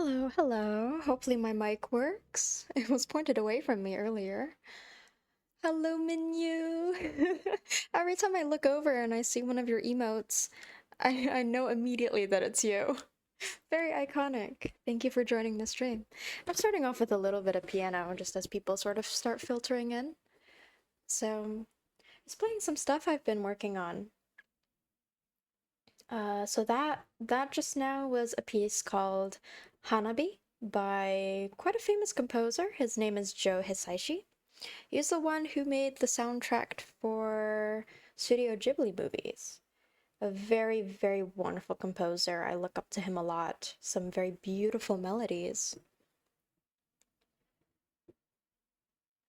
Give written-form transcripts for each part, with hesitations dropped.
Hello, hello. Hopefully my mic works. It was pointed away from me earlier. Hello, menu. Every time I look over and I see one of your emotes, I know immediately that it's you. Very iconic. Thank you for joining the stream. I'm starting off with a little bit of piano just as people sort of start filtering in. So, it's playing some stuff I've been working on. So that just now was a piece called Hanabi by quite a famous composer. His name is Joe Hisaishi. He's the one who made the soundtrack for Studio Ghibli movies. A very, very wonderful composer. I look up to him a lot. Some very beautiful melodies.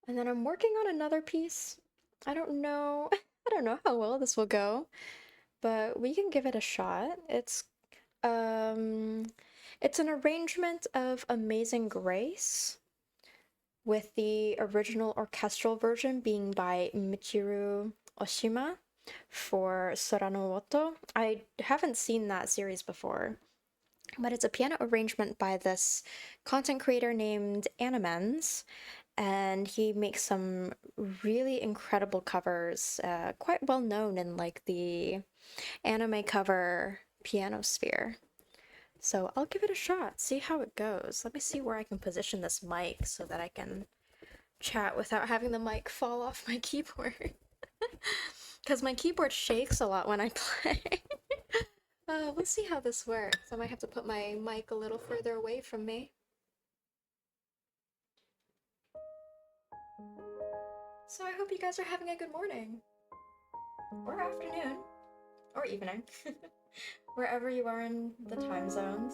And then I'm working on another piece. I don't know. I don't know how well this will go, but we can give it a shot. Um it's an arrangement of Amazing Grace, with the original orchestral version being by Michiru Oshima for Sora no Oto. I haven't seen that series before, but it's a piano arrangement by this content creator named Animens, and he makes some really incredible covers, quite well known in like the anime cover piano sphere. So I'll give it a shot, see how it goes. Let me see where I can position this mic so that I can chat without having the mic fall off my keyboard. Because my keyboard shakes a lot when I play. We'll see how this works. I might have to put my mic a little further away from me. So I hope you guys are having a good morning, or afternoon, or evening, wherever you are in the time zones.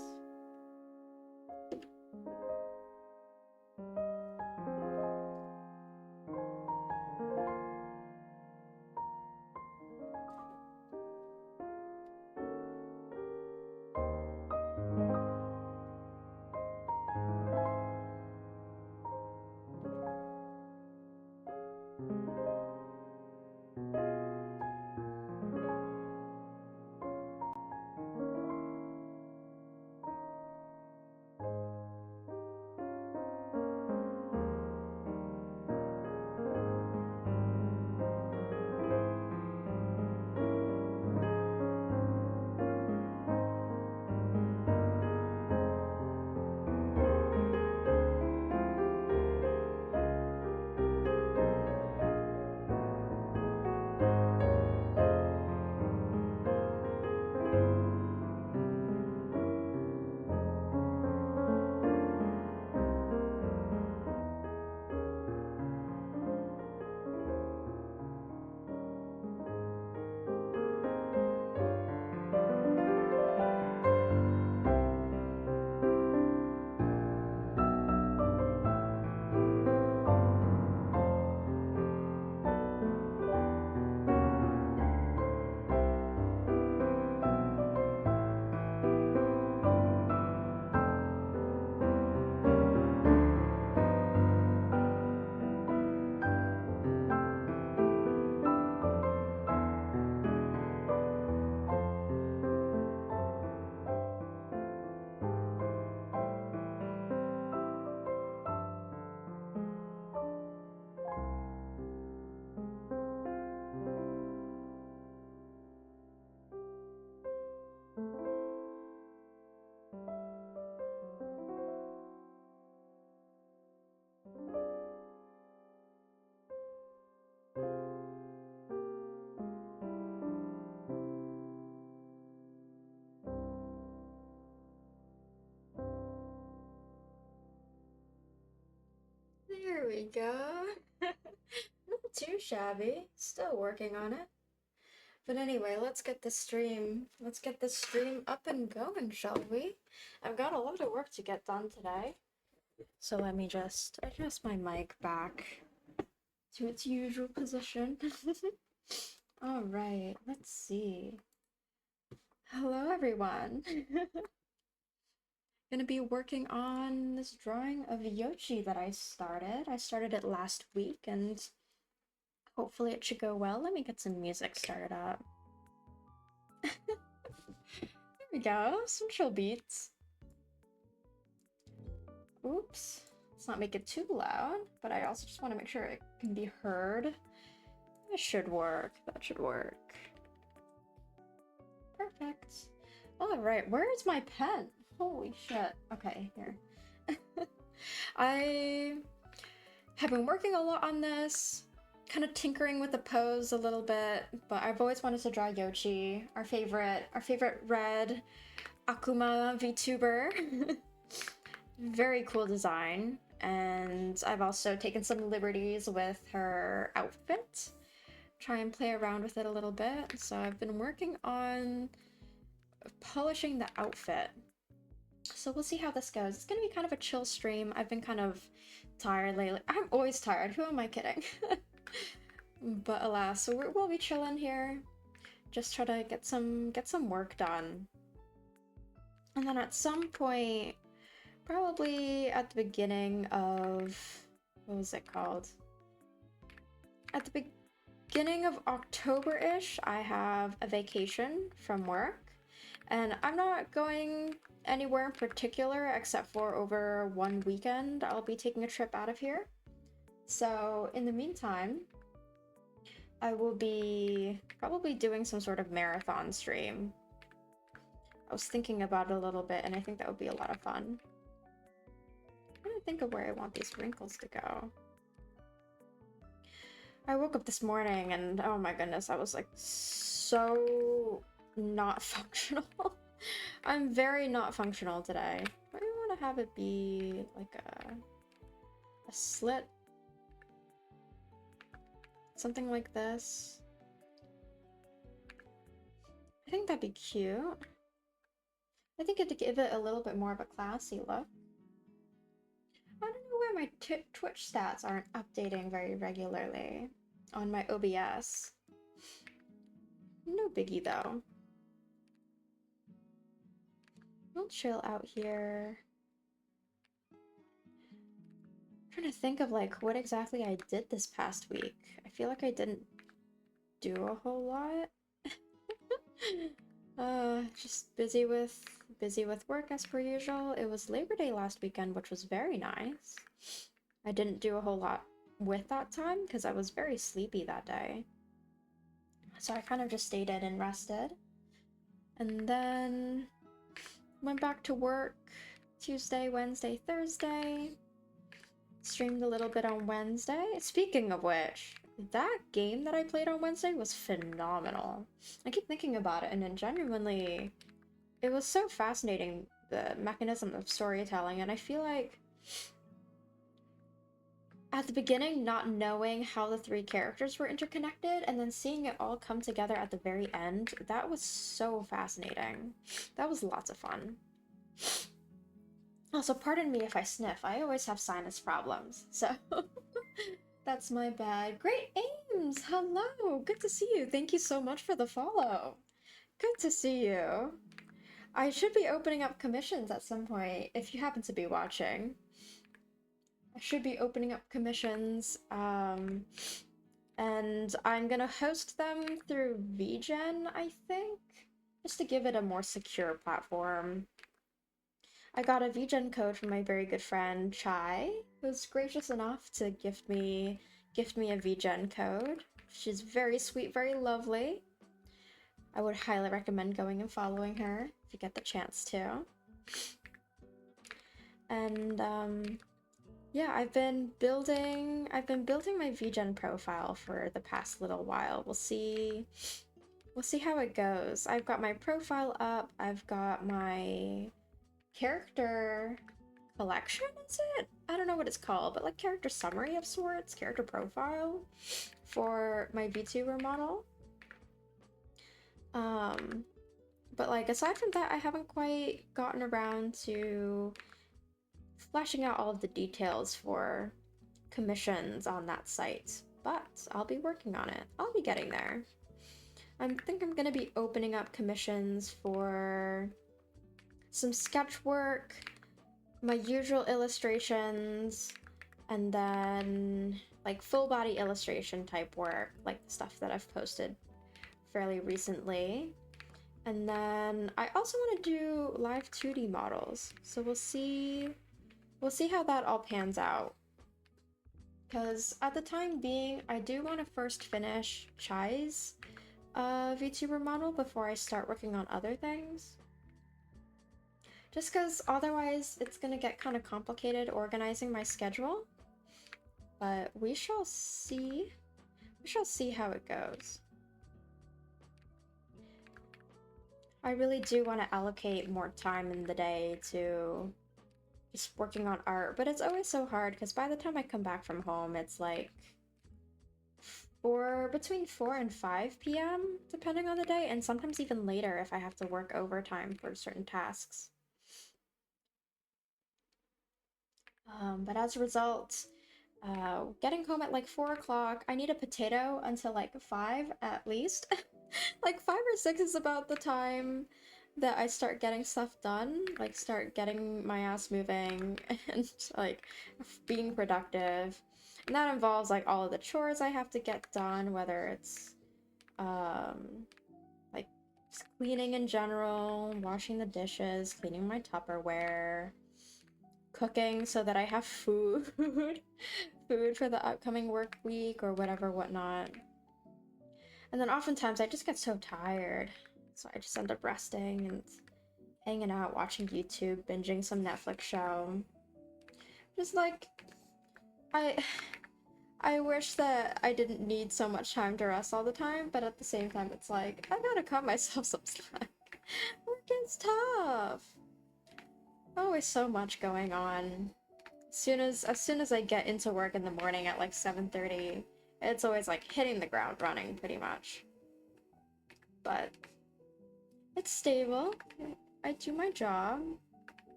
There we go. Not too shabby. Still working on it. But anyway, let's get this stream up and going, shall we? I've got a lot of work to get done today. So let me just adjust my mic back to its usual position. All right, let's see. Hello, everyone. Gonna be working on this drawing of Yocci that I started. I started it last week, and hopefully it should go well. Let me get some music started up. There we go, some chill beats. oops, let's not make it too loud, but I also just want to make sure it can be heard. That should work. That should work. Perfect. All right, where is my pen? Holy shit. Okay, here. I have been working a lot on this, kind of tinkering with the pose a little bit, but I've always wanted to draw Yocci, our favorite red Akuma VTuber. Very cool design, and I've also taken some liberties with her outfit. Try and play around with it a little bit. So I've been working on polishing the outfit. So we'll see how this goes. It's gonna be kind of a chill stream. I've been kind of tired lately. I'm always tired. Who am I kidding? But alas, so we'll be chilling here. Just try to get some work done. And then at some point, probably at the beginning of, what was it called? At the beginning of October-ish, I have a vacation from work. And I'm not going anywhere in particular except for over one weekend. I'll be taking a trip out of here. So in the meantime, I will be probably doing some sort of marathon stream. I was thinking about it a little bit, and I think that would be a lot of fun. I'm trying to think of where I want these wrinkles to go. I woke up this morning and oh my goodness, I was like so not functional. I'm very not functional today. I want to have it be like a slit. Something like this. I think that'd be cute. I think it'd give it a little bit more of a classy look. I don't know where my Twitch stats aren't updating very regularly on my OBS. No biggie though. We'll chill out here. I'm trying to think of like what exactly I did this past week. I feel like I didn't do a whole lot. Just busy with work as per usual. It was Labor Day last weekend, which was very nice. I didn't do a whole lot with that time because I was very sleepy that day. So I kind of just stayed in and rested. And then went back to work Tuesday, Wednesday, Thursday. Streamed a little bit on Wednesday. Speaking of which, that game that I played on Wednesday was phenomenal. I keep thinking about it, and then genuinely, it was so fascinating, the mechanism of storytelling, and I feel like at the beginning, not knowing how the three characters were interconnected, and then seeing it all come together at the very end, that was so fascinating. That was lots of fun. Also, pardon me if I sniff. I always have sinus problems, so that's my bad. Great Ames! Hello! Good to see you. Thank you so much for the follow. Good to see you. I should be opening up commissions at some point, if you happen to be watching. I should be opening up commissions, and I'm gonna host them through VGen, I think, just to give it a more secure platform. I got a VGen code from my very good friend Chai, who was gracious enough to gift me a VGen code. She's very sweet, very lovely. I would highly recommend going and following her if you get the chance to. And yeah, I've been building my VGen profile for the past little while. We'll see how it goes. I've got my profile up. I've got my character collection, is it? I don't know what it's called, but like character summary of sorts, character profile for my VTuber model. But like aside from that, I haven't quite gotten around to fleshing out all of the details for commissions on that site, but I'll be working on it. I'll be getting there. I think I'm gonna be opening up commissions for some sketch work, my usual illustrations, and then like full body illustration type work, like the stuff that I've posted fairly recently. And then I also want to do live 2D models, so we'll see we'll see how that all pans out. Because at the time being, I do want to first finish Chai's VTuber model before I start working on other things. Just because otherwise it's gonna get kind of complicated organizing my schedule. But we shall see. We shall see how it goes. I really do want to allocate more time in the day to just working on art, but it's always so hard because by the time I come back from home, it's like between 4 and 5 p.m. depending on the day, and sometimes even later if I have to work overtime for certain tasks. But as a result, getting home at like 4 o'clock, I need a potato until like 5 at least. Like 5 or 6 is about the time that I start getting stuff done, like start getting my ass moving and like being productive. And that involves like all of the chores I have to get done, whether it's like just cleaning in general, washing the dishes, cleaning my Tupperware, cooking so that I have food food for the upcoming work week or whatever whatnot. And then oftentimes I just get so tired, so I just end up resting and hanging out, watching YouTube, binging some Netflix show. Just like, I wish that I didn't need so much time to rest all the time, but at the same time it's like, I gotta cut myself some slack. Work is tough. Always so much going on. As soon as I get into work in the morning at like 7:30, it's always like hitting the ground running pretty much. But it's stable. I do my job.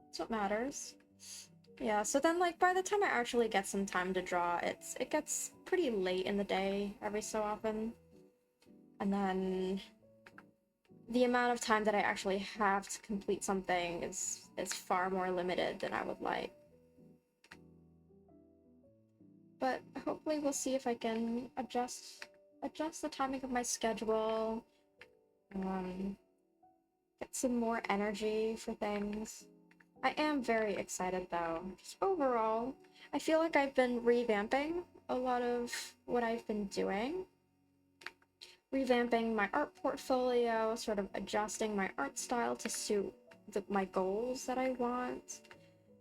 That's what matters. Yeah, so then like by the time I actually get some time to draw, it gets pretty late in the day every so often. And then the amount of time that I actually have to complete something is far more limited than I would like. But hopefully we'll see if I can adjust the timing of my schedule, get some more energy for things. I am very excited though. Just overall, I feel like I've been revamping a lot of what I've been doing. Revamping my art portfolio, sort of adjusting my art style to suit my goals that I want.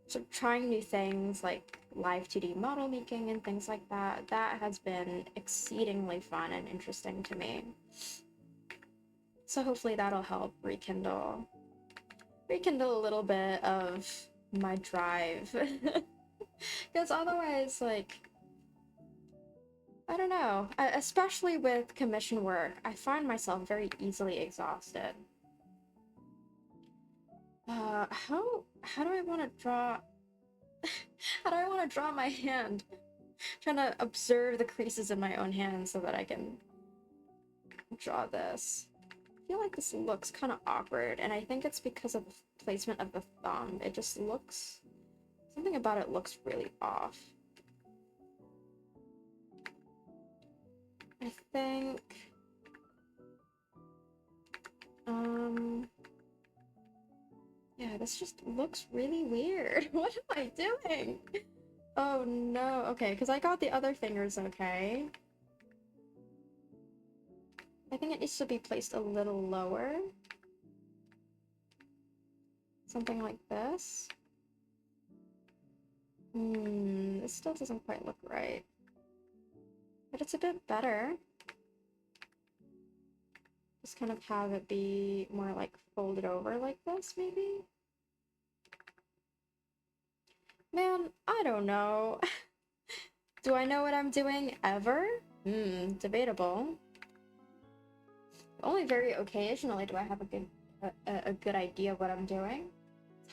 So trying new things like live 2D model making and things like that. That has been exceedingly fun and interesting to me. So hopefully that'll help rekindle a little bit of my drive. Because otherwise, like, I don't know, especially with commission work, I find myself very easily exhausted. How do I want to draw? How do I want to draw my hand? I'm trying to observe the creases in my own hand so that I can draw this. I feel like this looks kind of awkward, and I think it's because of the placement of the thumb. It just looks... something about it looks really off. I think... yeah, this just looks really weird. What am I doing? Oh no, okay, because I got the other fingers okay. I think it needs to be placed a little lower. Something like this. This still doesn't quite look right. But it's a bit better. Just kind of have it be more like folded over like this, maybe? Man, I don't know. Do I know what I'm doing ever? Debatable. Only very occasionally do I have a good idea of what I'm doing.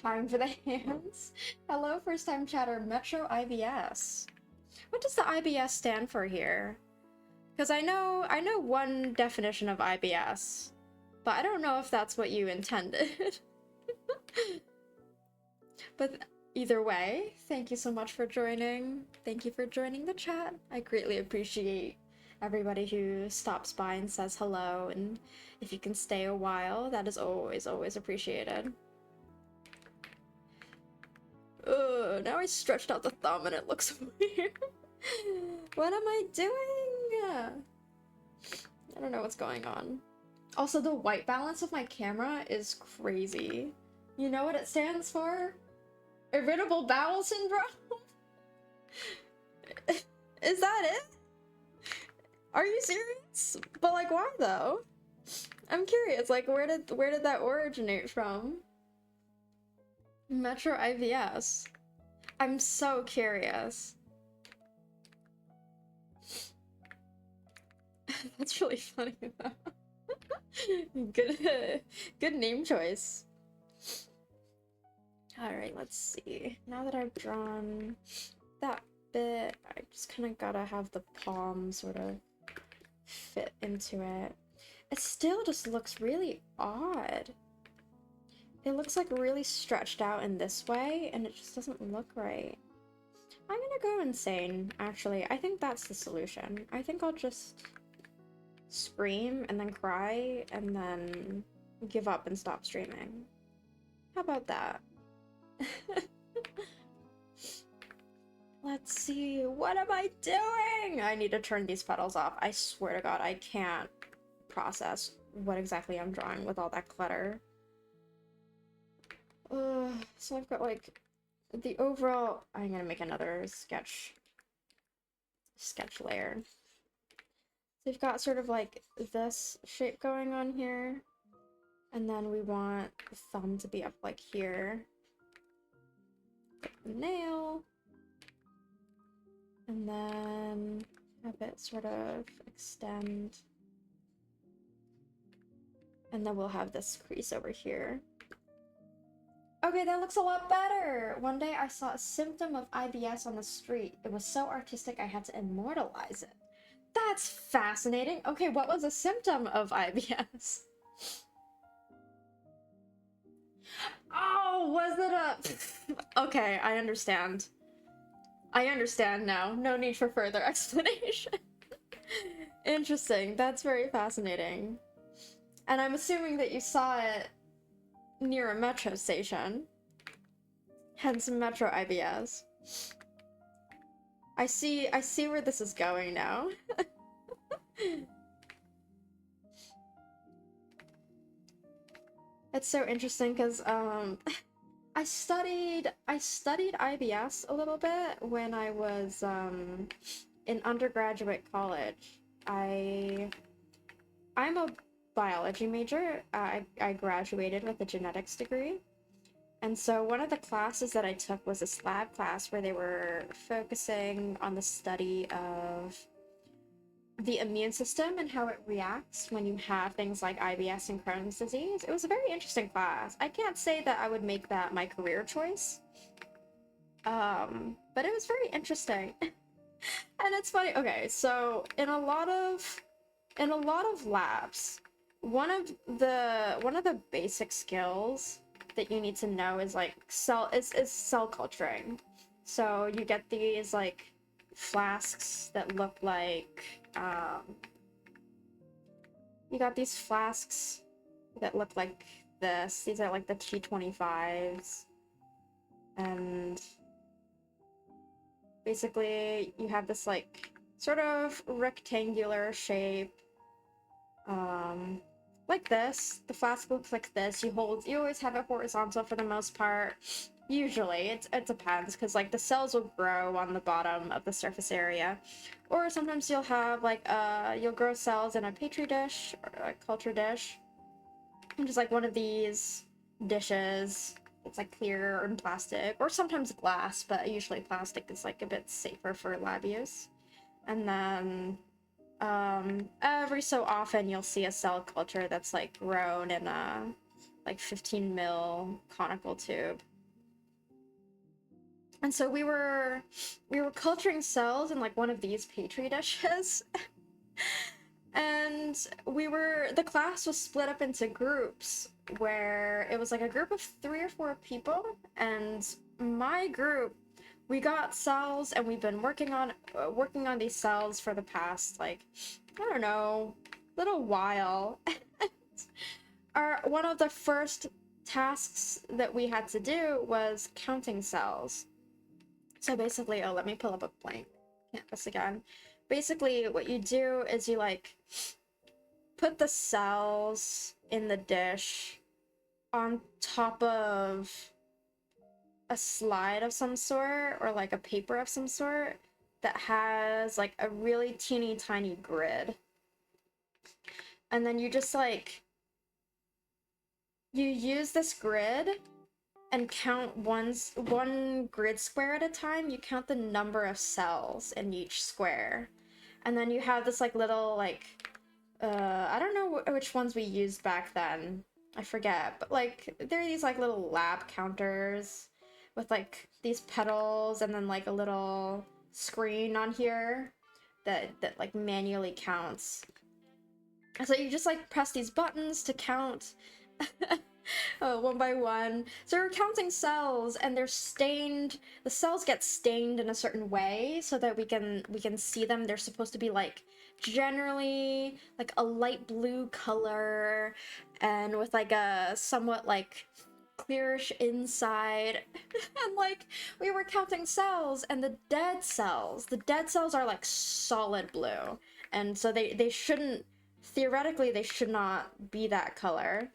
Time for the hands. Hello, first time chatter, Metro IBS. What does the IBS stand for here? Because I know one definition of IBS, but I don't know if that's what you intended. But either way, thank you so much for joining. Thank you for joining the chat. I greatly appreciate everybody who stops by and says hello, and if you can stay a while, that is always, always appreciated. Now I stretched out the thumb and it looks weird. What am I doing? I don't know what's going on. Also, the white balance of my camera is crazy. You know what it stands for? Irritable bowel syndrome? Is that it? Are you serious? But like, why though? I'm curious, like, where did that originate from? Metro IVS. I'm so curious. That's really funny though. Good name choice. Alright, let's see. Now that I've drawn that bit, I just kind of gotta have the palm sort of fit into it. It still just looks really odd. It looks like really stretched out in this way, and it just doesn't look right. I'm gonna go insane, actually. I think that's the solution. I think I'll just scream and then cry and then give up and stop streaming. How about that? Let's see, what am I doing? I need to turn these petals off. I swear to God, I can't process what exactly I'm drawing with all that clutter. So I've got like the overall, I'm gonna make another sketch layer. So we've got sort of like this shape going on here, and then we want the thumb to be up like here. The nail, and then have it sort of extend, and then we'll have this crease over here. Okay, that looks a lot better! One day I saw a symptom of IBS on the street. It was so artistic I had to immortalize it. That's fascinating! Okay, what was a symptom of IBS? Oh, was it a... Okay, I understand. I understand now. No need for further explanation. Interesting. That's very fascinating. And I'm assuming that you saw it near a metro station. Hence Metro IBS. I see where this is going now. It's so interesting because I studied IBS a little bit when I was in undergraduate college. I'm a biology major. I graduated with a genetics degree. And so one of the classes that I took was a lab class where they were focusing on the study of the immune system and how it reacts when you have things like IBS and Crohn's disease. It was a very interesting class. I can't say that I would make that my career choice. But it was very interesting. And it's funny. Okay, so in a lot of labs, one of the basic skills that you need to know is like cell culturing. So you get these like flasks that look like you got these flasks that look like this. These are like the T25s, and basically you have this like sort of rectangular shape, like this. The flask looks like this. You always have it horizontal for the most part. Usually, it depends, because like the cells will grow on the bottom of the surface area, or sometimes you'll have like you'll grow cells in a petri dish or a culture dish, which is like one of these dishes. It's like clear and plastic, or sometimes glass, but usually plastic is like a bit safer for lab use. And then every so often you'll see a cell culture that's like grown in a like 15 mil conical tube. And so we were culturing cells in like one of these petri dishes. And the class was split up into groups where it was like a group of 3 or 4 people, and my group, we got cells and we've been working on these cells for the past like, I don't know, little while. One of the first tasks that we had to do was counting cells. So basically, oh, let me pull up a blank canvas again. Basically, what you do is you like put the cells in the dish on top of a slide of some sort, or like a paper of some sort that has like a really teeny tiny grid. And then you just like, you use this grid and count one grid square at a time. You count the number of cells in each square. And then you have this like little like, I don't know which ones we used back then. I forget, but like there are these like little lab counters with like these pedals and then like a little screen on here that like manually counts. So you just like press these buttons to count one by one. So we're counting cells, and they're stained. The cells get stained in a certain way so that we can see them. They're supposed to be like generally like a light blue color and with like a somewhat like clearish inside. And like we were counting cells, and the dead cells are like solid blue, and so they shouldn't, theoretically they should not be that color.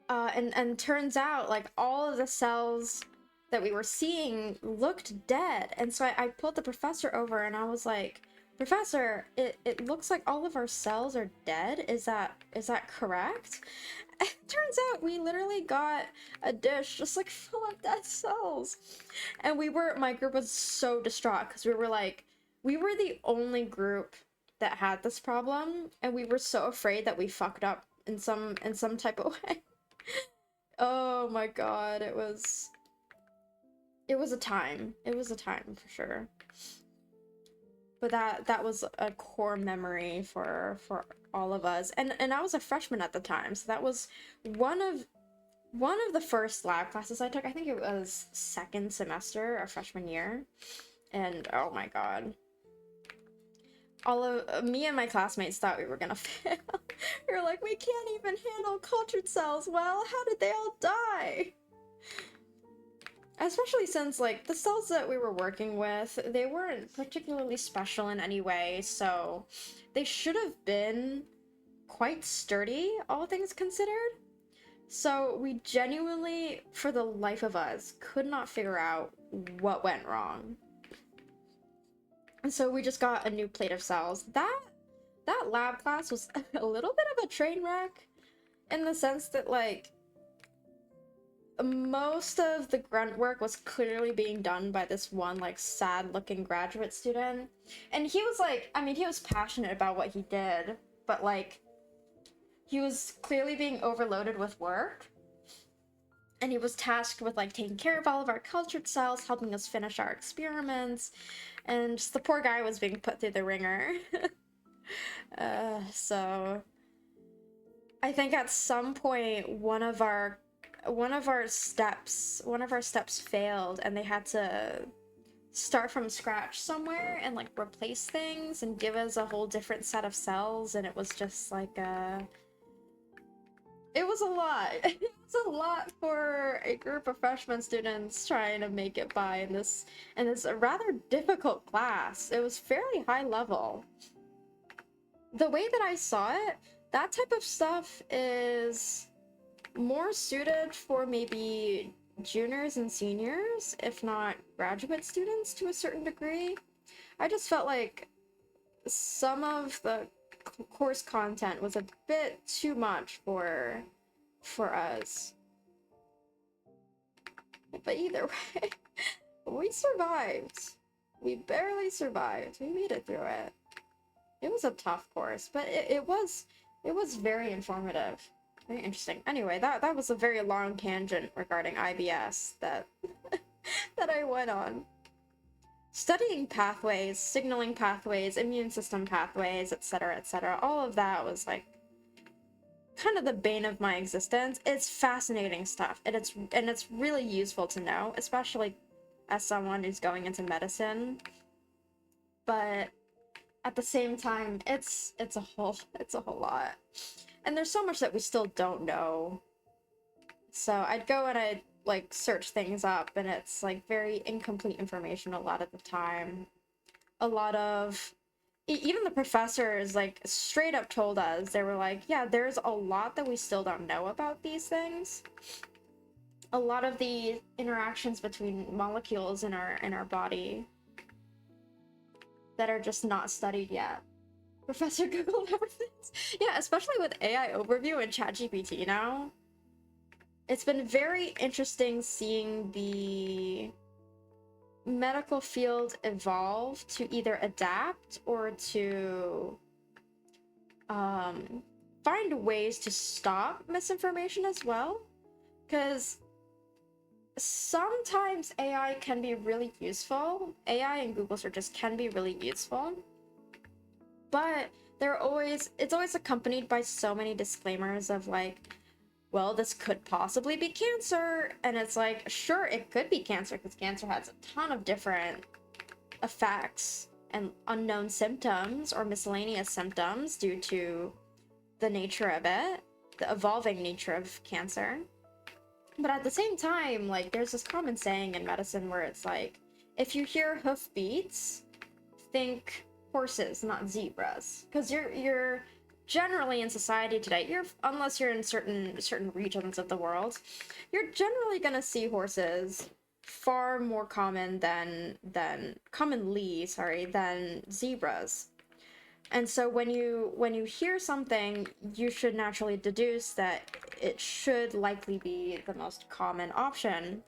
And turns out like all of the cells that we were seeing looked dead, and so I pulled the professor over and I was like, "Professor, it looks like all of our cells are dead. Is that correct?" And it turns out we literally got a dish just like full of dead cells, and my group was so distraught because we were the only group that had this problem, and we were so afraid that we fucked up in some type of way. Oh my god, it was a time. It was a time for sure. But that was a core memory for all of us. And I was a freshman at the time, so that was one of the first lab classes I took. I think it was second semester of freshman year. And oh my god. All of me and my classmates thought we were gonna fail. We were like, we can't even handle cultured cells well. How did they all die? Especially since, like, the cells that we were working with, they weren't particularly special in any way, so they should have been quite sturdy, all things considered. So we genuinely, for the life of us, could not figure out what went wrong. And so we just got a new plate of cells. That lab class was a little bit of a train wreck, in the sense that, like, most of the grunt work was clearly being done by this one, like, sad-looking graduate student. And he was, like, I mean, he was passionate about what he did, but, like, he was clearly being overloaded with work. And he was tasked with, like, taking care of all of our cultured cells, helping us finish our experiments, and just the poor guy was being put through the ringer. So I think at some point one of our steps failed, and they had to start from scratch somewhere and like replace things and give us a whole different set of cells, and it was just like it was a lot. It was a lot for a group of freshman students trying to make it by in this rather difficult class. It was fairly high level. The way that I saw it, that type of stuff is more suited for maybe juniors and seniors, if not graduate students to a certain degree. I just felt like some of the course content was a bit too much for us. But either way, we survived. We barely survived. We made it through it. It was a tough course, but it was very informative. Very interesting. Anyway, that was a very long tangent regarding IBS that that I went on. Studying pathways, signaling pathways, immune system pathways, etc., etc. All of that was like kind of the bane of my existence. It's fascinating stuff, and it's really useful to know, especially as someone who's going into medicine. But at the same time, it's a whole lot. And there's so much that we still don't know So I'd go and I'd like search things up, and it's like very incomplete information a lot of the time. A lot of even the professors like straight up told us, they were like, yeah, there's a lot that we still don't know about these things. A lot of the interactions between molecules in our body that are just not studied yet. Professor Google never thinks. Yeah, especially with AI overview and ChatGPT now. It's been very interesting seeing the medical field evolve to either adapt or to find ways to stop misinformation as well. Because sometimes AI can be really useful. AI and Google searches can be really useful. But it's always accompanied by so many disclaimers of like, well, this could possibly be cancer. And it's like, sure, it could be cancer because cancer has a ton of different effects and unknown symptoms or miscellaneous symptoms due to the nature of it, the evolving nature of cancer. But at the same time, like, there's this common saying in medicine where it's like, if you hear hoofbeats, think horses, not zebras. Because you're generally in society today, unless you're in certain regions of the world, you're generally gonna see horses far more common than zebras. And so when you hear something, you should naturally deduce that it should likely be the most common option.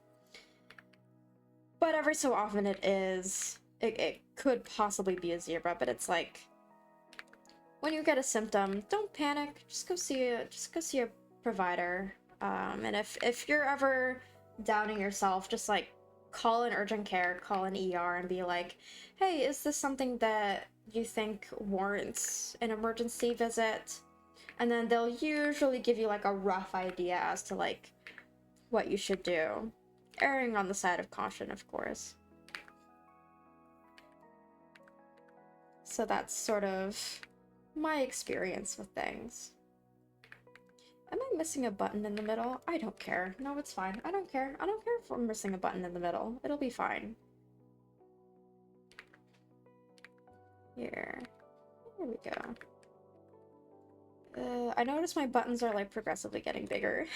But every so often it could possibly be a zebra, but it's like, when you get a symptom, don't panic. Just go see a provider. And if you're ever doubting yourself, just like call an urgent care, call an ER, and be like, hey, is this something that you think warrants an emergency visit? And then they'll usually give you like a rough idea as to like what you should do. Erring on the side of caution, of course. So that's sort of my experience with things. Am I missing a button in the middle? I don't care. No, it's fine. I don't care. I don't care if I'm missing a button in the middle. It'll be fine. Here. There we go. I notice my buttons are like progressively getting bigger.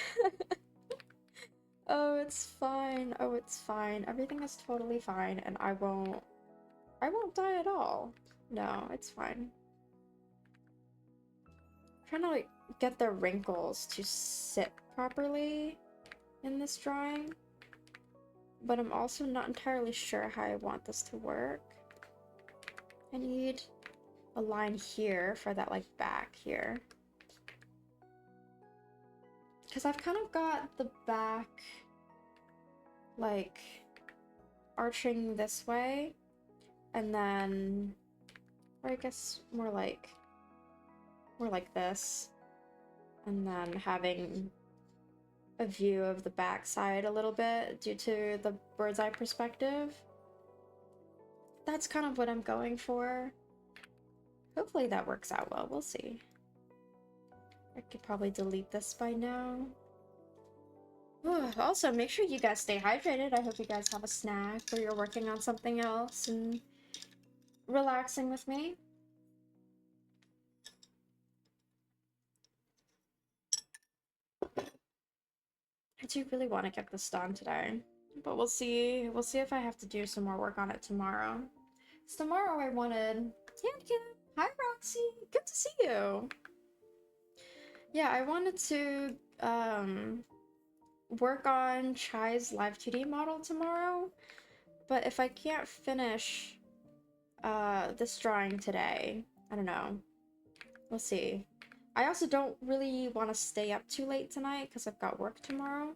Oh, it's fine. Oh, it's fine. Everything is totally fine, and I won't die at all. No, it's fine. I'm trying to like get the wrinkles to sit properly in this drawing, but I'm also not entirely sure how I want this to work. I need a line here for that like back here, because I've kind of got the back like arching this way, and then, or I guess more like this, and then having a view of the back side a little bit due to the bird's eye perspective. That's kind of what I'm going for. Hopefully that works out well. We'll see. I could probably delete this by now. Also, make sure you guys stay hydrated. I hope you guys have a snack or you're working on something else and relaxing with me. I do really want to get this done today, but we'll see. We'll see if I have to do some more work on it tomorrow. So tomorrow I wanted... Hi, Roxy! Good to see you! Yeah, I wanted to, work on Chai's Live 2D model tomorrow, but if I can't finish, this drawing today, I don't know. We'll see. I also don't really want to stay up too late tonight because I've got work tomorrow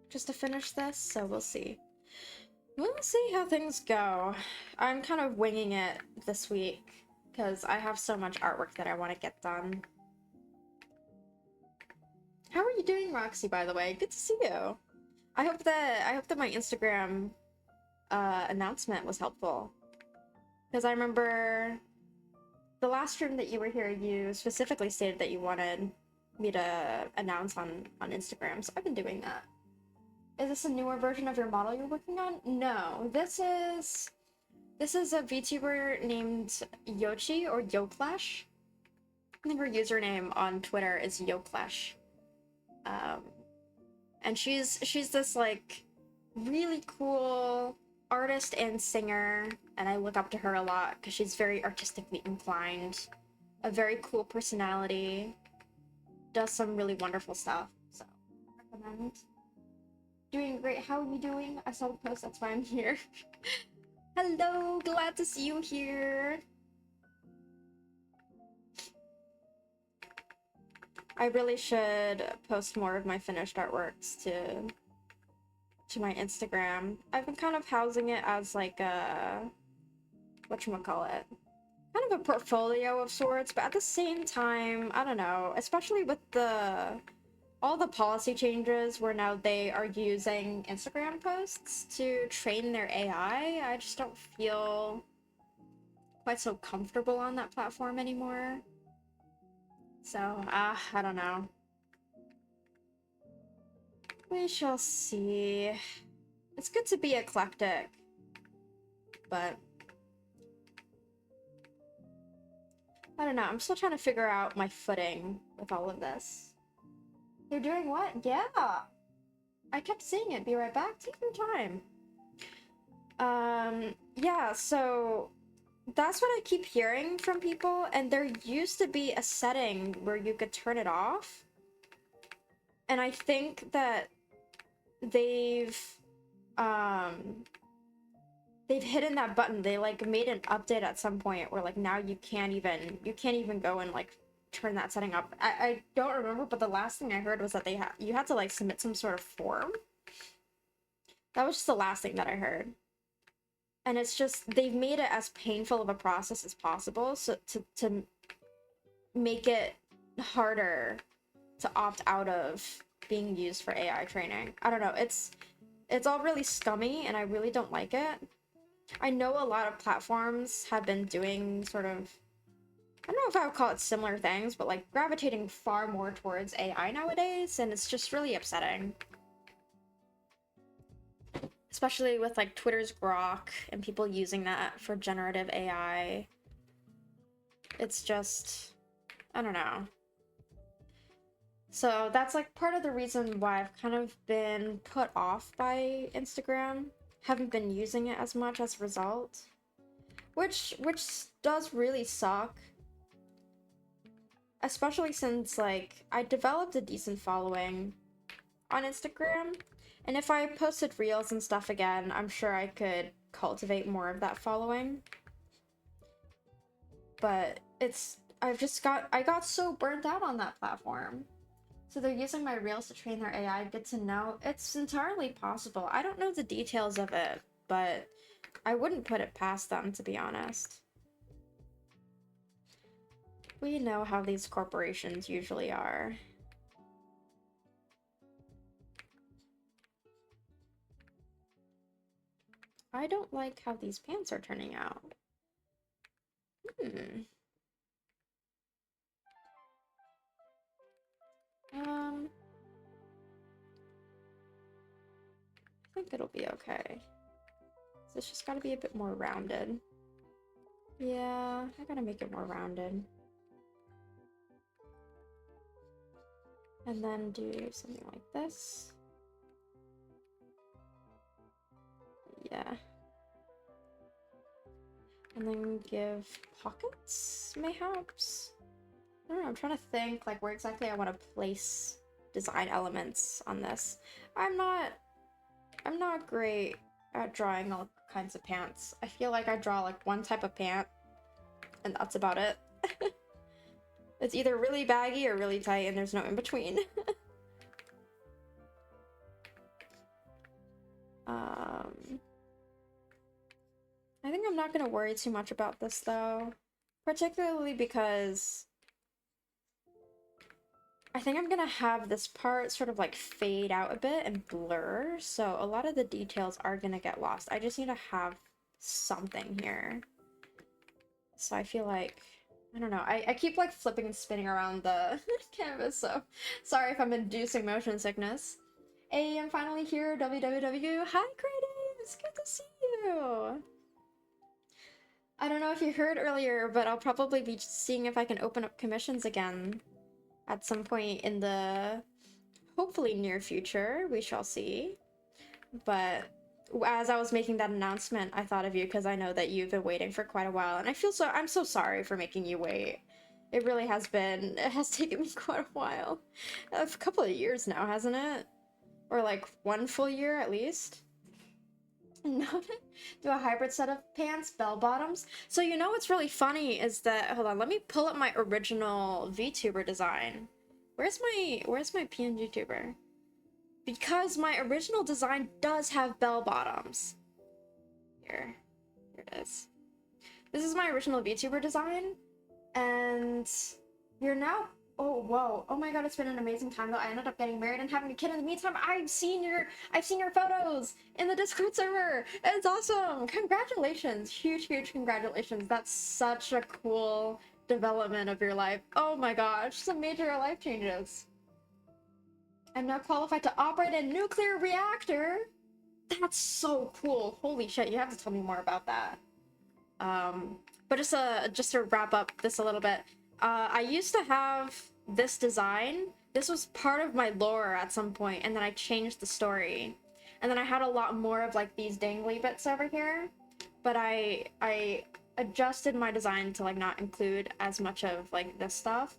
just to finish this, so we'll see. We'll see how things go. I'm kind of winging it this week because I have so much artwork that I want to get done. How are you doing, Roxy, by the way? Good to see you. I hope that my Instagram announcement was helpful. Because I remember the last stream that you were here, you specifically stated that you wanted me to announce on Instagram, so I've been doing that. Is this a newer version of your model you're working on? No, this is a VTuber named Yocci or Yoclash. I think her username on Twitter is Yoclash. And she's this like really cool artist and singer, and I look up to her a lot because she's very artistically inclined, a very cool personality, does some really wonderful stuff. So I recommend. Doing great. How are you doing? I saw the post, that's why I'm here. Hello, glad to see you here. I really should post more of my finished artworks to my Instagram. I've been kind of housing it as like a whatchamacallit, kind of a portfolio of sorts, but at the same time, I don't know, especially with all the policy changes where now they are using Instagram posts to train their AI, I just don't feel quite so comfortable on that platform anymore. So, I don't know. We shall see. It's good to be eclectic, but I don't know, I'm still trying to figure out my footing with all of this. You're doing what? Yeah! I kept saying it, be right back, take your time. Yeah, so that's what I keep hearing from people, and there used to be a setting where you could turn it off. And I think that they've hidden that button. They like made an update at some point where like now you can't even go and like turn that setting up. I don't remember, but the last thing I heard was that you had to like submit some sort of form. That was just the last thing that I heard. And it's just, they've made it as painful of a process as possible, so to make it harder to opt out of being used for AI training. I don't know, it's all really scummy, and I really don't like it. I know a lot of platforms have been doing sort of, I don't know if I would call it similar things, but like gravitating far more towards AI nowadays, and it's just really upsetting. Especially with like Twitter's Grok and people using that for generative AI. It's just, I don't know. So that's like part of the reason why I've kind of been put off by Instagram. Haven't been using it as much as a result. Which does really suck. Especially since like I developed a decent following on Instagram. And if I posted reels and stuff again, I'm sure I could cultivate more of that following. But I got so burnt out on that platform. So they're using my reels to train their AI. Good to know. It's entirely possible. I don't know the details of it, but I wouldn't put it past them, to be honest. We know how these corporations usually are. I don't like how these pants are turning out. I think it'll be okay. So it's just gotta be a bit more rounded. Yeah, I gotta make it more rounded. And then do something like this. Yeah. And then give pockets, mayhaps? I don't know, I'm trying to think like where exactly I want to place design elements on this. I'm not great at drawing all kinds of pants. I feel like I draw like one type of pant, and that's about it. It's either really baggy or really tight, and there's no in between. I think I'm not gonna worry too much about this though, particularly because I think I'm gonna have this part sort of like fade out a bit and blur, so a lot of the details are gonna get lost. I just need to have something here. So I feel like I don't know. I keep like flipping and spinning around the canvas, so sorry if I'm inducing motion sickness. Hey, I'm finally here. WWW. Hi, Kratos. Good to see you. I don't know if you heard earlier, but I'll probably be seeing if I can open up commissions again at some point in the hopefully near future. We shall see. But as I was making that announcement, I thought of you because I know that you've been waiting for quite a while, and I'm so sorry for making you wait. It really has been, it has taken me quite a while. A couple of years now, hasn't it? Or like 1 full year at least. No, do a hybrid set of pants, bell bottoms. So you know what's really funny is that, hold on, let me pull up my original VTuber design. Where's my PNG tuber? Because my original design does have bell bottoms. Here it is. This is my original VTuber design, and you're now. Oh whoa! Oh my god! It's been an amazing time though. I ended up getting married and having a kid in the meantime. I've seen your photos in the Discord server. It's awesome! Congratulations! Huge congratulations! That's such a cool development of your life. Oh my gosh! Some major life changes. I'm now qualified to operate a nuclear reactor. That's so cool. Holy shit, you have to tell me more about that. But just to wrap up this a little bit, I used to have this design. This was part of my lore at some point, and then I changed the story. And then I had a lot more of like these dangly bits over here, but I adjusted my design to like not include as much of like this stuff.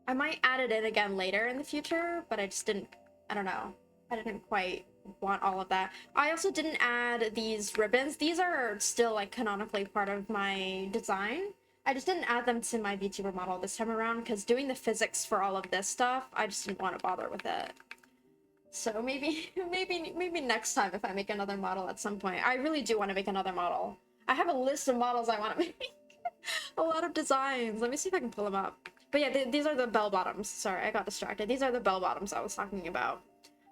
I might add it in again later in the future, but I just didn't, I don't know. I didn't quite want all of that. I also didn't add these ribbons. These are still like canonically part of my design. I just didn't add them to my VTuber model this time around because doing the physics for all of this stuff, I just didn't want to bother with it. So maybe next time if I make another model at some point. I really do want to make another model. I have a list of models I want to make. A lot of designs. Let me see if I can pull them up. But yeah, these are the bell bottoms. Sorry, I got distracted. These are the bell bottoms I was talking about.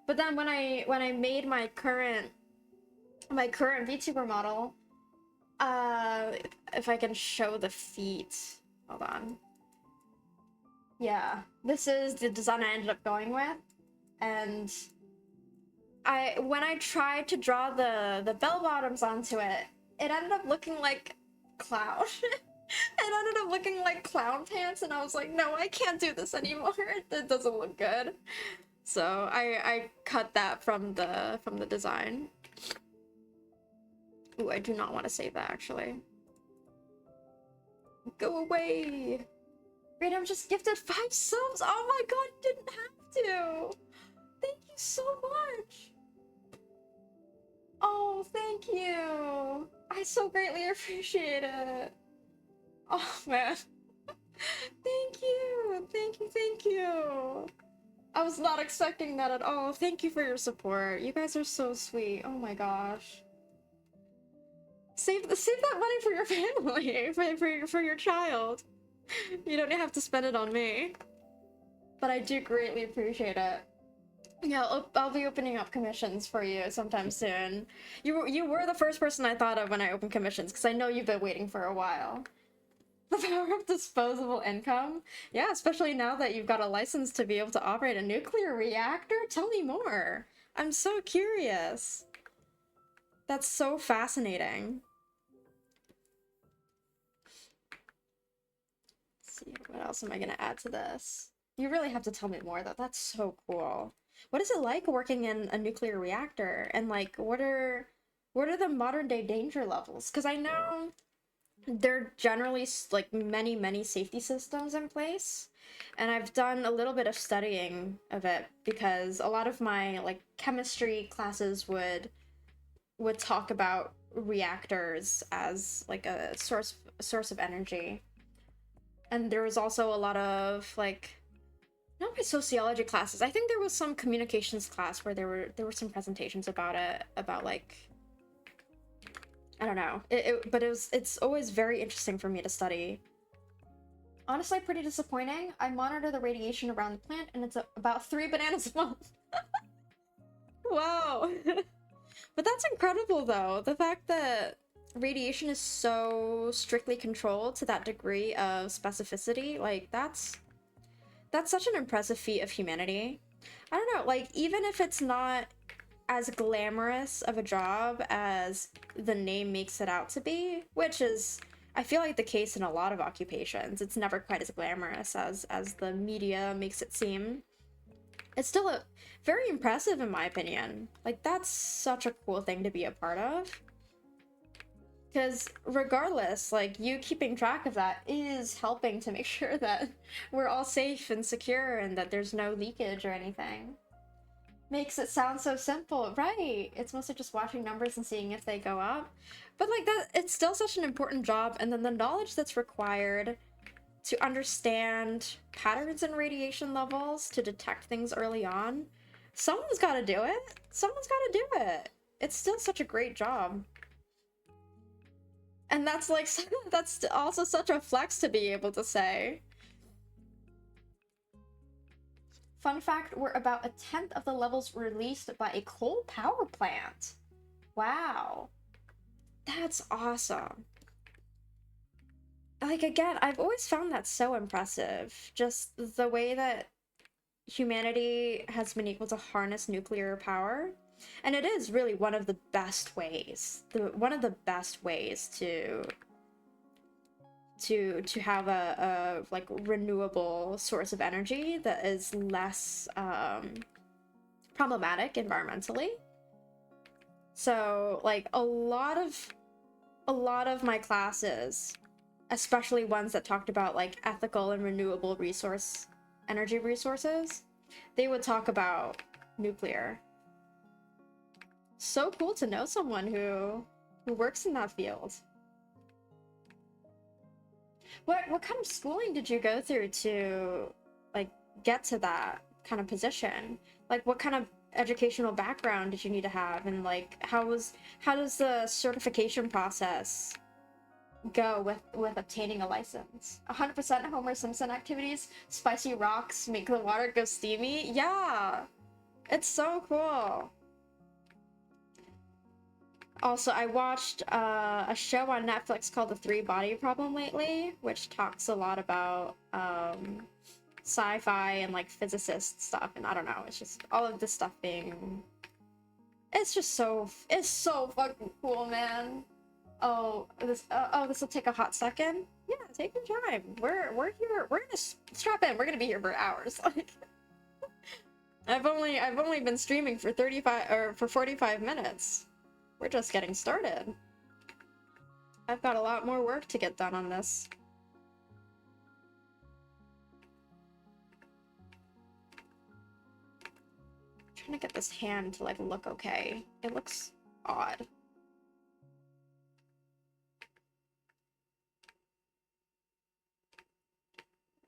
But then when I made my current VTuber model, if I can show the feet. Hold on. Yeah, this is the design I ended up going with. And when I tried to draw the bell bottoms onto it, it ended up looking like clown. It ended up looking like clown pants, and I was like, no, I can't do this anymore. It doesn't look good. So I cut that from the design. Ooh, I do not want to save that actually. Go away. Radom just gifted 5 subs. Oh my god, you didn't have to. Thank you so much. Oh, thank you. I so greatly appreciate it. Oh man. Thank you. I was not expecting that at all. Thank you for your support. You guys are so sweet. Oh my gosh. Save that money for your family, for your child. You don't have to spend it on me. But I do greatly appreciate it. Yeah, I'll be opening up commissions for you sometime soon. You were the first person I thought of when I opened commissions, because I know you've been waiting for a while. The power of disposable income? Yeah, especially now that you've got a license to be able to operate a nuclear reactor? Tell me more. I'm so curious. That's so fascinating. Let's see, what else am I gonna add to this? You really have to tell me more though. That's so cool. What is it like working in a nuclear reactor? And like, what are the modern day danger levels? Because I know there are generally like many safety systems in place, and I've done a little bit of studying of it because a lot of my like chemistry classes would talk about reactors as like a source of energy. And there was also a lot of like, not my sociology classes. I think there was some communications class where there were some presentations about it, about like, I don't know. But it's always very interesting for me to study. Honestly, pretty disappointing. I monitor the radiation around the plant, and it's about 3 bananas a month. Wow. But that's incredible, though. The fact that radiation is so strictly controlled to that degree of specificity. Like, that's such an impressive feat of humanity. I don't know, like, even if it's not as glamorous of a job as the name makes it out to be, which is, I feel like, the case in a lot of occupations. It's never quite as glamorous as the media makes it seem. It's still very impressive in my opinion. Like, that's such a cool thing to be a part of. Because regardless, like, you keeping track of that is helping to make sure that we're all safe and secure and that there's no leakage or anything. Makes it sound so simple, right? It's mostly just watching numbers and seeing if they go up. But like that, it's still such an important job, and then the knowledge that's required to understand patterns in radiation levels, to detect things early on. Someone's got to do it. Someone's got to do it. It's still such a great job. And that's like, that's also such a flex to be able to say. Fun fact, we're about 1/10 of the levels released by a coal power plant. Wow. That's awesome. Like, again, I've always found that so impressive. Just the way that humanity has been able to harness nuclear power. And it is really one of the best ways. One of the best ways to have a like renewable source of energy that is less problematic environmentally. So like a lot of my classes, especially ones that talked about like ethical and renewable energy resources, they would talk about nuclear. So cool to know someone who works in that field. What kind of schooling did you go through to like get to that kind of position? Like, what kind of educational background did you need to have, and like how does the certification process go with obtaining a license? 100% Homer Simpson activities. Spicy rocks make the water go steamy. Yeah, it's so cool. Also, I watched a show on Netflix called The Three-Body Problem lately, which talks a lot about sci-fi and like physicist stuff, and I don't know, it's just all of this stuff being, it's so fucking cool, man. Oh, this will take a hot second. Yeah, take your time. We're here. We're gonna strap in. We're gonna be here for hours. Like, I've only been streaming for 45 minutes. We're just getting started. I've got a lot more work to get done on this. I'm trying to get this hand to like look okay. It looks odd.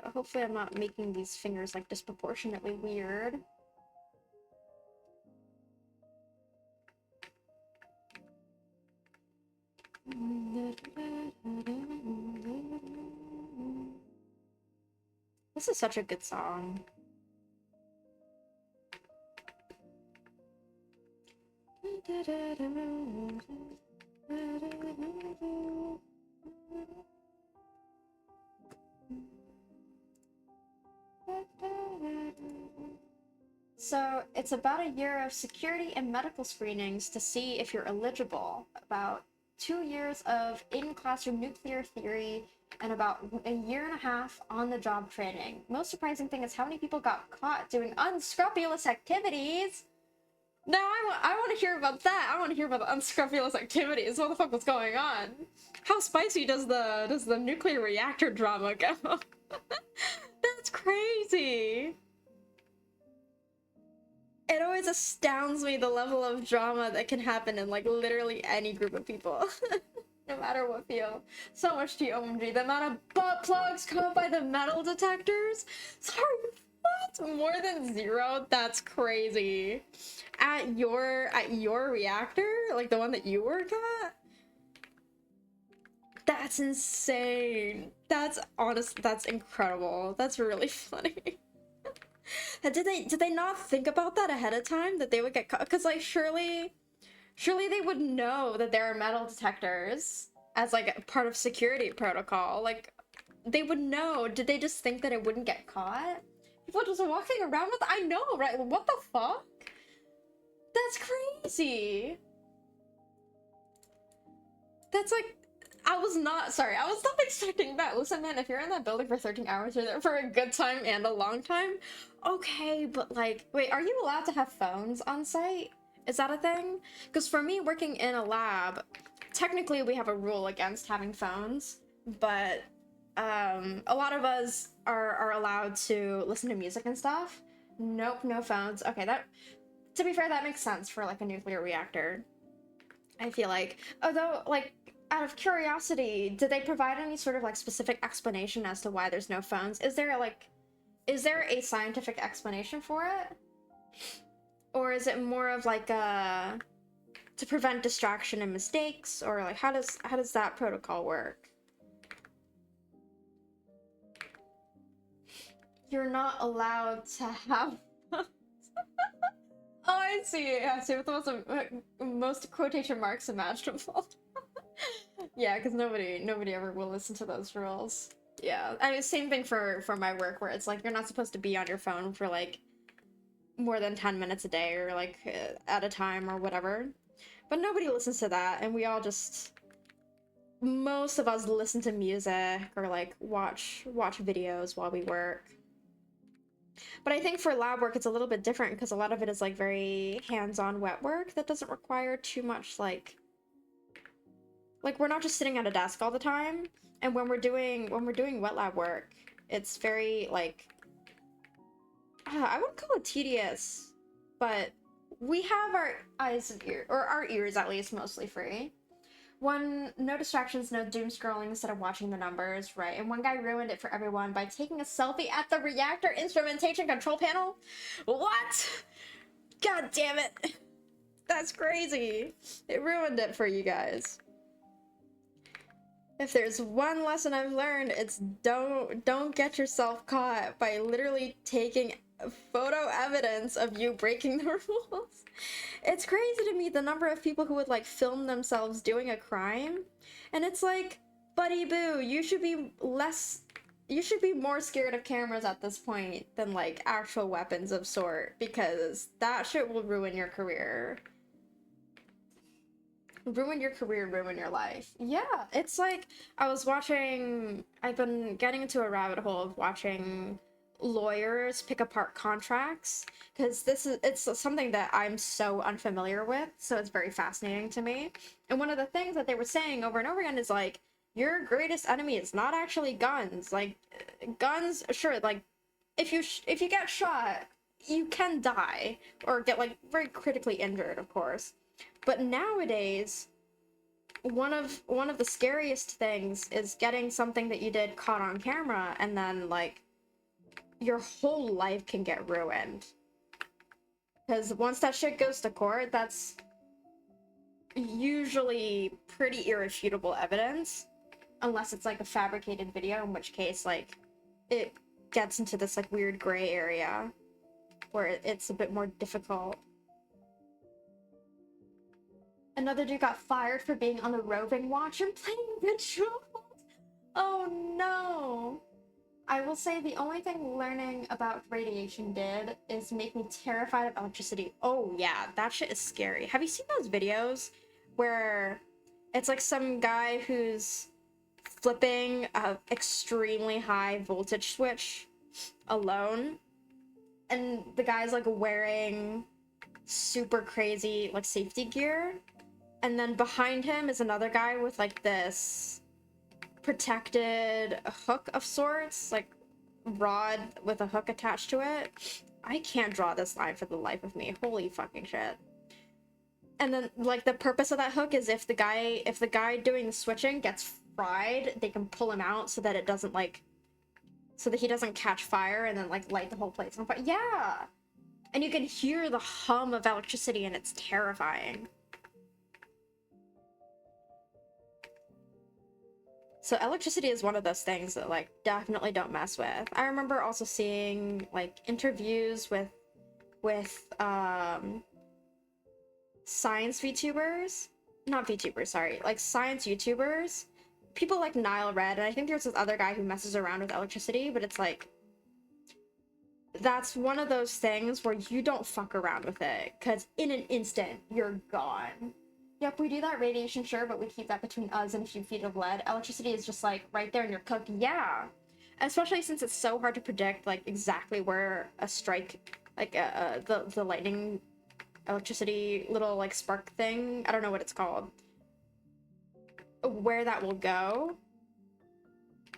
Hopefully I'm not making these fingers like disproportionately weird. This is such a good song. So it's about a year of security and medical screenings to see if you're eligible, about 2 years of in-classroom nuclear theory, and about a year and a half on-the-job training. Most surprising thing is how many people got caught doing unscrupulous activities. No, I want to hear about that. I want to hear about the unscrupulous activities. What the fuck was going on? How spicy does the nuclear reactor drama go? That's crazy. It always astounds me the level of drama that can happen in like literally any group of people. No matter what field. So much TOMG. The amount of butt plugs caught by the metal detectors. Sorry, what? More than 0? That's crazy. At your reactor? Like the one that you work at? That's insane. That's incredible. That's really funny. Did they not think about that ahead of time, that they would get caught? Because like surely Surely they would know that there are metal detectors as like a part of security protocol. Like, they would know. Did they just think that it wouldn't get caught? People just walking around with, I know, right? What the fuck? That's crazy. That's like, I was not expecting that. Listen, man, if you're in that building for 13 hours, you're there for a good time and a long time. Okay, but like, wait, are you allowed to have phones on site? Is that a thing? Because for me, working in a lab, technically we have a rule against having phones, but a lot of us are allowed to listen to music and stuff. Nope, no phones. Okay, that, to be fair, that makes sense for like a nuclear reactor. I feel like, although, like, out of curiosity, did they provide any sort of like specific explanation as to why there's no phones? Is there a scientific explanation for it? Or is it more of like a to prevent distraction and mistakes, or like how does that protocol work? You're not allowed to have Oh, I see. I see with the most quotation marks imaginable. Yeah, because nobody ever will listen to those rules. Yeah, I mean, same thing for my work, where it's like you're not supposed to be on your phone for like more than 10 minutes a day, or like at a time or whatever. But nobody listens to that, and we all just, most of us listen to music or like watch videos while we work. But I think for lab work, it's a little bit different because a lot of it is like very hands-on wet work that doesn't require too much like we're not just sitting at a desk all the time. And when we're doing wet lab work, it's very like I wouldn't call it tedious, but we have our eyes and ears, or our ears at least, mostly free. No distractions, no doom scrolling instead of watching the numbers, right? And one guy ruined it for everyone by taking a selfie at the reactor instrumentation control panel. What? God damn it. That's crazy. It ruined it for you guys. If there's one lesson I've learned, it's don't get yourself caught by literally taking photo evidence of you breaking the rules. It's crazy to me the number of people who would like film themselves doing a crime, and it's like, buddy boo, you should be more scared of cameras at this point than like actual weapons of sort, because that shit will ruin your career. Ruin your career, ruin your life. Yeah, it's like I've been getting into a rabbit hole of watching lawyers pick apart contracts, because it's something that I'm so unfamiliar with, so it's very fascinating to me. And one of the things that they were saying over and over again is like, your greatest enemy is not actually guns. Like, guns, sure, like if you get shot, you can die or get like very critically injured, of course. But nowadays, one of the scariest things is getting something that you did caught on camera, and then like your whole life can get ruined. Because once that shit goes to court, that's usually pretty irrefutable evidence, unless it's like a fabricated video, in which case like it gets into this like weird gray area where it's a bit more difficult. Another dude got fired for being on the roving watch and playing Bejeweled. Oh no. I will say the only thing learning about radiation did is make me terrified of electricity. Oh yeah, that shit is scary. Have you seen those videos where it's like some guy who's flipping a extremely high voltage switch alone, and the guy's like wearing super crazy like safety gear, and then behind him is another guy with like this protected hook of sorts, like rod with a hook attached to it. I can't draw this line for the life of me. Holy fucking shit. And then like the purpose of that hook is if the guy doing the switching gets fried, they can pull him out so that it doesn't like, so that he doesn't catch fire and then like light the whole place on fire. Yeah. And you can hear the hum of electricity, and it's terrifying. So electricity is one of those things that like definitely don't mess with. I remember also seeing like interviews with science VTubers, not VTubers, sorry, like science YouTubers, people like Nile Red, and I think there's this other guy who messes around with electricity, but it's like, that's one of those things where you don't fuck around with it, because in an instant, you're gone. Yep, we do that radiation, sure, but we keep that between us and a few feet of lead. Electricity is just like right there and you're cooked. Yeah. Especially since it's so hard to predict like exactly where a strike, like the lightning electricity little like spark thing, I don't know what it's called, where that will go.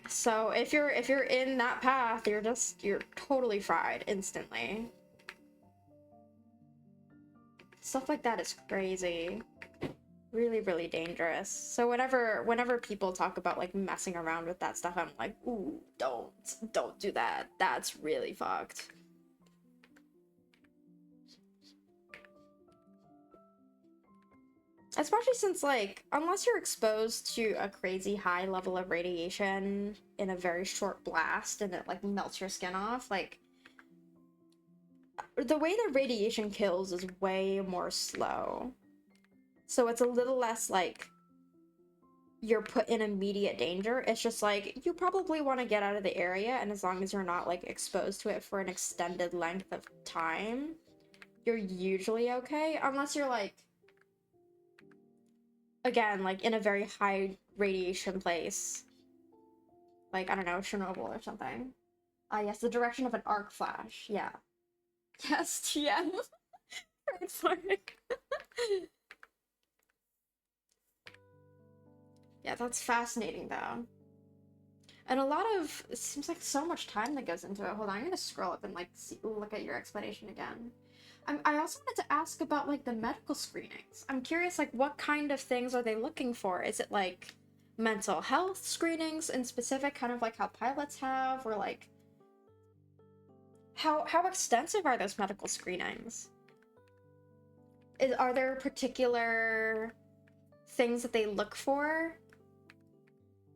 So if you're in that path, you're totally fried instantly. Stuff like that is crazy. Really, really dangerous. So whenever people talk about like messing around with that stuff, I'm like, ooh, don't do that. That's really fucked. Especially since, like, unless you're exposed to a crazy high level of radiation in a very short blast and it like melts your skin off, like, the way that radiation kills is way more slow. So it's a little less like you're put in immediate danger. It's just like you probably want to get out of the area, and as long as you're not like exposed to it for an extended length of time, you're usually okay. Unless you're like, again, like in a very high radiation place. Like, I don't know, Chernobyl or something. Yes, the direction of an arc flash. Yeah. Yes, TM. It's like... Yeah, that's fascinating, though. And a lot of... It seems like so much time that goes into it. Hold on, I'm gonna scroll up and, like, look at your explanation again. I also wanted to ask about, like, the medical screenings. I'm curious, like, what kind of things are they looking for? Is it, like, mental health screenings in specific, kind of like how pilots have, or, like... How extensive are those medical screenings? Are there particular things that they look for?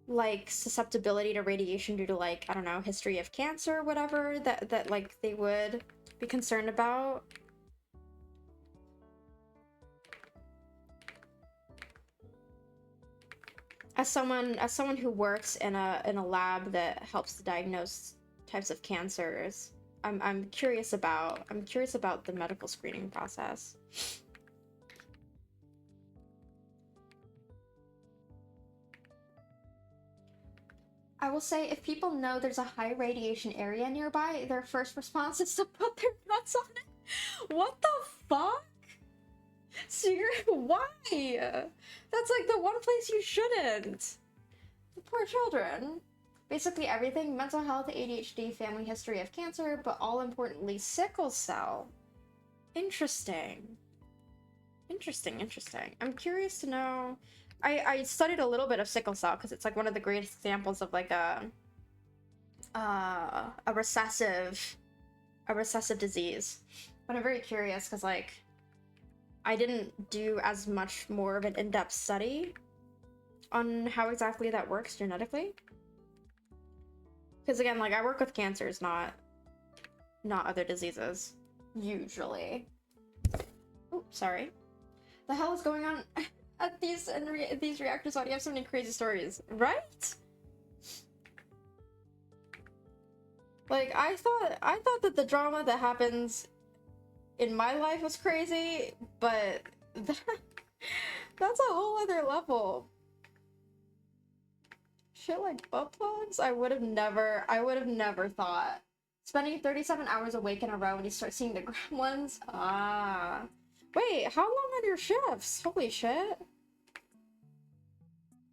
Like susceptibility to radiation due to, like, I don't know, history of cancer or whatever that like they would be concerned about? As someone who works in a lab that helps to diagnose types of cancers, I'm curious about the medical screening process. I will say, if people know there's a high radiation area nearby, their first response is to put their nuts on it. What the fuck? Seriously, why? That's like the one place you shouldn't. The poor children. Basically everything: mental health, ADHD, family history of cancer, but all importantly, sickle cell. Interesting. Interesting. I'm curious to know. I studied a little bit of sickle cell because it's like one of the greatest examples of like a recessive disease. But I'm very curious because like I didn't do as much more of an in-depth study on how exactly that works genetically. Because again, like I work with cancers, not other diseases, usually. Oh, sorry. The hell is going on at these reactors? You have so many crazy stories, right? Like I thought that the drama that happens in my life was crazy, but that's a whole other level. Shit like butt plugs? I would have never thought. Spending 37 hours awake in a row when you start seeing the gremlins? Ah. Wait, how long are your shifts? Holy shit.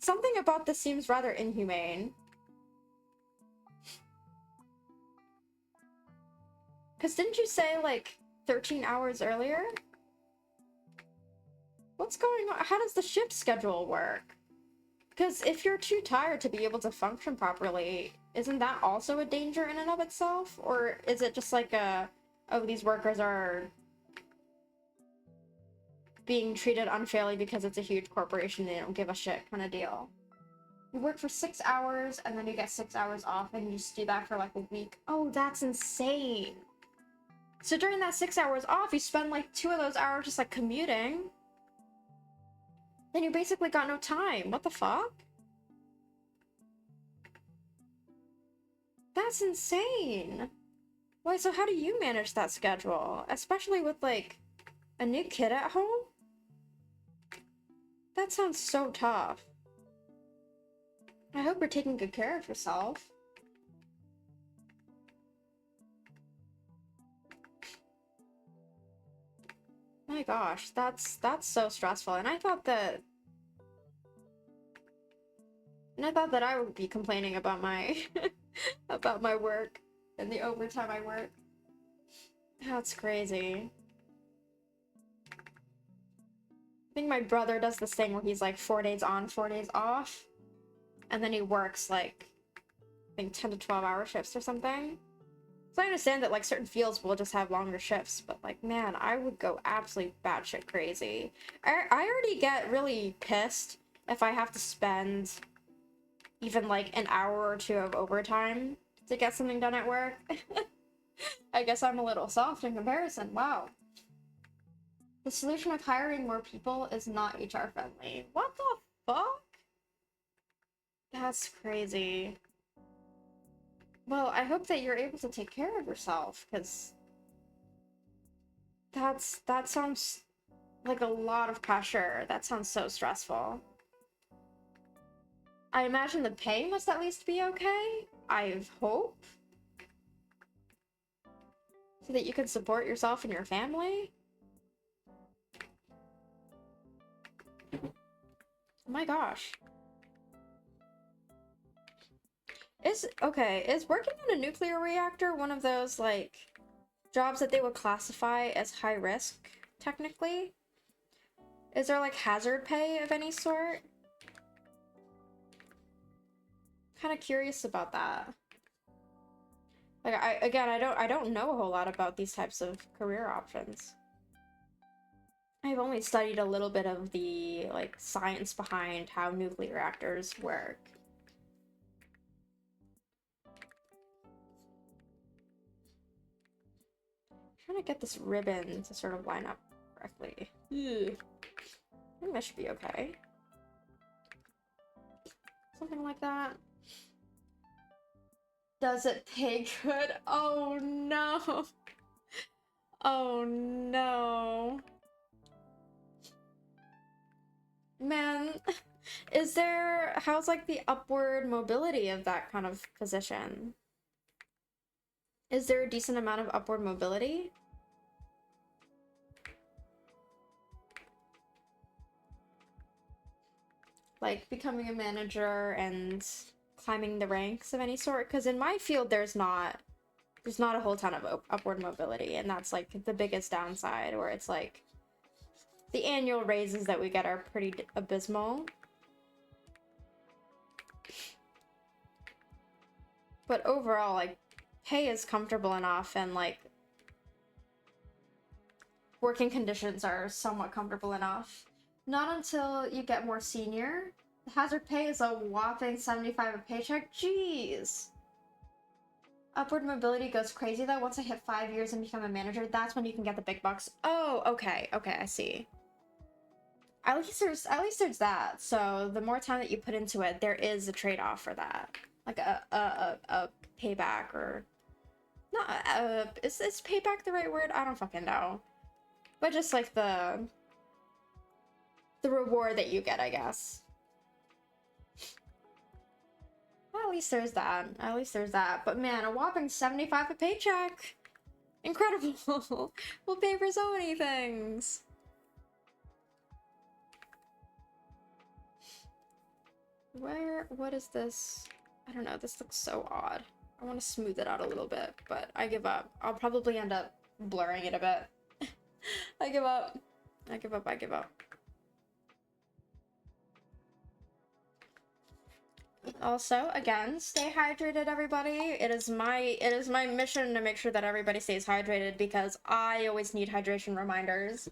Something about this seems rather inhumane. Because didn't you say, like, 13 hours earlier? What's going on? How does the shift schedule work? Because if you're too tired to be able to function properly, isn't that also a danger in and of itself? Or is it just like a, oh, these workers are being treated unfairly because it's a huge corporation, they don't give a shit kind of deal? You work for 6 hours and then you get 6 hours off and you just do that for like a week. Oh, that's insane. So during that 6 hours off, you spend like 2 of those hours just like commuting. Then you basically got no time. What the fuck? That's insane. Wait, so how do you manage that schedule? Especially with, like, a new kid at home? That sounds so tough. I hope you're taking good care of yourself. My gosh, that's so stressful. And I thought that I would be complaining about my about my work and the overtime I work. That's crazy. I think my brother does this thing where he's like 4 days on, 4 days off. And then he works like, I think 10 to 12 hour shifts or something. So I understand that like certain fields will just have longer shifts, but like, man, I would go absolutely batshit crazy. I already get really pissed if I have to spend even like an hour or two of overtime to get something done at work. I guess I'm a little soft in comparison. Wow. The solution of hiring more people is not HR friendly. What the fuck? That's crazy. Well, I hope that you're able to take care of yourself, because that sounds like a lot of pressure. That sounds so stressful. I imagine the pay must at least be okay. I hope. So that you can support yourself and your family. Oh my gosh. Is working on a nuclear reactor one of those, like, jobs that they would classify as high risk, technically? Is there, like, hazard pay of any sort? Kind of curious about that. Like, I don't know a whole lot about these types of career options. I've only studied a little bit of the, like, science behind how nuclear reactors work. I'm trying to get this ribbon to sort of line up correctly. Ugh. I think that should be okay. Something like that. Does it pay good? Oh no. Oh no. Man, how's like the upward mobility of that kind of position? Is there a decent amount of upward mobility? Like becoming a manager and climbing the ranks of any sort? Because in my field, there's not a whole ton of upward mobility, and that's like the biggest downside, where it's like the annual raises that we get are pretty abysmal. But overall, like, pay is comfortable enough, and like working conditions are somewhat comfortable enough. Not until you get more senior. The hazard pay is a whopping 75 a paycheck. Jeez. Upward mobility goes crazy though. Once I hit 5 years and become a manager, that's when you can get the big bucks. Oh, okay, I see. At least there's that. So the more time that you put into it, there is a trade-off for that. Like a payback, or not. Is payback the right word? I don't fucking know. But just like the reward that you get, I guess. Well, at least there's that. At least there's that. But man, a whopping 75 a paycheck. Incredible. We'll pay for so many things. What is this? I don't know, this looks so odd. I want to smooth it out a little bit, but I give up. I'll probably end up blurring it a bit. I give up. I give up. Also, again, stay hydrated, everybody. It is my mission to make sure that everybody stays hydrated, because I always need hydration reminders.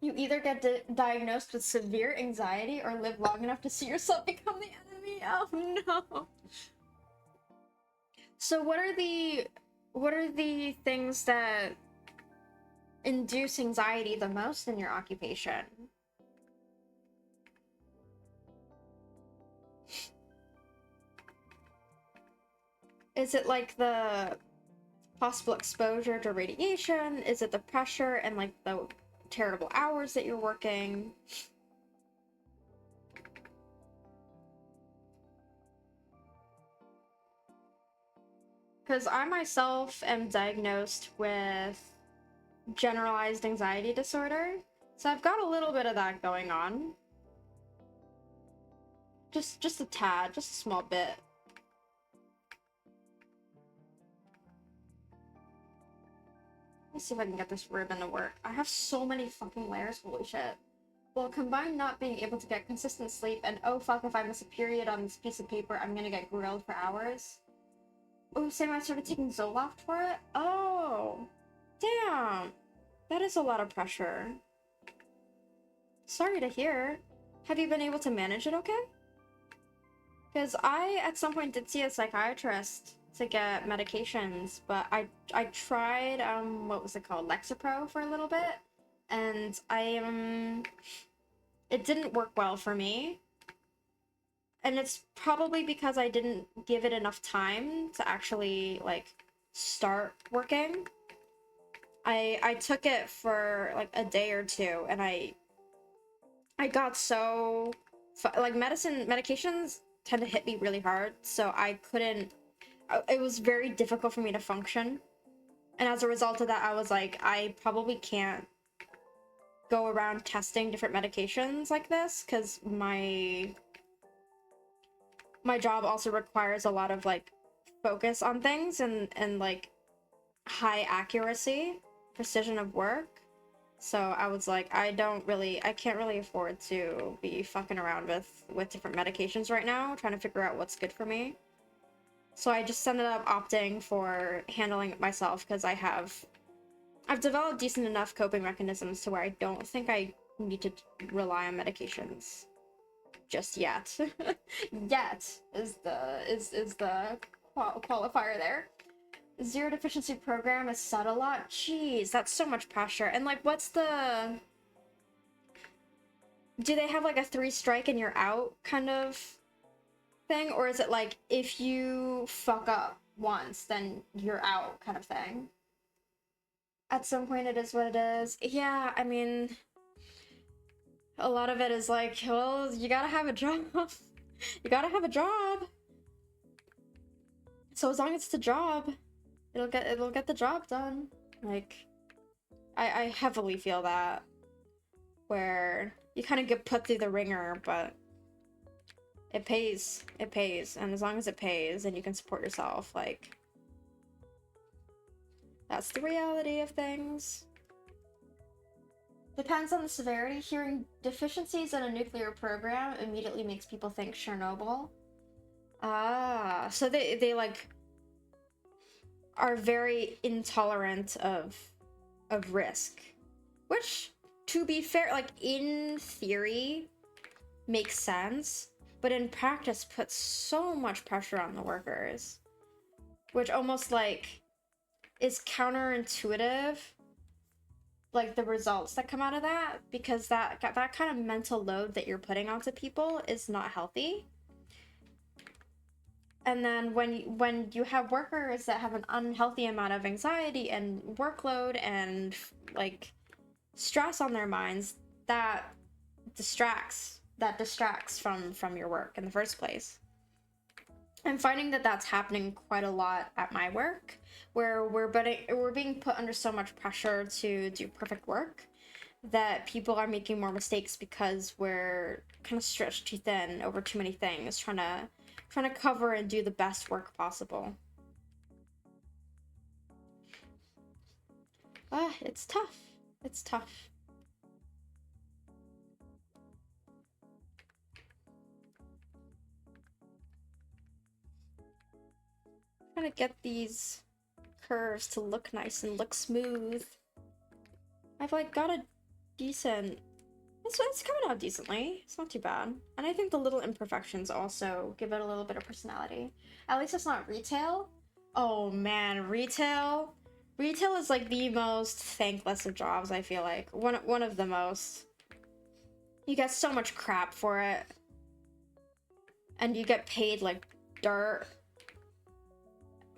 You either get diagnosed with severe anxiety or live long enough to see yourself become the enemy. Oh no. So what are the things that induce anxiety the most in your occupation? Is it like the possible exposure to radiation? Is it the pressure and like the terrible hours that you're working? Because I myself am diagnosed with generalized anxiety disorder, so I've got a little bit of that going on. Just a tad, just a small bit. Let's see if I can get this ribbon to work. I have so many fucking layers, holy shit. Well, combined not being able to get consistent sleep and oh fuck, if I miss a period on this piece of paper, I'm gonna get grilled for hours. Oh, Sam, I started taking Zoloft for it? Oh, damn. That is a lot of pressure. Sorry to hear. Have you been able to manage it okay? Because I, at some point, did see a psychiatrist to get medications, but I tried, what was it called? Lexapro for a little bit, and it didn't work well for me. And it's probably because I didn't give it enough time to actually, like, start working. I took it for, like, a day or two, and I got so... like, medications tend to hit me really hard, so I couldn't... it was very difficult for me to function. And as a result of that, I was like, I probably can't go around testing different medications like this, because my job also requires a lot of, like, focus on things and like, high accuracy, precision of work. So I was like, I can't really afford to be fucking around with different medications right now, trying to figure out what's good for me. So I just ended up opting for handling it myself, because I've developed decent enough coping mechanisms to where I don't think I need to rely on medications just yet. Yet is the qualifier there. Zero deficiency program is set a lot. Jeez, that's so much pressure. And like, what's the... do they have like a 3 strike and you're out kind of thing? Or is it like, if you fuck up once, then you're out kind of thing? At some point it is what it is. Yeah, I mean... a lot of it is like, well, you gotta have a job. You gotta have a job. So as long as it's a job, it'll get the job done. Like, I heavily feel that, where you kind of get put through the ringer, but it pays. It pays, and as long as it pays and you can support yourself, like, that's the reality of things. Depends on the severity. Hearing deficiencies in a nuclear program immediately makes people think Chernobyl. Ah, so they like are very intolerant of risk, which, to be fair, like, in theory makes sense, but in practice puts so much pressure on the workers, which almost like is counterintuitive, like the results that come out of that, because that kind of mental load that you're putting onto people is not healthy. And then when you have workers that have an unhealthy amount of anxiety and workload and like stress on their minds, that distracts from your work in the first place. I'm finding that that's happening quite a lot at my work, where we're being put under so much pressure to do perfect work that people are making more mistakes because we're kind of stretched too thin over too many things, trying to cover and do the best work possible. It's tough. It's tough. I'm trying to get these curves to look nice and look smooth. I've like got a decent... It's coming out decently. It's not too bad. And I think the little imperfections also give it a little bit of personality. At least it's not retail. Oh man, retail? Retail is like the most thankless of jobs, I feel like. One of the most. You get so much crap for it. And you get paid like dirt.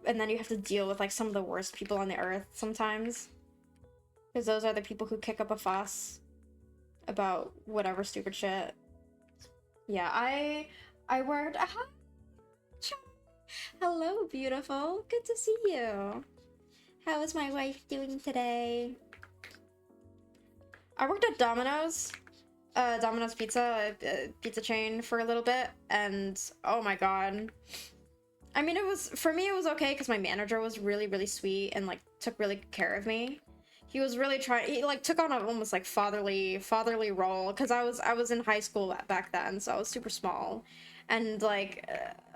And then you have to deal with like some of the worst people on the earth sometimes. Because those are the people who kick up a fuss about whatever stupid shit. Yeah, I worked. Hello, beautiful. Good to see you. How is my wife doing today? I worked at Domino's. Domino's Pizza, pizza chain for a little bit, and oh my god. I mean, for me, it was okay because my manager was really, really sweet and like took really good care of me. He was really he like took on a almost like fatherly role because I was in high school back then, so I was super small, and like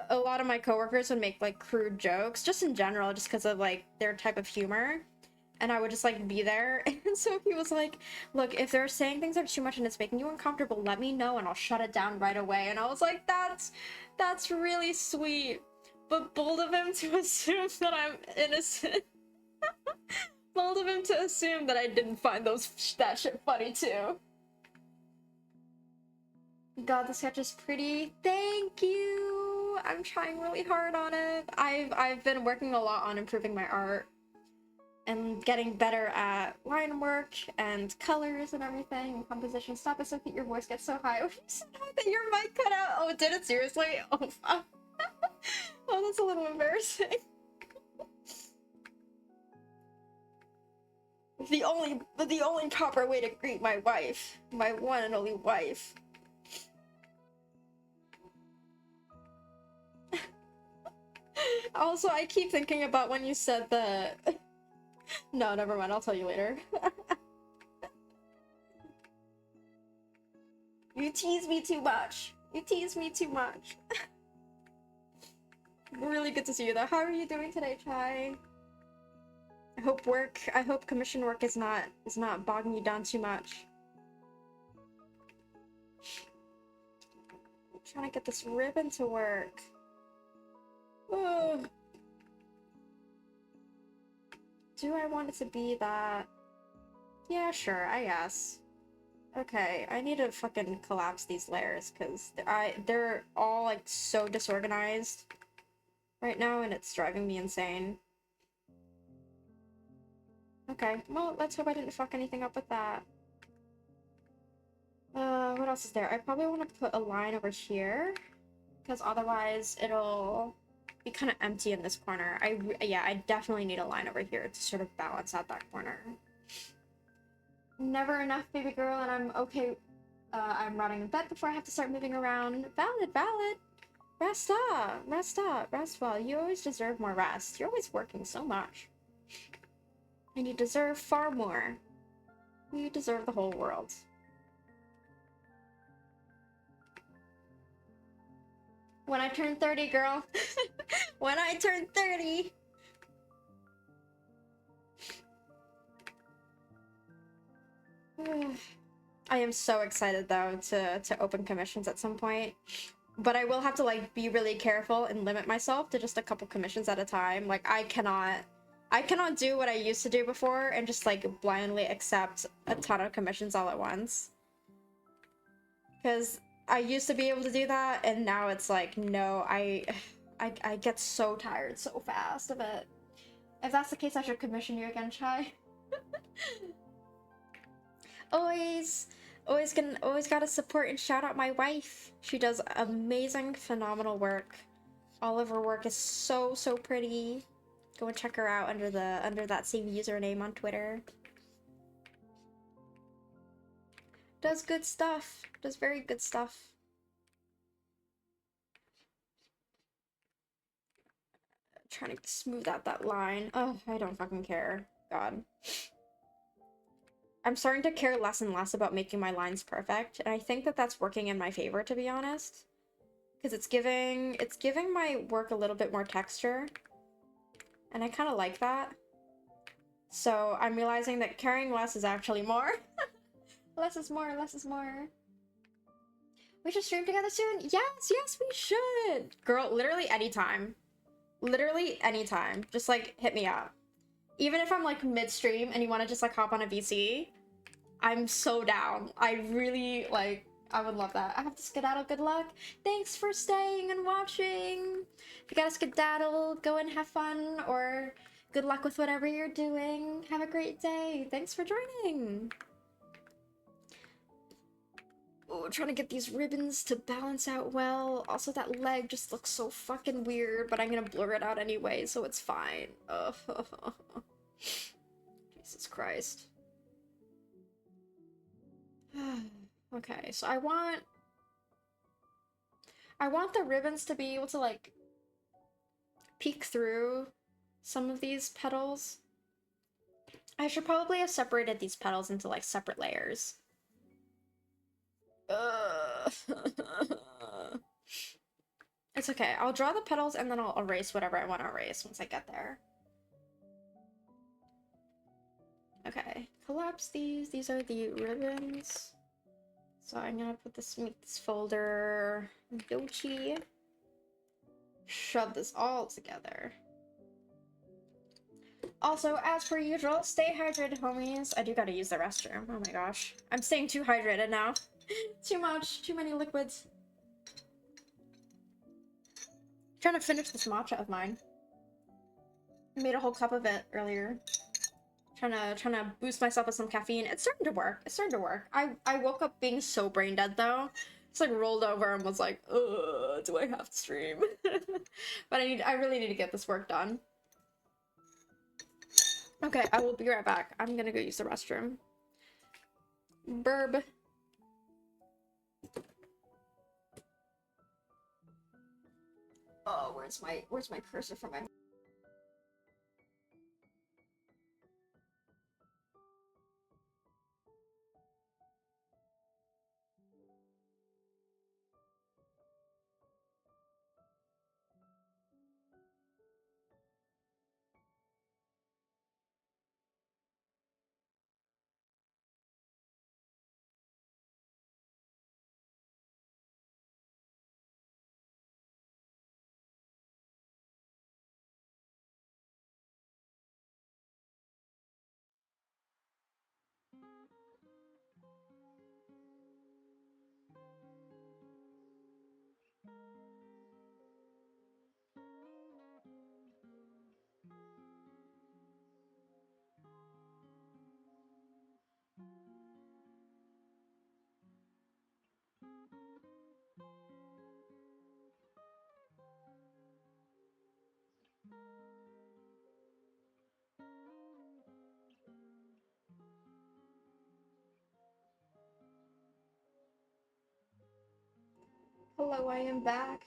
a lot of my coworkers would make like crude jokes just in general, just because of like their type of humor. And I would just like be there. And so he was like, look, if they're saying things that are too much and it's making you uncomfortable, let me know and I'll shut it down right away. And I was like, that's really sweet. But bold of him to assume that I'm innocent. Bold of him to assume that I didn't find that shit funny too. God, the sketch is pretty. Thank you. I'm trying really hard on it. I've been working a lot on improving my art. And getting better at line work and colors and everything and composition. Stop it, Sophie, your voice gets so high. Oh, you said that your mic cut out. Oh, did it seriously? Oh, fuck. Oh, that's a little embarrassing. The only proper way to greet my wife, my one and only wife. Also, I keep thinking about when you said that. No, never mind. I'll tell you later. You tease me too much. You tease me too much. Really good to see you though. How are you doing today, Chai? I hope commission work is not bogging you down too much. I'm trying to get this ribbon to work. Ugh. Do I want it to be that? Yeah, sure, I guess. Okay, I need to fucking collapse these layers because they're all like so disorganized right now and it's driving me insane. Okay, well, let's hope I didn't fuck anything up with that. What else is there? I probably want to put a line over here because otherwise it'll be kind of empty in this corner. Yeah, I definitely need a line over here to sort of balance out that corner. Never enough, baby girl, and I'm okay. I'm rotting in bed before I have to start moving around. Valid. Rest up. Rest well. You always deserve more rest. You're always working so much. And you deserve far more. You deserve the whole world. When I turn 30, girl. When I turn 30. I am so excited though to open commissions at some point. But I will have to like be really careful and limit myself to just a couple commissions at a time. Like I cannot do what I used to do before and just like blindly accept a ton of commissions all at once. Because I used to be able to do that and now it's like no, I get so tired so fast of it. If that's the case, I should commission you again, Chai. Always gotta support and shout out my wife. She does amazing, phenomenal work. All of her work is so pretty. Go and check her out under that same username on Twitter. Does good stuff. Does very good stuff. Trying to smooth out that line. Oh, I don't fucking care. God. I'm starting to care less and less about making my lines perfect, and I think that that's working in my favor, to be honest. Because it's giving my work a little bit more texture, and I kind of like that. So I'm realizing that caring less is actually more. Less is more, less is more. We should stream together soon? Yes, we should! Girl, literally anytime. Literally anytime. Just, like, hit me up. Even if I'm like midstream and you want to just like hop on a VC, I'm so down. I really like, I would love that. I have to skedaddle. Good luck. Thanks for staying and watching. If you gotta skedaddle, go and have fun, or good luck with whatever you're doing. Have a great day. Thanks for joining. Oh, trying to get these ribbons to balance out well. Also, that leg just looks so fucking weird, but I'm gonna blur it out anyway, so it's fine. Jesus Christ. Okay, so I want the ribbons to be able to, like, peek through some of these petals. I should probably have separated these petals into, like, separate layers. It's okay. I'll draw the petals and then I'll erase whatever I want to erase once I get there. Okay, collapse these. These are the ribbons. So I'm gonna put this, make this folder Yocci. Shove this all together. Also, as per usual, stay hydrated, homies. I do gotta use the restroom. Oh my gosh. I'm staying too hydrated now. Too much. Too many liquids. Trying to finish this matcha of mine. I made a whole cup of it earlier. Trying to boost myself with some caffeine. It's starting to work. It's starting to work. I woke up being so brain dead though. Just like rolled over and was like, do I have to stream? But I really need to get this work done. Okay, I will be right back. I'm gonna go use the restroom. Burb. Oh, where's my cursor for my... Hello, I am back.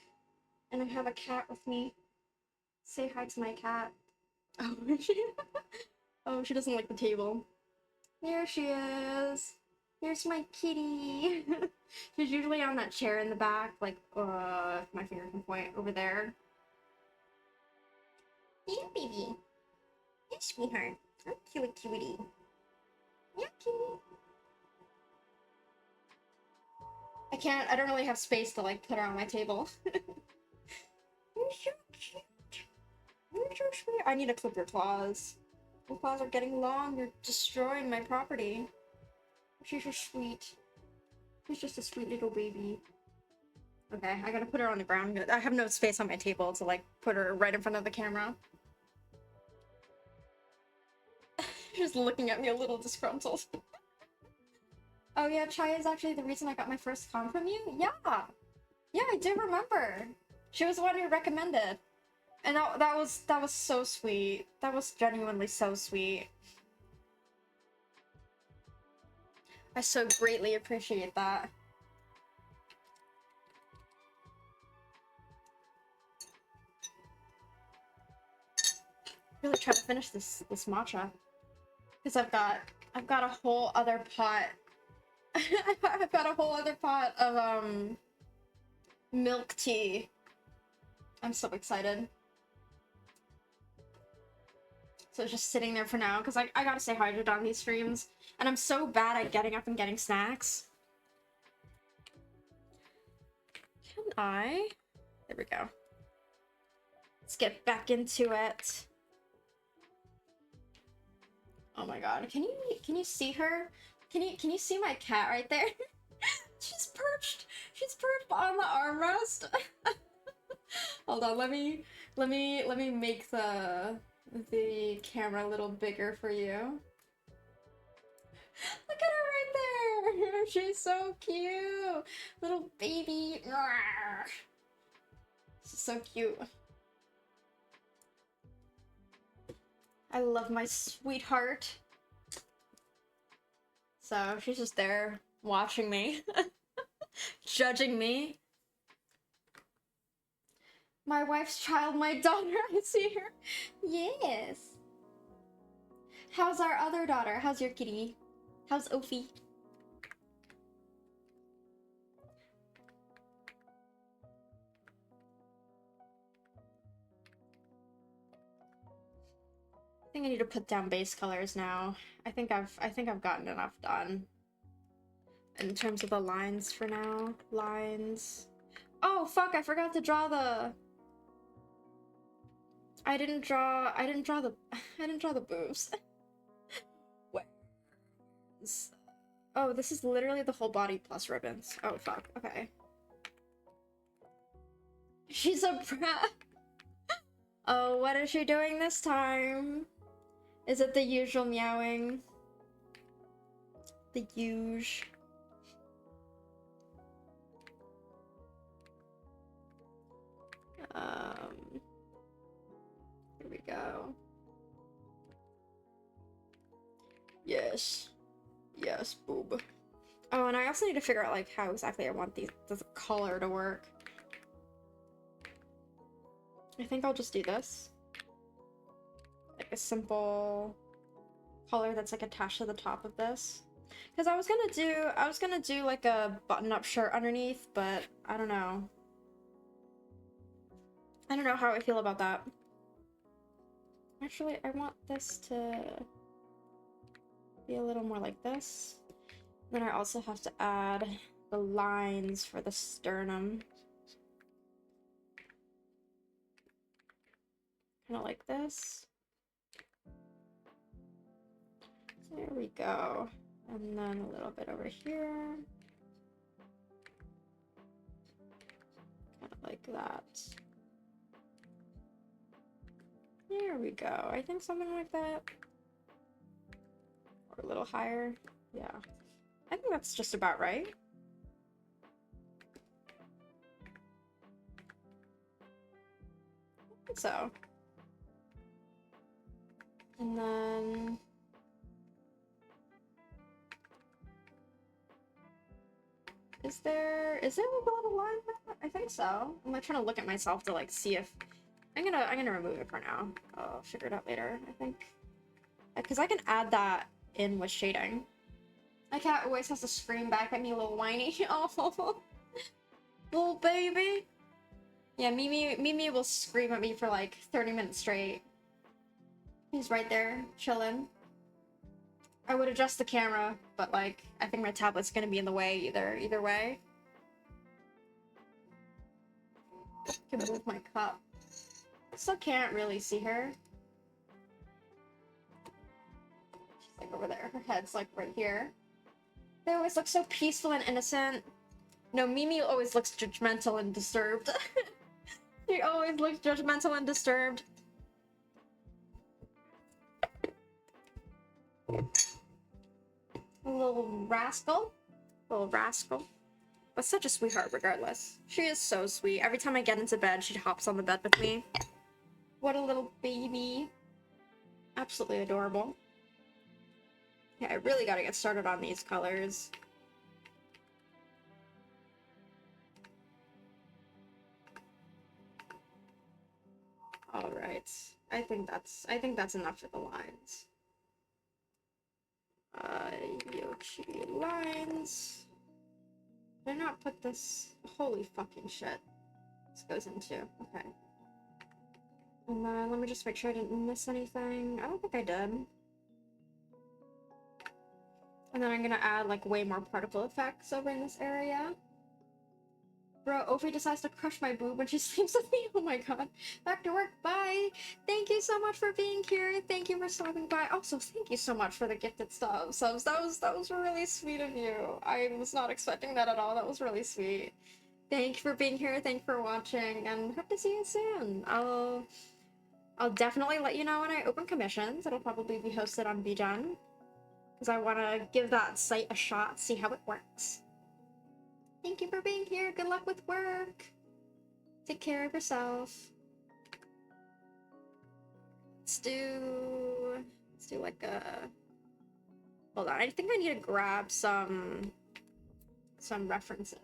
And I have a cat with me. Say hi to my cat. Oh, oh, she doesn't like the table. There she is. Here's my kitty. She's usually on that chair in the back, like, if my finger can point over there. Yeah, baby. Yeah, sweetheart. Oh, cutie. Yeah, cutie. I don't really have space to, like, put her on my table. You're so cute. You're so sweet. I need to clip your claws. Your claws are getting long. You're destroying my property. She's so sweet. She's just a sweet little baby. Okay, I gotta put her on the ground. I have no space on my table to, like, put her right in front of the camera. She's looking at me a little disgruntled. Oh yeah, Chai is actually the reason I got my first com from you? Yeah! Yeah, I do remember! She was the one who recommended. And that was so sweet. That was genuinely so sweet. I so greatly appreciate that. Really trying to finish this matcha. Because I've got a whole other pot. I've got a whole other pot of milk tea. I'm so excited. So it's just sitting there for now, because I gotta stay hydrated on these streams. And I'm so bad at getting up and getting snacks. Can I? There we go. Let's get back into it. Oh my god. Can you see her? Can you see my cat right there? She's perched. She's perched on the armrest. Hold on, let me make the camera a little bigger for you. Look at her right there! She's so cute! Little baby! She's so cute. I love my sweetheart. So she's just there watching me. Judging me. My wife's child, my daughter, I see her. Yes. How's our other daughter? How's your kitty? How's Ophi? I think I need to put down base colors now. I think I've gotten enough done. In terms of the lines for now. Lines. Oh fuck, I forgot to draw the I didn't draw the boobs. What? Oh, this is literally the whole body plus ribbons. Oh fuck, okay. She's a brat. Oh, what is she doing this time? Is it the usual meowing? The usual. Here we go. Yes. Yes, boob. Oh, and I also need to figure out like how exactly I want the color to work. I think I'll just do this. Like a simple color that's like attached to the top of this. Because I was gonna do like a button-up shirt underneath, but I don't know. I don't know how I feel about that. Actually, I want this to be a little more like this. Then I also have to add the lines for the sternum. Kind of like this. There we go. And then a little bit over here. Kind of like that. There we go. I think something like that. Or a little higher. Yeah. I think that's just about right. I think so. And then... Is there a little line there? I think so. I'm like trying to look at myself to like see if... I'm gonna remove it for now. I'll figure it out later, I think. Because I can add that in with shading. My cat always has to scream back at me, a little whiny. Oh, little baby. Yeah, Mimi will scream at me for like 30 minutes straight. He's right there, chilling. I would adjust the camera, but like, I think my tablet's gonna be in the way either way. I can move my cup. Still can't really see her. She's like over there. Her head's like right here. They always look so peaceful and innocent. No, Mimi always looks judgmental and disturbed. She always looks judgmental and disturbed. A little rascal. Little rascal. But such a sweetheart regardless. She is so sweet. Every time I get into bed, she hops on the bed with me. What a little baby. Absolutely adorable. Yeah, I really gotta get started on these colors. Alright. I think that's enough for the lines. Yocci lines. Did I not put this? Holy fucking shit. This goes into. Okay. And then let me just make sure I didn't miss anything. I don't think I did. And then I'm gonna add like way more particle effects over in this area. Bro, Ophi decides to crush my boob when she sleeps with me. Oh my god. Back to work. Bye. Thank you so much for being here. Thank you for stopping by. Also, thank you so much for the gifted subs. That was really sweet of you. I was not expecting that at all. That was really sweet. Thank you for being here. Thank you for watching, and hope to see you soon. I'll definitely let you know when I open commissions. It'll probably be hosted on VGen, because I want to give that site a shot, see how it works. Thank you for being here. Good luck with work. Take care of yourself. Let's do like a... Hold on, I think I need to grab some references.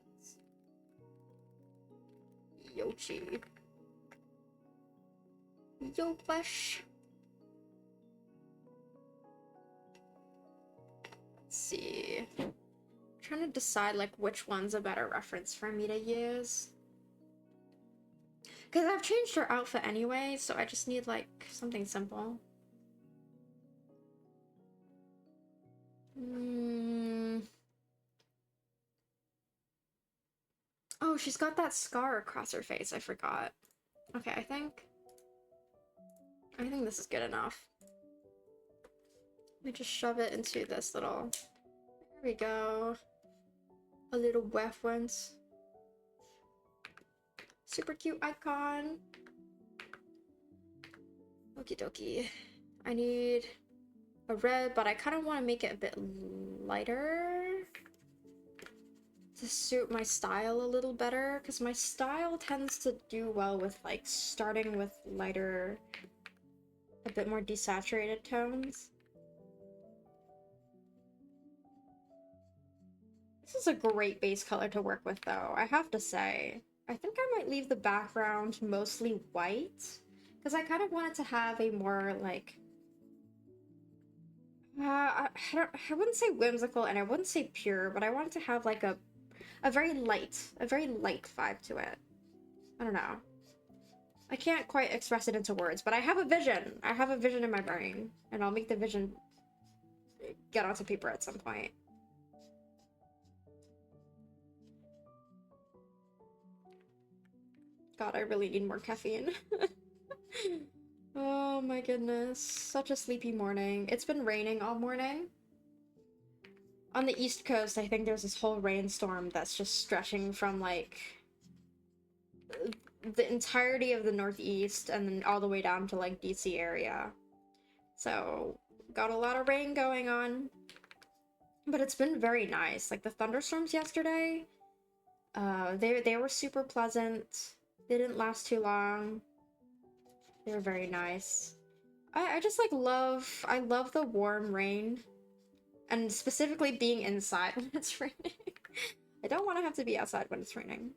Yocci. Yocci. Let's see. I'm trying to decide like which one's a better reference for me to use. Because I've changed her outfit anyway, so I just need like something simple. Oh, she's got that scar across her face, I forgot. Okay, I think this is good enough. Let me just shove it into this little... There we go. A little reference. Super cute icon. Okie dokie. I need a red, but I kind of want to make it a bit lighter to suit my style a little better, because my style tends to do well with like starting with lighter, a bit more desaturated tones. This is a great base color to work with though, I have to say. I think I might leave the background mostly white, because I kind of wanted to have a more like I wouldn't say whimsical and I wouldn't say pure, but I wanted to have like a very light vibe to it. I don't know. I can't quite express it into words, but I have a vision. I have a vision in my brain, and I'll make the vision get onto paper at some point. God, I really need more caffeine. Oh my goodness. Such a sleepy morning. It's been raining all morning. On the East Coast, I think there's this whole rainstorm that's just stretching from, like, the entirety of the Northeast and then all the way down to, like, DC area. So, got a lot of rain going on. But it's been very nice. Like, the thunderstorms yesterday, they were super pleasant. They didn't last too long. They were very nice. I just, like, I love the warm rain. And specifically being inside when it's raining. I don't want to have to be outside when it's raining.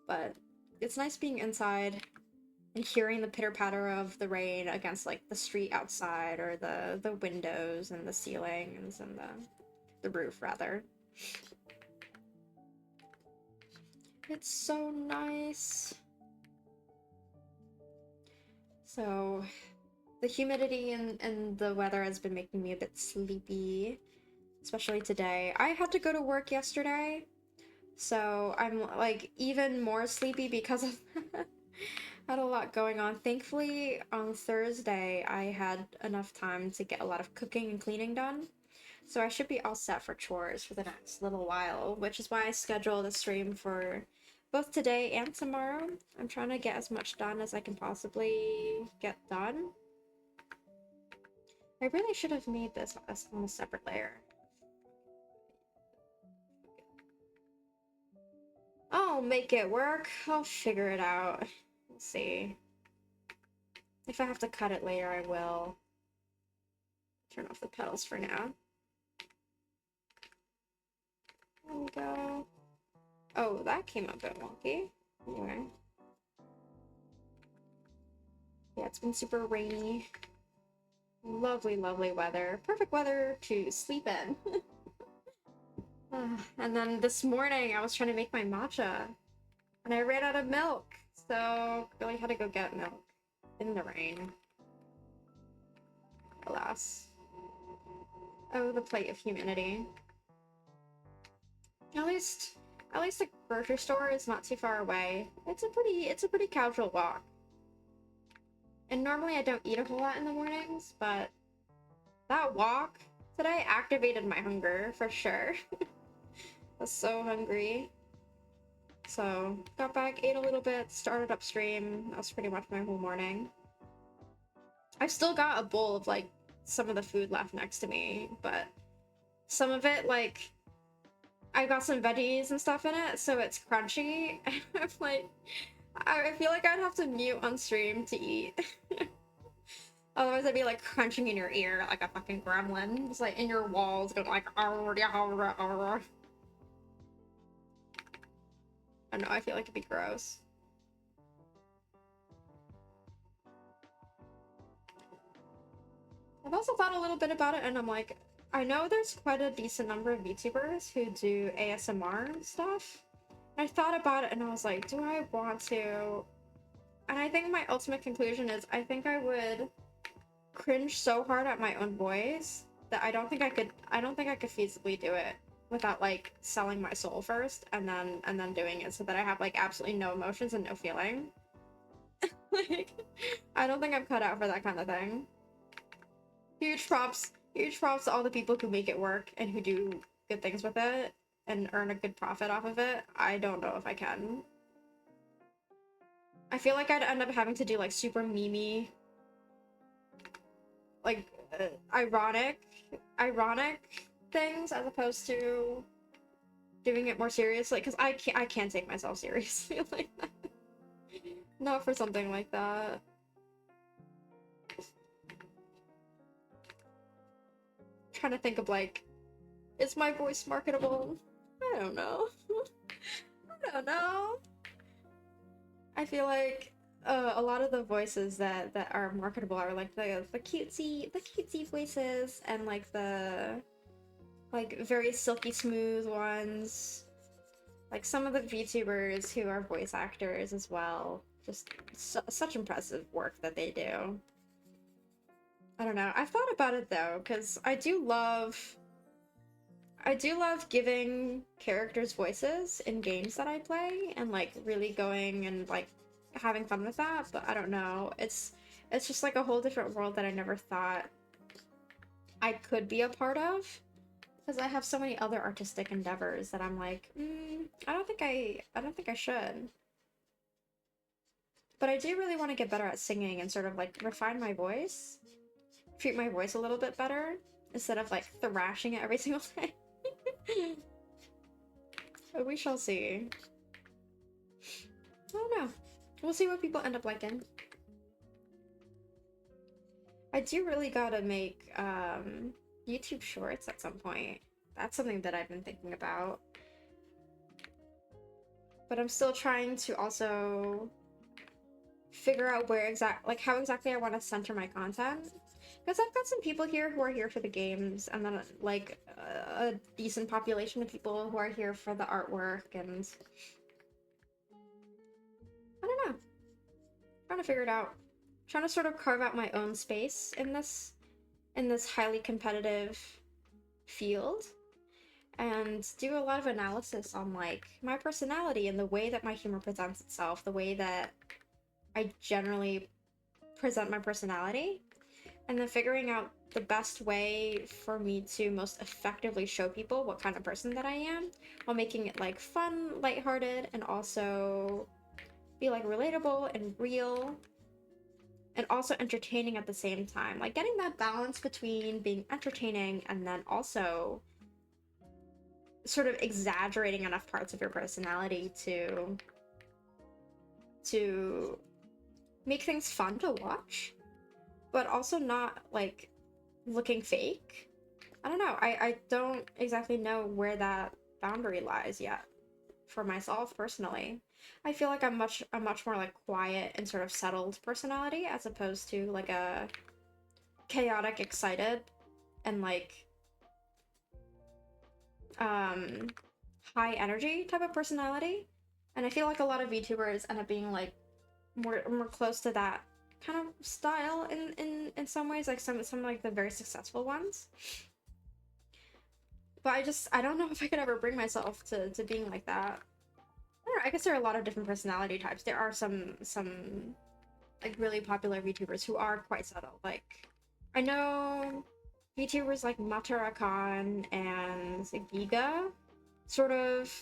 But it's nice being inside and hearing the pitter-patter of the rain against, like, the street outside, or the windows and the ceilings and the roof, rather. It's so nice. So, the humidity and the weather has been making me a bit sleepy. Especially today. I had to go to work yesterday, so I'm like even more sleepy because of had a lot going on. Thankfully, on Thursday, I had enough time to get a lot of cooking and cleaning done, so I should be all set for chores for the next little while, which is why I scheduled a stream for both today and tomorrow. I'm trying to get as much done as I can possibly get done. I really should have made this on a separate layer. I'll make it work. I'll figure it out. We'll see. If I have to cut it later, I will. Turn off the pedals for now. There we go. Oh, that came a bit wonky. Anyway. Yeah, it's been super rainy. Lovely, lovely weather. Perfect weather to sleep in. And then this morning I was trying to make my matcha and I ran out of milk, so really had to go get milk in the rain. Alas. Oh, the plate of humanity. At least At least the grocery store is not too far away. It's a pretty casual walk. And normally I don't eat a whole lot in the mornings, but that walk today activated my hunger for sure. I was so hungry. So, got back, ate a little bit, started upstream. That was pretty much my whole morning. I've still got a bowl of, like, some of the food left next to me, but some of it, like, I got some veggies and stuff in it, so it's crunchy. I'm like, I feel like I'd have to mute on stream to eat. Otherwise I'd be, like, crunching in your ear like a fucking gremlin. Just, like, in your walls, going like, arr, arr, arr. I don't know, I feel like it'd be gross. I've also thought a little bit about it, and I'm like, I know there's quite a decent number of VTubers who do ASMR stuff. I thought about it, and I was like, do I want to? And I think my ultimate conclusion is I think I would cringe so hard at my own voice that I don't think I could feasibly do it without, like, selling my soul first and then doing it so that I have, like, absolutely no emotions and no feeling. Like, I don't think I'm cut out for that kind of thing. Huge props to all the people who make it work and who do good things with it and earn a good profit off of it. I don't know if I can. I feel like I'd end up having to do, like, super memey, like, ironic things as opposed to doing it more seriously, because I can't take myself seriously like that. Not for something like that. Trying to think of, like, is my voice marketable? I don't know. I don't know. I feel like a lot of the voices that are marketable are, like, the cutesy voices, and, like, the, like, very silky smooth ones. Like, some of the VTubers who are voice actors as well. Just such impressive work that they do. I don't know. I've thought about it though, because I do love giving characters voices in games that I play and, like, really going and, like, having fun with that, but I don't know. It's just, like, a whole different world that I never thought I could be a part of, because I have so many other artistic endeavors that I'm like, I don't think I should. But I do really want to get better at singing and sort of, like, refine my voice. Treat my voice a little bit better instead of, like, thrashing it every single day. But we shall see. I don't know. We'll see what people end up liking. I do really gotta make YouTube shorts at some point. That's something that I've been thinking about. But I'm still trying to also figure out how exactly I want to center my content. Because I've got some people here who are here for the games, and then, like, a decent population of people who are here for the artwork, and I don't know. Trying to figure it out. Trying to sort of carve out my own space in this highly competitive field, and do a lot of analysis on, like, my personality and the way that my humor presents itself, the way that I generally present my personality, and then figuring out the best way for me to most effectively show people what kind of person that I am, while making it, like, fun, lighthearted, and also be, like, relatable and real, and also entertaining at the same time. Like, getting that balance between being entertaining and then also sort of exaggerating enough parts of your personality to make things fun to watch, but also not, like, looking fake. I don't know. I don't exactly know where that boundary lies yet for myself personally. I feel like I'm a much more, like, quiet and sort of settled personality, as opposed to, like, a chaotic, excited, and, like, high energy type of personality. And I feel like a lot of VTubers end up being, like, more close to that kind of style in some ways, like some like the very successful ones. But I don't know if I could ever bring myself to being like that. I don't know, I guess there are a lot of different personality types. There are some like really popular VTubers who are quite subtle. Like I know VTubers like Matarakan and Giga sort of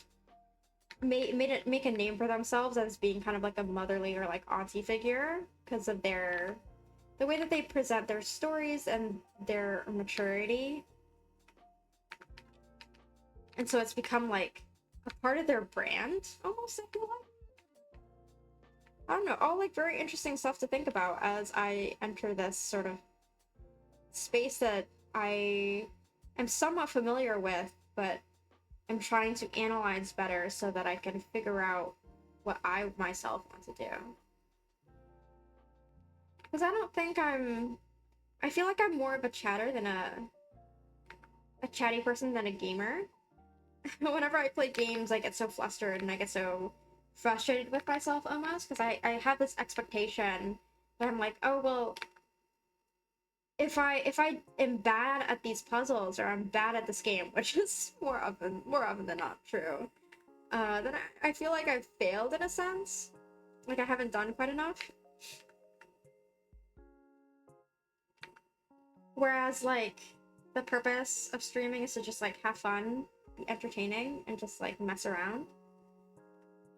make a name for themselves as being kind of like a motherly or like auntie figure because of the way that they present their stories and their maturity. And so it's become like a part of their brand almost, I feel like. I don't know, all like very interesting stuff to think about as I enter this sort of space that I am somewhat familiar with, but I'm trying to analyze better so that I can figure out what I myself want to do. Because I don't think I feel like I'm more of a chatter than a chatty person than a gamer. Whenever I play games, I get so flustered and I get so frustrated with myself almost because I have this expectation that I'm like, oh well, if I am bad at these puzzles or I'm bad at this game, which is more often than not true, then I feel like I've failed in a sense. Like I haven't done quite enough. Whereas like the purpose of streaming is to just like have fun, be entertaining, and just like mess around.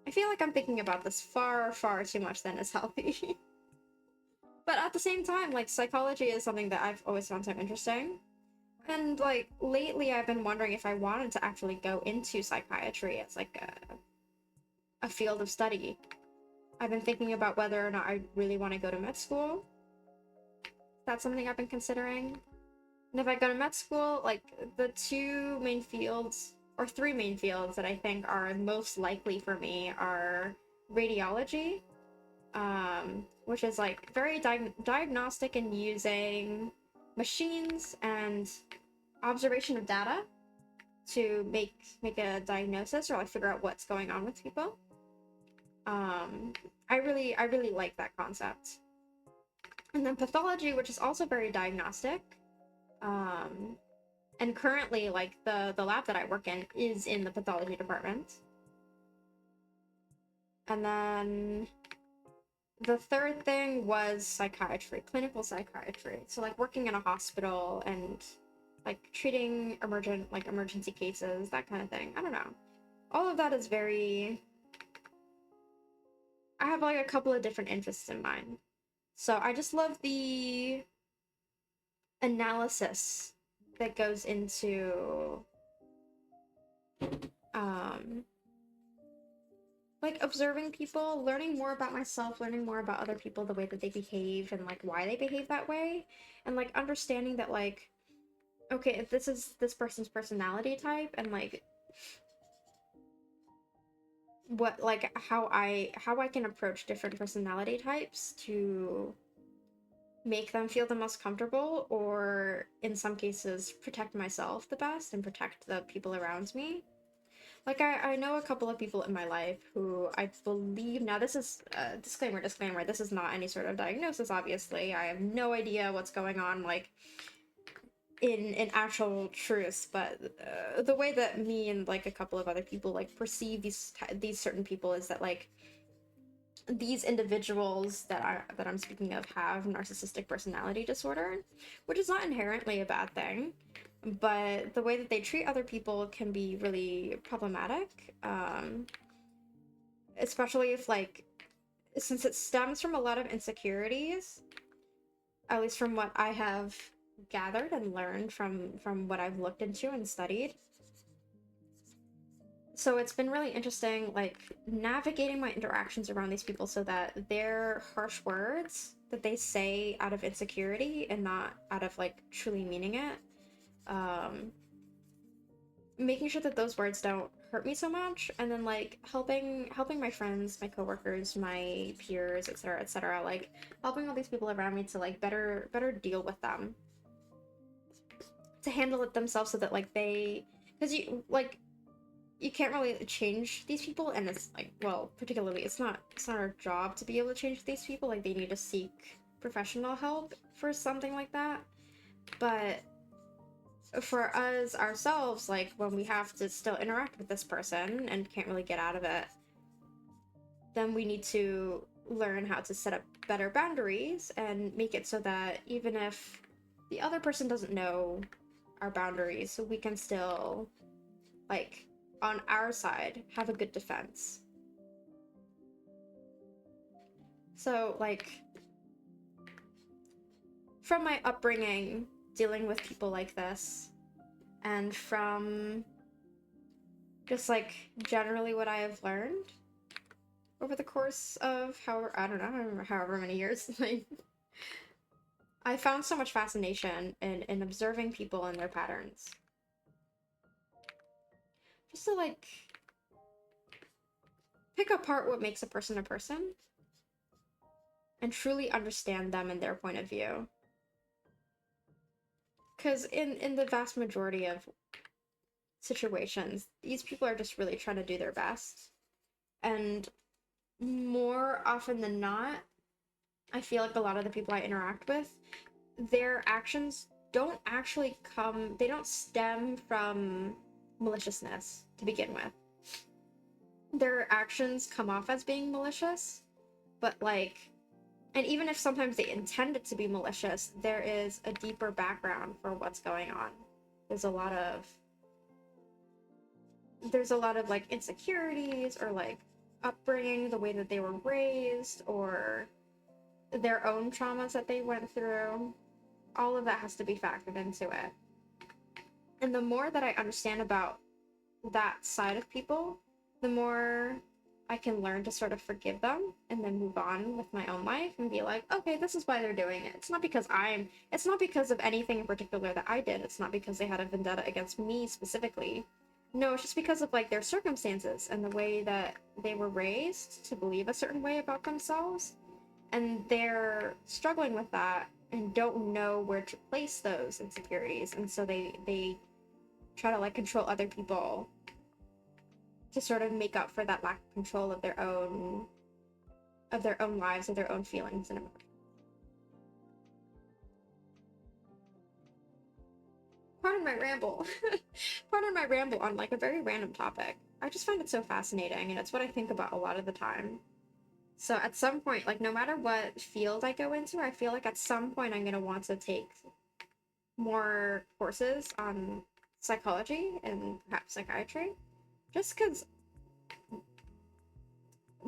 I feel like I'm thinking about this far too much than is healthy. But at the same time, like psychology is something that I've always found so interesting. And like lately I've been wondering if I wanted to actually go into psychiatry as like a field of study. I've been thinking about whether or not I really want to go to med school. That's something I've been considering. And if I go to med school, like the two main fields, or three main fields that I think are most likely for me are radiology, which is like very diagnostic and using machines and observation of data to make a diagnosis or like figure out what's going on with people. I really like that concept. And then pathology, which is also very diagnostic. And currently, like, the lab that I work in is in the pathology department. And then the third thing was psychiatry, clinical psychiatry. So, like, working in a hospital and, like, treating emergency cases, that kind of thing. I don't know. All of that is very... I have, like, a couple of different interests in mind. So I just love the analysis that goes into like observing people, learning more about myself, learning more about other people, the way that they behave and like why they behave that way, and like understanding that like, okay, if this is this person's personality type and like what like how I can approach different personality types to make them feel the most comfortable, or in some cases protect myself the best and protect the people around me. Like I know a couple of people in my life who I believe, now this is disclaimer, this is not any sort of diagnosis, obviously. I have no idea what's going on like in actual truth, but the way that me and like a couple of other people like perceive these certain people is that like these individuals that I'm speaking of have narcissistic personality disorder, which is not inherently a bad thing, but the way that they treat other people can be really problematic, especially if like, since it stems from a lot of insecurities, at least from what I have gathered and learned from what I've looked into and studied. So it's been really interesting, like, navigating my interactions around these people so that their harsh words that they say out of insecurity and not out of, like, truly meaning it, making sure that those words don't hurt me so much, and then, like, helping my friends, my coworkers, my peers, etc., like, helping all these people around me to, like, better deal with them. To handle it themselves so that, like, they... Because you, like... You can't really change these people, and it's like, well, particularly it's not our job to be able to change these people. Like, they need to seek professional help for something like that. But for us ourselves, like when we have to still interact with this person and can't really get out of it, then we need to learn how to set up better boundaries and make it so that even if the other person doesn't know our boundaries, so we can still, like, on our side, have a good defense. So, like, from my upbringing, dealing with people like this, and from just, like, generally what I have learned over the course of however many years, like, I found so much fascination in observing people and their patterns. Just to, like, pick apart what makes a person and truly understand them and their point of view. Because in the vast majority of situations, these people are just really trying to do their best. And more often than not, I feel like a lot of the people I interact with, their actions don't actually they don't stem from maliciousness to begin with. Their actions come off as being malicious, but like, and even if sometimes they intend it to be malicious, there is a deeper background for what's going on. There's a lot of like insecurities or like upbringing, the way that they were raised, or their own traumas that they went through. All of that has to be factored into it. And the more that I understand about that side of people, the more I can learn to sort of forgive them and then move on with my own life and be like, okay, this is why they're doing it. It's not because of anything in particular that I did. It's not because they had a vendetta against me specifically. No, it's just because of like their circumstances and the way that they were raised to believe a certain way about themselves. And they're struggling with that and don't know where to place those insecurities. And so they try to like control other people to sort of make up for that lack of control of their own lives, of their own feelings and emotions. Pardon my ramble. Pardon my ramble on like a very random topic. I just find it so fascinating, and it's what I think about a lot of the time. So at some point, like no matter what field I go into, I feel like at some point I'm gonna want to take more courses on psychology and perhaps psychiatry. Just because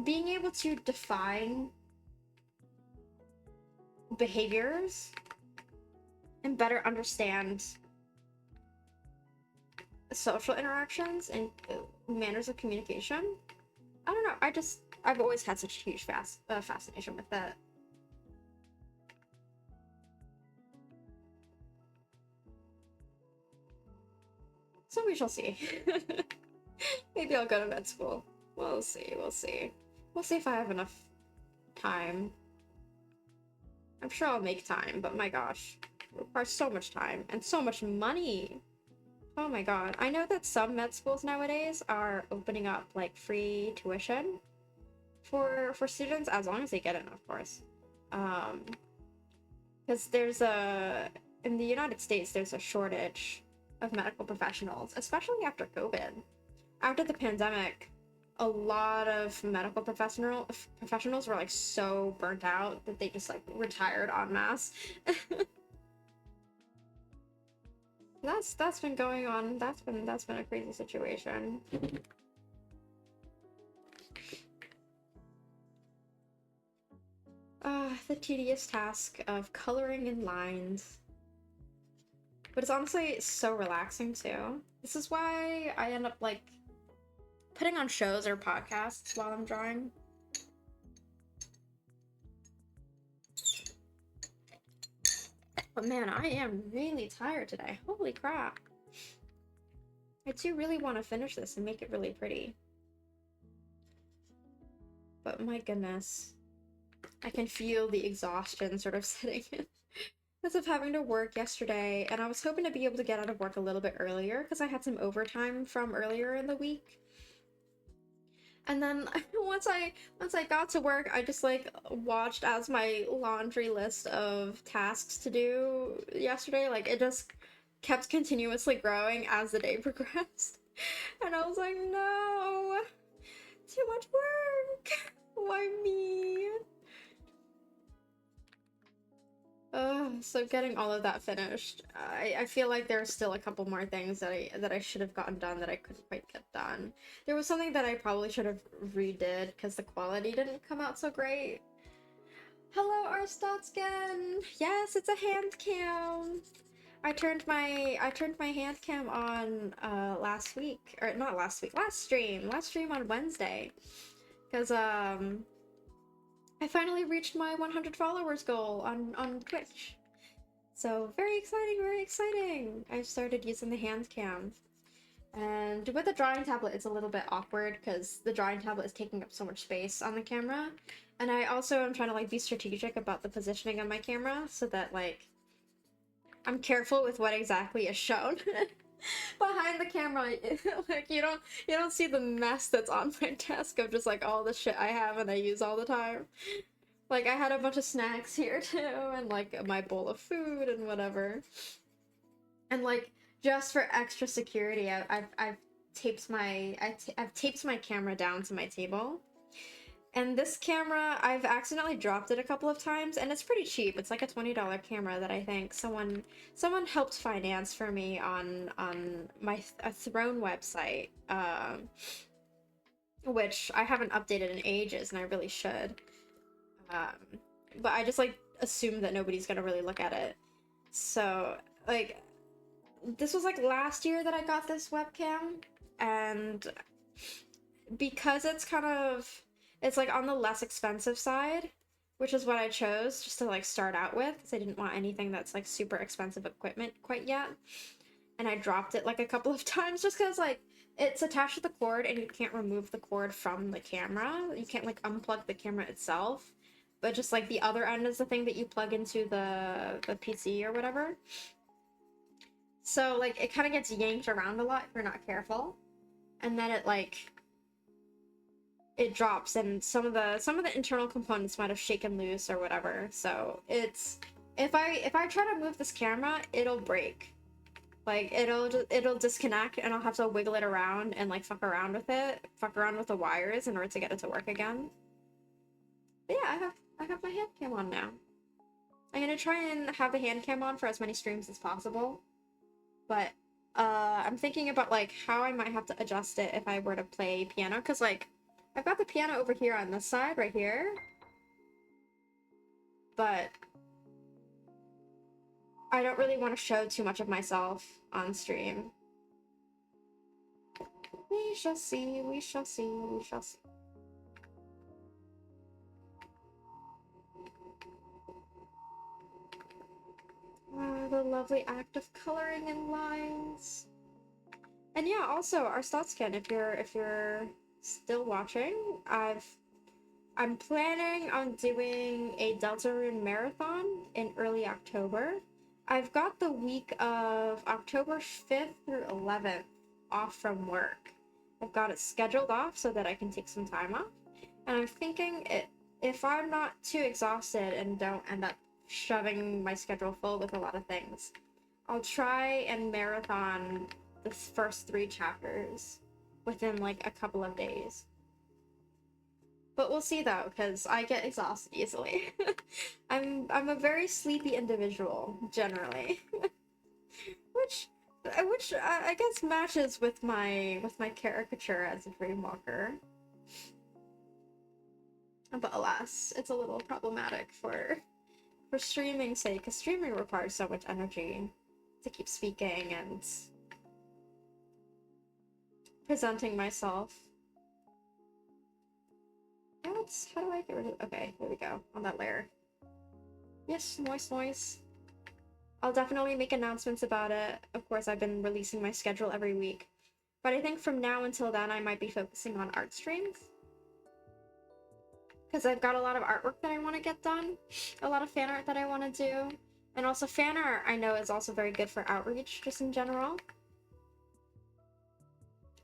being able to define behaviors and better understand social interactions and manners of communication, I don't know, I've always had such a huge fascination with that. So we shall see. Maybe I'll go to med school. We'll see. We'll see if I have enough time. I'm sure I'll make time, but my gosh, it requires so much time and so much money. Oh my god. I know that some med schools nowadays are opening up like free tuition for students, as long as they get it, of course. Because in the United States, there's a shortage of medical professionals, especially after COVID. After the pandemic, a lot of medical professionals were like so burnt out that they just like retired en masse. That's been going on. That's been a crazy situation. The tedious task of coloring in lines. But it's honestly so relaxing too. This is why I end up like putting on shows or podcasts while I'm drawing. But man, I am really tired today. Holy crap. I do really want to finish this and make it really pretty. But my goodness. I can feel the exhaustion sort of setting in. Because of having to work yesterday, and I was hoping to be able to get out of work a little bit earlier because I had some overtime from earlier in the week. And then once I got to work, I just like watched as my laundry list of tasks to do yesterday, like it just kept continuously growing as the day progressed. And I was like, no, too much work. Why me? So getting all of that finished, I feel like there's still a couple more things that I should have gotten done that I couldn't quite get done. There was something that I probably should have redid because the quality didn't come out so great. Hello, Arstotskin! Yes, it's a hand cam. I turned my hand cam on last week, or not last week, last stream on Wednesday, because I finally reached my 100 followers goal on Twitch. So very exciting, very exciting. I started using the hand cam. And with the drawing tablet, it's a little bit awkward because the drawing tablet is taking up so much space on the camera. And I also am trying to like be strategic about the positioning of my camera so that like I'm careful with what exactly is shown. Behind the camera, like you don't see the mess that's on my desk of just like all the shit I have and I use all the time. Like I had a bunch of snacks here too, and like my bowl of food and whatever. And like just for extra security, I've taped I've taped my camera down to my table. And this camera, I've accidentally dropped it a couple of times, and it's pretty cheap. It's like a $20 camera that I think someone helped finance for me on a Throne website, which I haven't updated in ages, and I really should. But I just like assume that nobody's gonna really look at it. So like, this was like last year that I got this webcam, and because it's kind of it's like on the less expensive side, which is what I chose just to like start out with, because I didn't want anything that's like super expensive equipment quite yet. And I dropped it like a couple of times just because like it's attached to the cord and you can't remove the cord from the camera. You can't like unplug the camera itself, but just like the other end is the thing that you plug into the PC or whatever. So like it kind of gets yanked around a lot if you're not careful. And then it drops, and some of the internal components might have shaken loose or whatever. So it's if I try to move this camera, it'll break. Like it'll disconnect, and I'll have to wiggle it around and like fuck around with the wires in order to get it to work again. But yeah, I have my hand cam on now. I'm gonna try and have the hand cam on for as many streams as possible. But I'm thinking about like how I might have to adjust it if I were to play piano, because like I've got the piano over here on this side, right here. But I don't really want to show too much of myself on stream. We shall see, we shall see, we shall see. The lovely act of coloring in lines. And yeah, also our Stotscan, if you're still watching, I'm planning on doing a Deltarune marathon in early October. I've got the week of October 5th through 11th off from work. I've got it scheduled off so that I can take some time off. And I'm thinking if I'm not too exhausted and don't end up shoving my schedule full with a lot of things, I'll try and marathon the first 3 chapters within like a couple of days. But we'll see though, because I get exhausted easily. I'm a very sleepy individual generally, which I guess matches with my caricature as a dreamwalker. But alas, it's a little problematic for streaming's sake, because streaming requires so much energy to keep speaking and presenting myself. How do I get rid of... Okay, here we go, on that layer. Yes, noise. I'll definitely make announcements about it. Of course, I've been releasing my schedule every week. But I think from now until then, I might be focusing on art streams. Because I've got a lot of artwork that I want to get done. A lot of fan art that I want to do. And also fan art, I know, is also very good for outreach, just in general.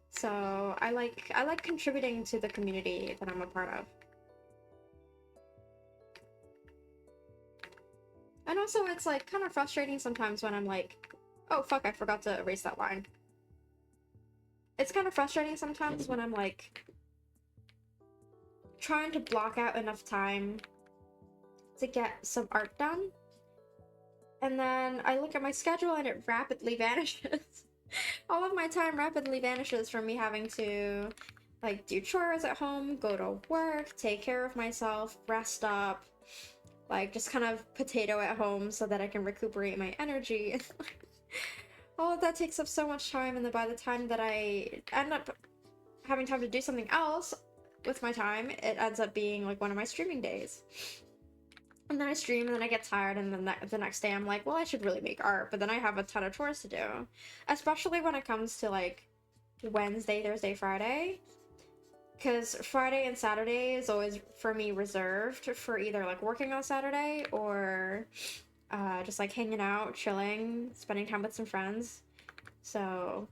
So I like contributing to the community that I'm a part of. And also it's like kind of frustrating sometimes when I'm like, Oh fuck, I forgot to erase that line. It's kind of frustrating sometimes when I'm like trying to block out enough time to get some art done, and then I look at my schedule and it rapidly vanishes. All of my time rapidly vanishes from me having to like do chores at home, go to work, take care of myself, rest up, like just kind of potato at home so that I can recuperate my energy. All of that takes up so much time, and then by the time that I end up having time to do something else with my time, it ends up being like one of my streaming days. And then I stream, and then I get tired, and then the next day I'm like, well, I should really make art, but then I have a ton of chores to do. Especially when it comes to, like, Wednesday, Thursday, Friday. Because Friday and Saturday is always, for me, reserved for either, like, working on Saturday or just, like, hanging out, chilling, spending time with some friends. So,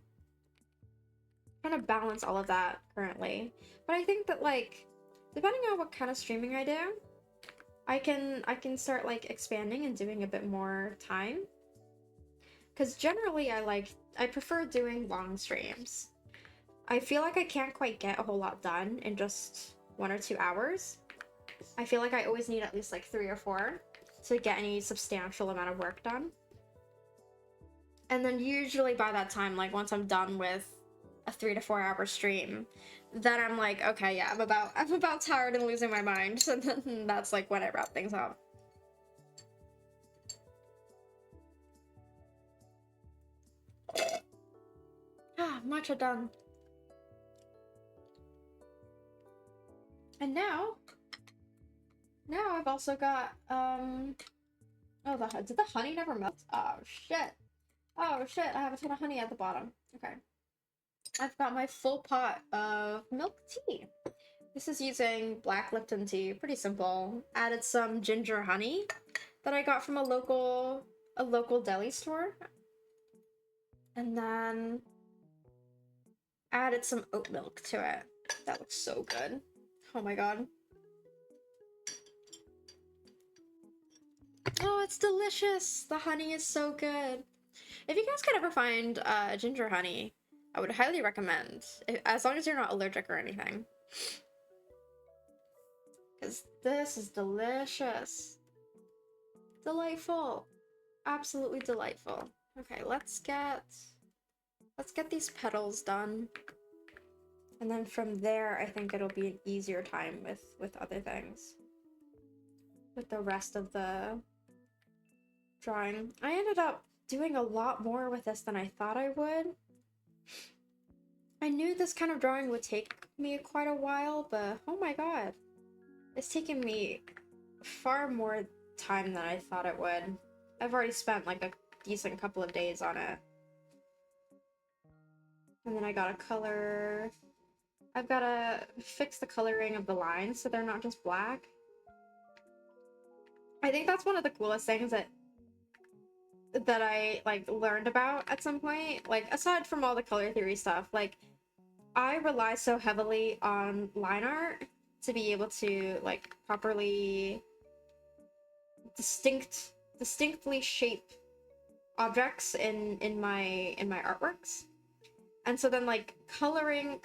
trying to balance all of that currently. But I think that, like, depending on what kind of streaming I do, I can start like expanding and doing a bit more time. Because generally I prefer doing long streams. I feel like I can't quite get a whole lot done in just 1 or 2 hours. I feel like I always need at least like 3 or 4 to get any substantial amount of work done. And then usually by that time, like once I'm done with a 3 to 4 hour stream, then I'm like, okay, yeah, I'm about tired and losing my mind. So then that's like when I wrap things up. Ah, matcha done. And now I've also got oh, did the honey never melt? Oh shit. Oh shit, I have a ton of honey at the bottom. Okay. I've got my full pot of milk tea. This is using black Lipton tea, pretty simple. Added some ginger honey that I got from a local deli store. And then added some oat milk to it. That looks so good. Oh my god. Oh, it's delicious! The honey is so good. If you guys could ever find ginger honey, I would highly recommend, as long as you're not allergic or anything. Because this is delicious. Delightful. Absolutely delightful. Okay, let's get these petals done. And then from there, I think it'll be an easier time with other things. With the rest of the drawing. I ended up doing a lot more with this than I thought I would. I knew this kind of drawing would take me quite a while, but oh my god. It's taken me far more time than I thought it would. I've already spent like a decent couple of days on it. And then I gotta color. I've gotta fix the coloring of the lines so they're not just black. I think that's one of the coolest things that I like learned about at some point. Like aside from all the color theory stuff, like I rely so heavily on line art to be able to like properly distinctly shape objects in my artworks. And so then like coloring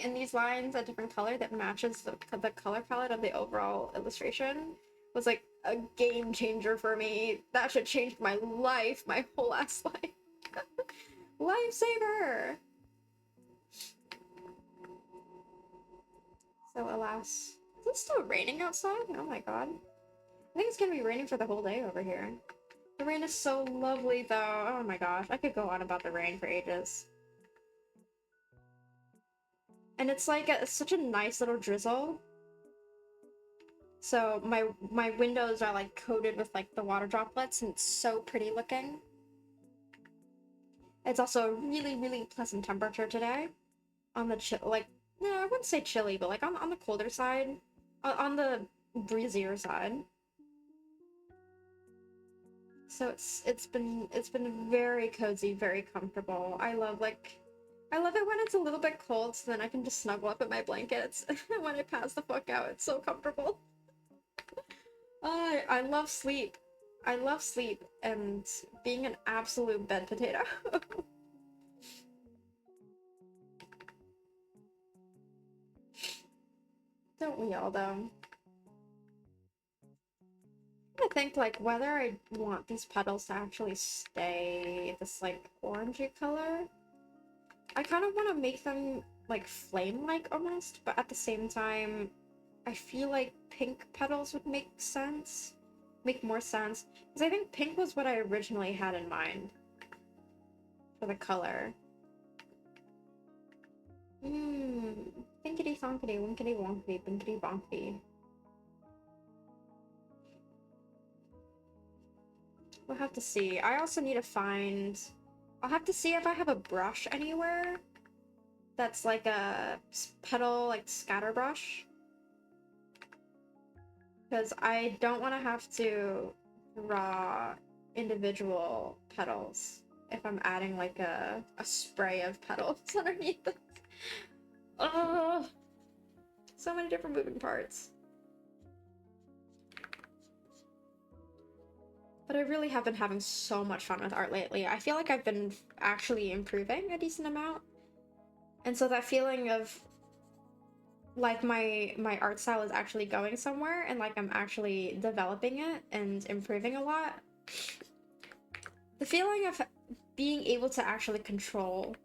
in these lines a different color that matches the color palette of the overall illustration was like a game changer for me. That should change my life, my whole ass life. Lifesaver! So alas. Is it still raining outside? Oh my god. I think it's gonna be raining for the whole day over here. The rain is so lovely though. Oh my gosh. I could go on about the rain for ages. And it's like such a nice little drizzle. So my windows are like coated with like the water droplets, and it's so pretty looking. It's also a really, really pleasant temperature today. On the like, no, I wouldn't say chilly, but like on the colder side, on the breezier side. So it's been very cozy, very comfortable. I love it when it's a little bit cold, so then I can just snuggle up in my blankets when I pass the fuck out. It's so comfortable. I love sleep. I love sleep and being an absolute bed potato. Don't we all, though? I think, like, whether I want these petals to actually stay this, like, orangey color. I kind of want to make them, like, flame-like almost, but at the same time, I feel like pink petals would make sense. Make more sense. Because I think pink was what I originally had in mind for the color. Thinkity thonkity, winkity wonkity, binkity bonkity. We'll have to see. I also need to find... I'll have to see if I have a brush anywhere that's like a petal, like, scatter brush. Because I don't want to have to draw individual petals if I'm adding, like, a spray of petals underneath it. Oh, so many different moving parts. But I really have been having so much fun with art lately. I feel like I've been actually improving a decent amount. And so that feeling of like my art style is actually going somewhere and like I'm actually developing it and improving a lot. The feeling of being able to actually control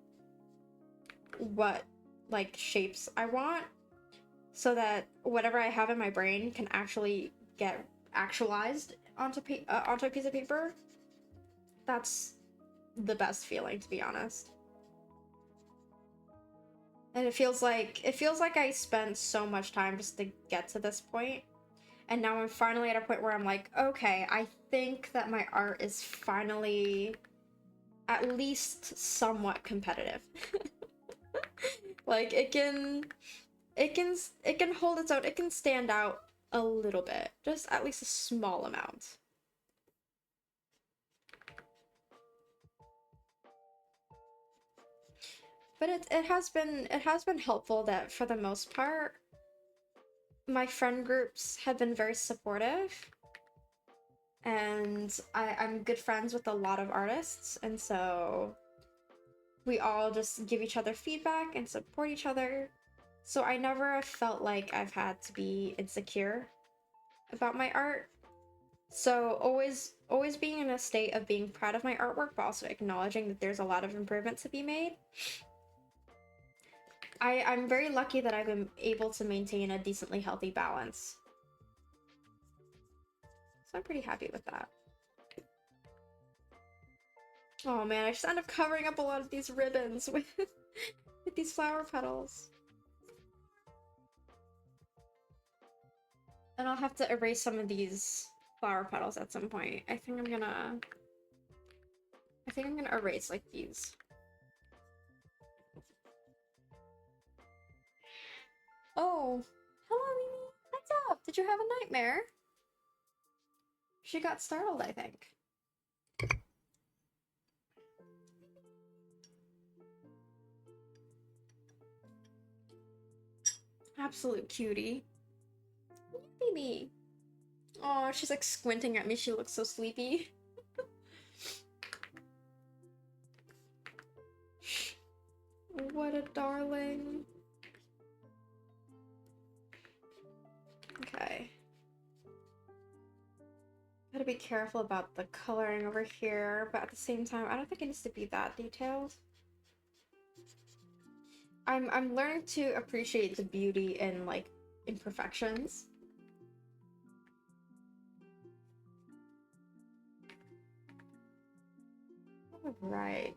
what like shapes I want so that whatever I have in my brain can actually get actualized onto a piece of paper. That's the best feeling, to be honest. And it feels like I spent so much time just to get to this point. And now I'm finally at a point where I'm like, okay, I think that my art is finally at least somewhat competitive. Like it can hold its own. It can stand out a little bit, just at least a small amount. But it has been helpful that for the most part my friend groups have been very supportive, and I'm good friends with a lot of artists, and so we all just give each other feedback and support each other. So I never felt like I've had to be insecure about my art. So always being in a state of being proud of my artwork, but also acknowledging that there's a lot of improvement to be made. I'm very lucky that I've been able to maintain a decently healthy balance. So I'm pretty happy with that. Oh man, I just end up covering up a lot of these ribbons with, with these flower petals. And I'll have to erase some of these flower petals at some point. I think I'm gonna erase like these. Oh, hello Mimi. What's up? Did you have a nightmare? She got startled, I think. Absolute cutie. Mimi. Oh, she's like squinting at me. She looks so sleepy. What a darling. Okay. Gotta be careful about the coloring over here, but at the same time, I don't think it needs to be that detailed. I'm learning to appreciate the beauty in like imperfections. All right.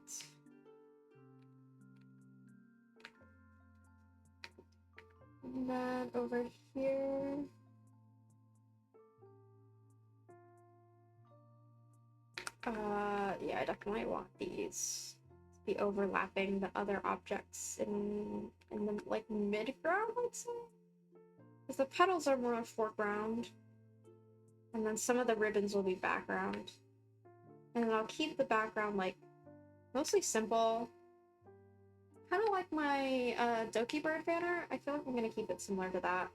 And then over here. Yeah, I definitely want these to be overlapping the other objects in the like mid-ground, I'd say. Because the petals are more foreground. And then some of the ribbons will be background. And then I'll keep the background like mostly simple. Kind of like my Doki bird banner. I feel like I'm gonna keep it similar to that.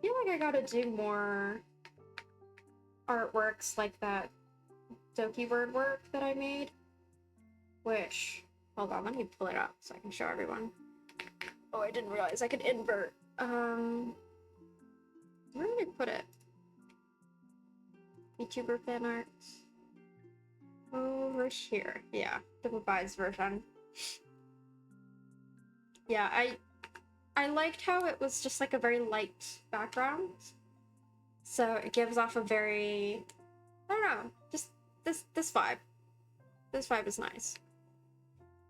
feel like I gotta do more artworks like that Doki word work that I made. Which, hold on, let me pull it up so I can show everyone. Oh, I didn't realize I could invert. Where did I put it? VTuber fan arts. Over here. Yeah, the revised version. Yeah, I liked how it was just like a very light background. So it gives off a very, I don't know, just this vibe. This vibe is nice.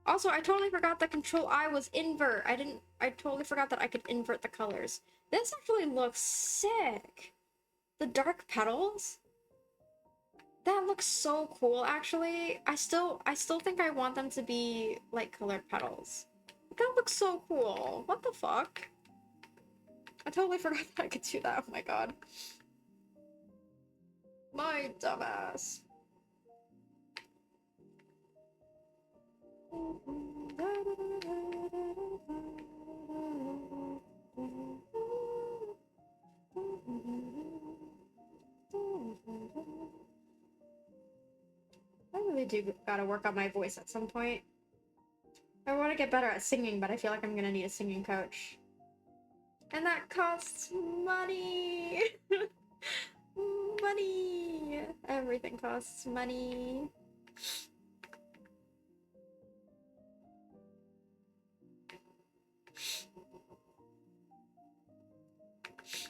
Also, I totally forgot that Control I was invert. I totally forgot that I could invert the colors. This actually looks sick. The dark petals? That looks so cool, actually. I still think I want them to be, like, colored petals. That looks so cool. What the fuck? I totally forgot that I could do that. Oh my god. My dumbass. I really do gotta work on my voice at some point. I want to get better at singing, but I feel like I'm gonna need a singing coach. And that costs money! Money! Everything costs money.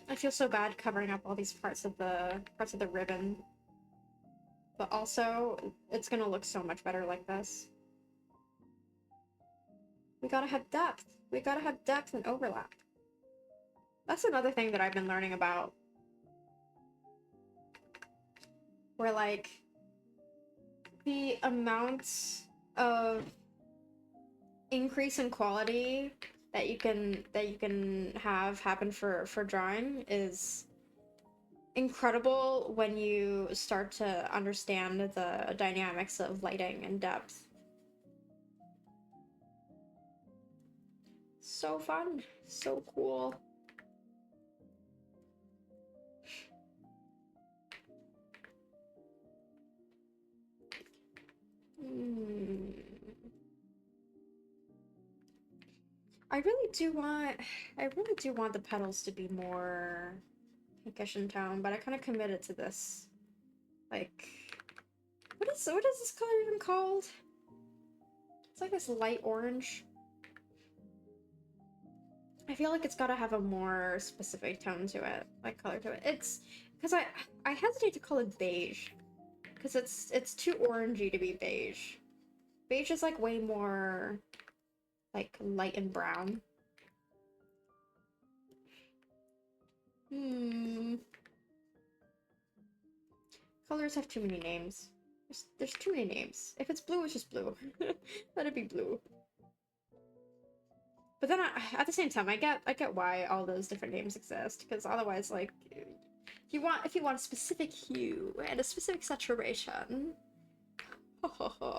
I feel so bad covering up all these parts of the ribbon. But also, it's gonna look so much better like this. We gotta have depth. We gotta have depth and overlap. That's another thing that I've been learning about. Where, like, the amount of increase in quality that you can have happen for drawing is incredible when you start to understand the dynamics of lighting and depth. So fun, so cool. I really do want the petals to be more pinkish in tone, but I kind of committed to this. Like, what is this color even called? It's like this light orange. I feel like it's gotta have a more specific tone to it, like color to it. It's because I hesitate to call it beige, because it's too orangey to be beige. Beige is like way more like light and brown. Colors have too many names. There's too many names. If it's blue, it's just blue. Let it be blue. But then at the same time, I get why all those different names exist, because otherwise, like, if you want a specific hue and a specific saturation,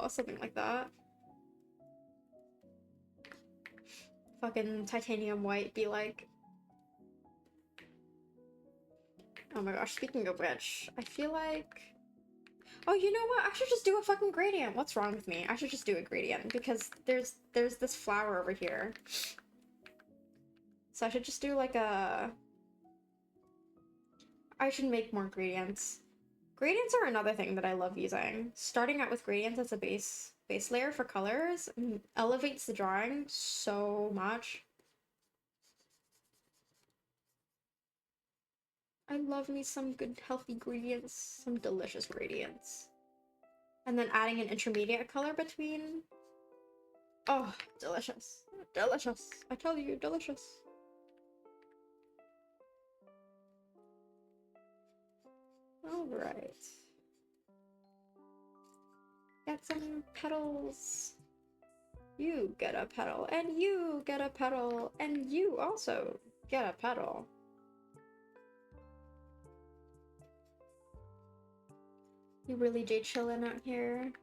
something like that. Fucking titanium white be like. Oh my gosh, speaking of which, I feel like... Oh, you know what? I should just do a fucking gradient. What's wrong with me? I should just do a gradient, because there's this flower over here. So I should just do like a... I should make more gradients. Gradients are another thing that I love using. Starting out with gradients as a base layer for colors elevates the drawing so much. I love me some good healthy gradients, some delicious gradients. And then adding an intermediate color between. Oh, delicious. Delicious. I tell you, delicious. Alright. Get some petals. You get a petal, and you get a petal, and you also get a petal. You really do chillin' out here.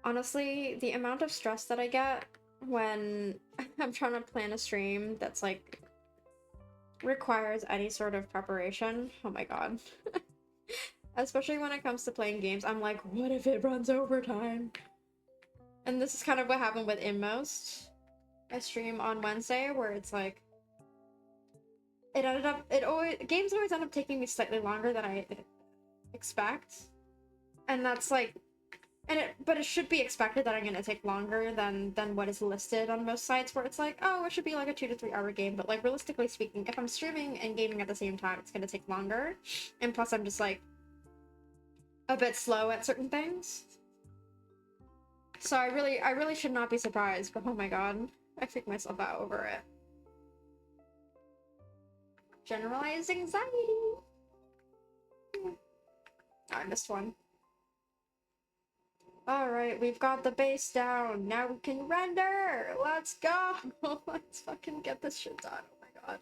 Honestly, the amount of stress that I get when I'm trying to plan a stream that's like requires any sort of preparation. Oh my god. Especially when it comes to playing games, I'm like, what if it runs overtime? And this is kind of what happened with Inmost. I stream on Wednesday where it's like games always end up taking me slightly longer than I expect. And that's like but it should be expected that I'm gonna take longer than what is listed on most sites where it's like, oh, it should be like a 2 to 3 hour game, but like realistically speaking, if I'm streaming and gaming at the same time, it's gonna take longer. And plus I'm just like a bit slow at certain things. So I really should not be surprised, but oh my god, I freak myself out over it. Generalized anxiety. Oh, I missed one. Alright, we've got the base down. Now we can render! Let's go! Let's fucking get this shit done. Oh my god.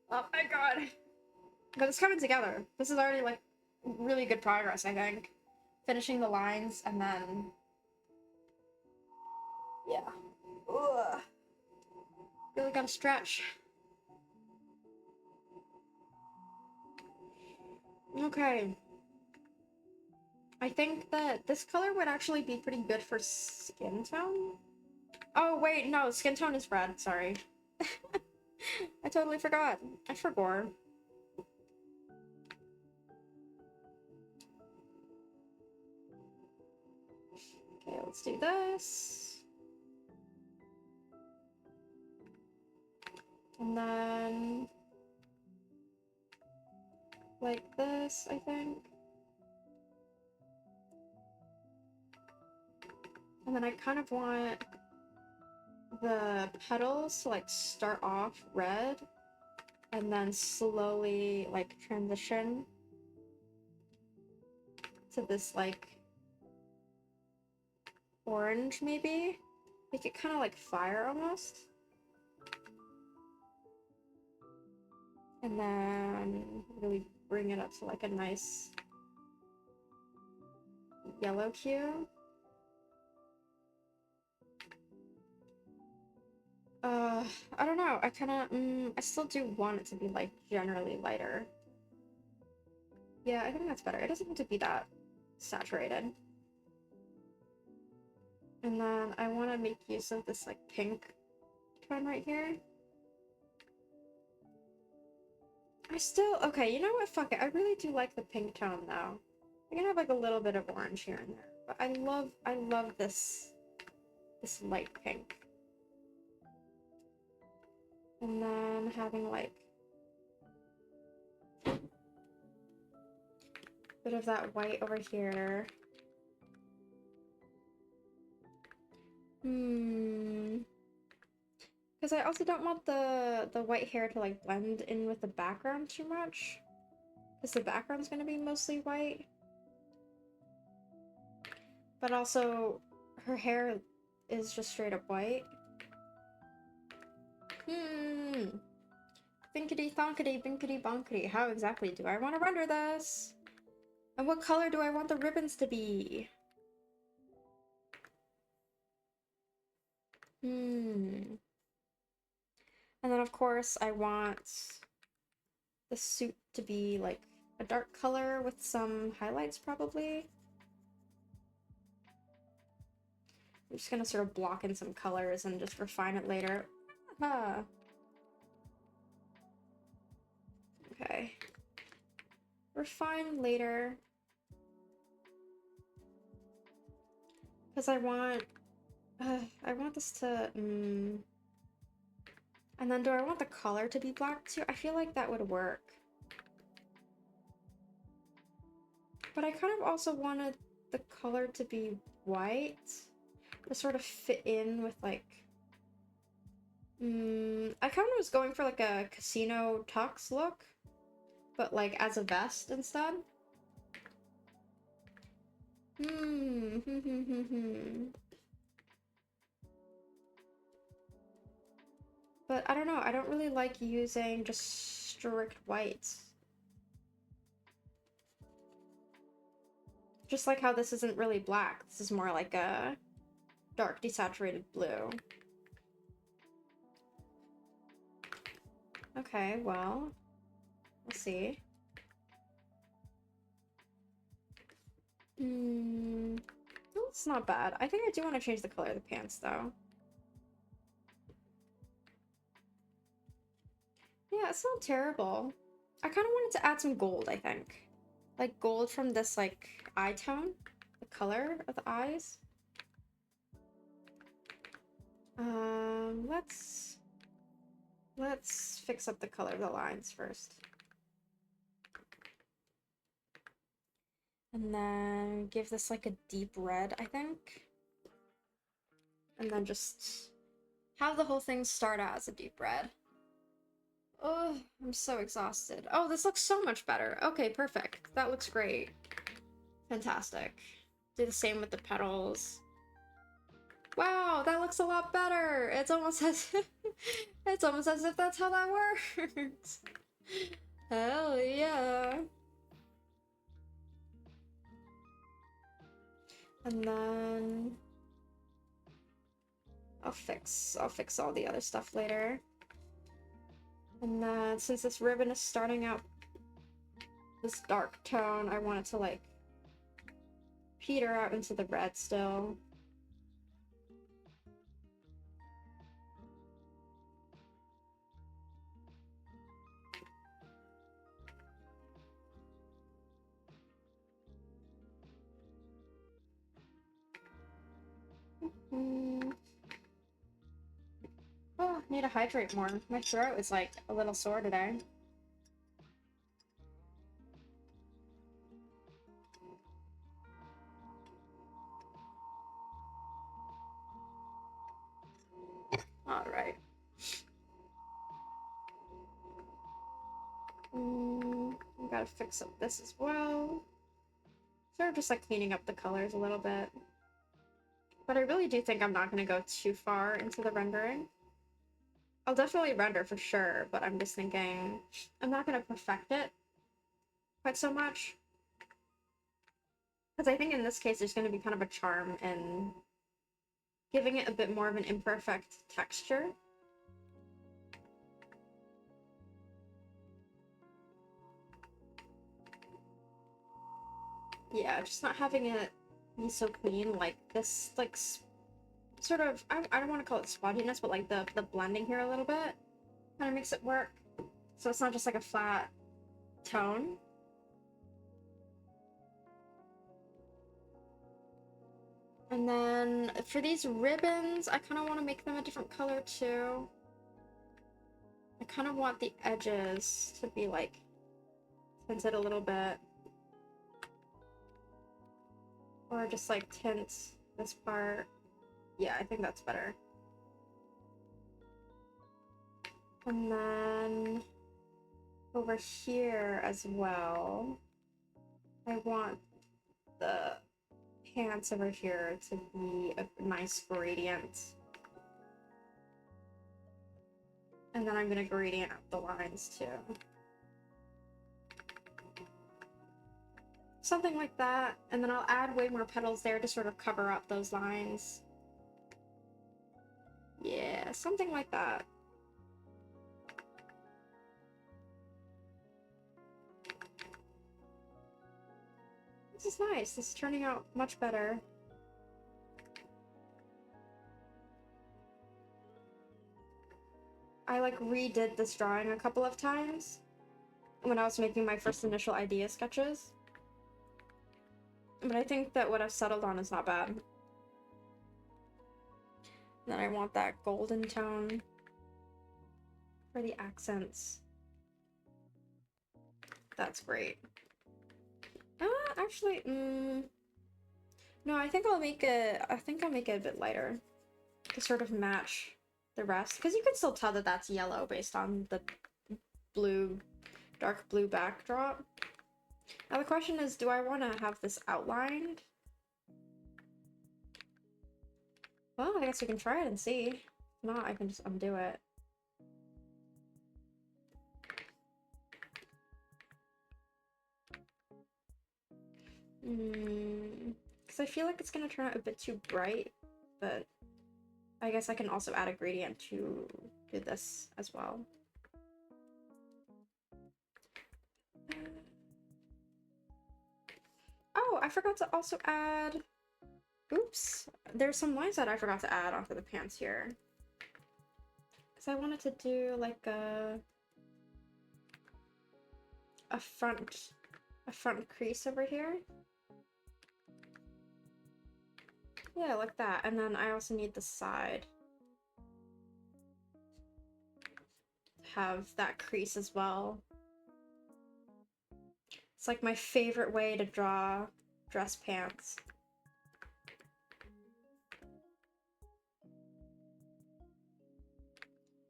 Oh my god. But it's coming together. This is already, like, really good progress, I think. Finishing the lines, and then... yeah. Ugh. Really gotta stretch. Okay. I think that this color would actually be pretty good for skin tone. Oh, wait, no, skin tone is red, sorry. I totally forgot. I forgot. Okay, let's do this. And then... like this, I think. And then I kind of want the petals to like start off red and then slowly like transition to this like orange maybe. Make it kind of like fire almost. And then really bring it up to like a nice yellow hue. I don't know. I kind of, I still do want it to be, like, generally lighter. Yeah, I think that's better. It doesn't need to be that saturated. And then I want to make use of this, like, pink tone right here. Okay, you know what? Fuck it. I really do like the pink tone, though. I can have, like, a little bit of orange here and there. But I love this light pink. And then having, like, a bit of that white over here. Because I also don't want the white hair to, like, blend in with the background too much. Because the background's gonna be mostly white. But also, her hair is just straight up white. Thinkity thonkity binkity bonkity. How exactly do I want to render this? And what color do I want the ribbons to be? And then of course I want the suit to be like a dark color with some highlights probably. I'm just gonna sort of block in some colors and just refine it later. Ah. Okay. Refine later. Because I want this to, and then do I want the color to be black too? I feel like that would work. But I kind of also wanted the color to be white. To sort of fit in with like... I kind of was going for like a casino tux look. But like as a vest instead. But I don't know, I don't really like using just strict whites. Just like how this isn't really black. This is more like a dark desaturated blue. Okay, well, we'll see. Well, it's not bad. I think I do want to change the color of the pants, though. Yeah, it's not terrible. I kind of wanted to add some gold, I think. Like gold from this, like, eye tone. The color of the eyes. Let's fix up the color of the lines first. And then give this like a deep red, I think. And then just have the whole thing start out as a deep red. Oh, I'm so exhausted. Oh, this looks so much better. Okay, perfect. That looks great. Fantastic. Do the same with the petals. Wow, that looks a lot better. It's almost as if it's almost as if that's how that works. Hell yeah. And then I'll fix all the other stuff later. And then since this ribbon is starting out this dark tone, I want it to like peter out into the red still. Oh, need to hydrate more. My throat is like a little sore today. Alright. I gotta fix up this as well. Sort of just like cleaning up the colors a little bit. But I really do think I'm not gonna go too far into the rendering. I'll definitely render for sure, but I'm just thinking I'm not gonna perfect it quite so much. Because I think in this case there's gonna be kind of a charm in giving it a bit more of an imperfect texture. Yeah, just not having it be so clean, like this, like, sort of, I don't want to call it spottiness, but like the blending here a little bit kind of makes it work. So it's not just like a flat tone. And then for these ribbons, I kind of want to make them a different color too. I kind of want the edges to be like tinted a little bit. Or just like tint this part. Yeah, I think that's better. And then over here as well, I want the pants over here to be a nice gradient. And then I'm gonna gradient out the lines too. Something like that, and then I'll add way more petals there to sort of cover up those lines. Yeah, something like that. This is nice. This is turning out much better. I like redid this drawing a couple of times when I was making my first initial idea sketches. But I think that what I've settled on is not bad. Then I want that golden tone for the accents. That's great. Actually, no, I think I'll make it a bit lighter to sort of match the rest, because you can still tell that that's yellow based on the blue, dark blue backdrop. Now the question is, do I want to have this outlined? Well, I guess we can try it and see. If not, I can just undo it. I feel like it's gonna turn out a bit too bright, but I guess I can also add a gradient to do this as well. Oh, I forgot to also add... Oops. There's some lines that I forgot to add onto the pants here. Because I wanted to do like a front crease over here. Yeah, like that. And then I also need the side to have that crease as well. It's like my favorite way to draw dress pants.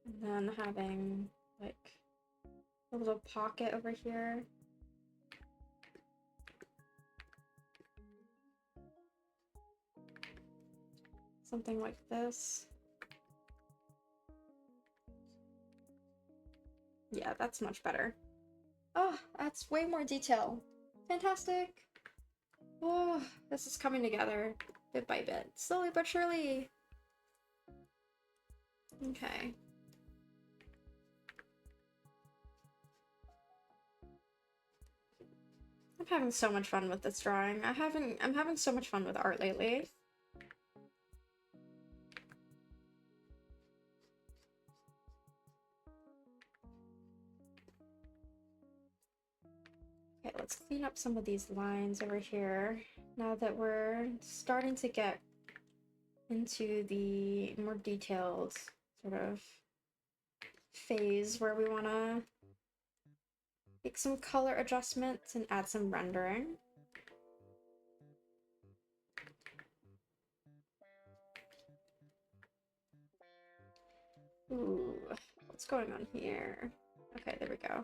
And then having like a little pocket over here. Something like this. Yeah, that's much better. Oh, that's way more detail. Fantastic. Oh, this is coming together bit by bit. Slowly but surely. Okay. I'm having so much fun with this drawing. I'm having so much fun with art lately. Okay, let's clean up some of these lines over here. Now that we're starting to get into the more detailed sort of phase where we want to make some color adjustments and add some rendering. Ooh, what's going on here? Okay, there we go.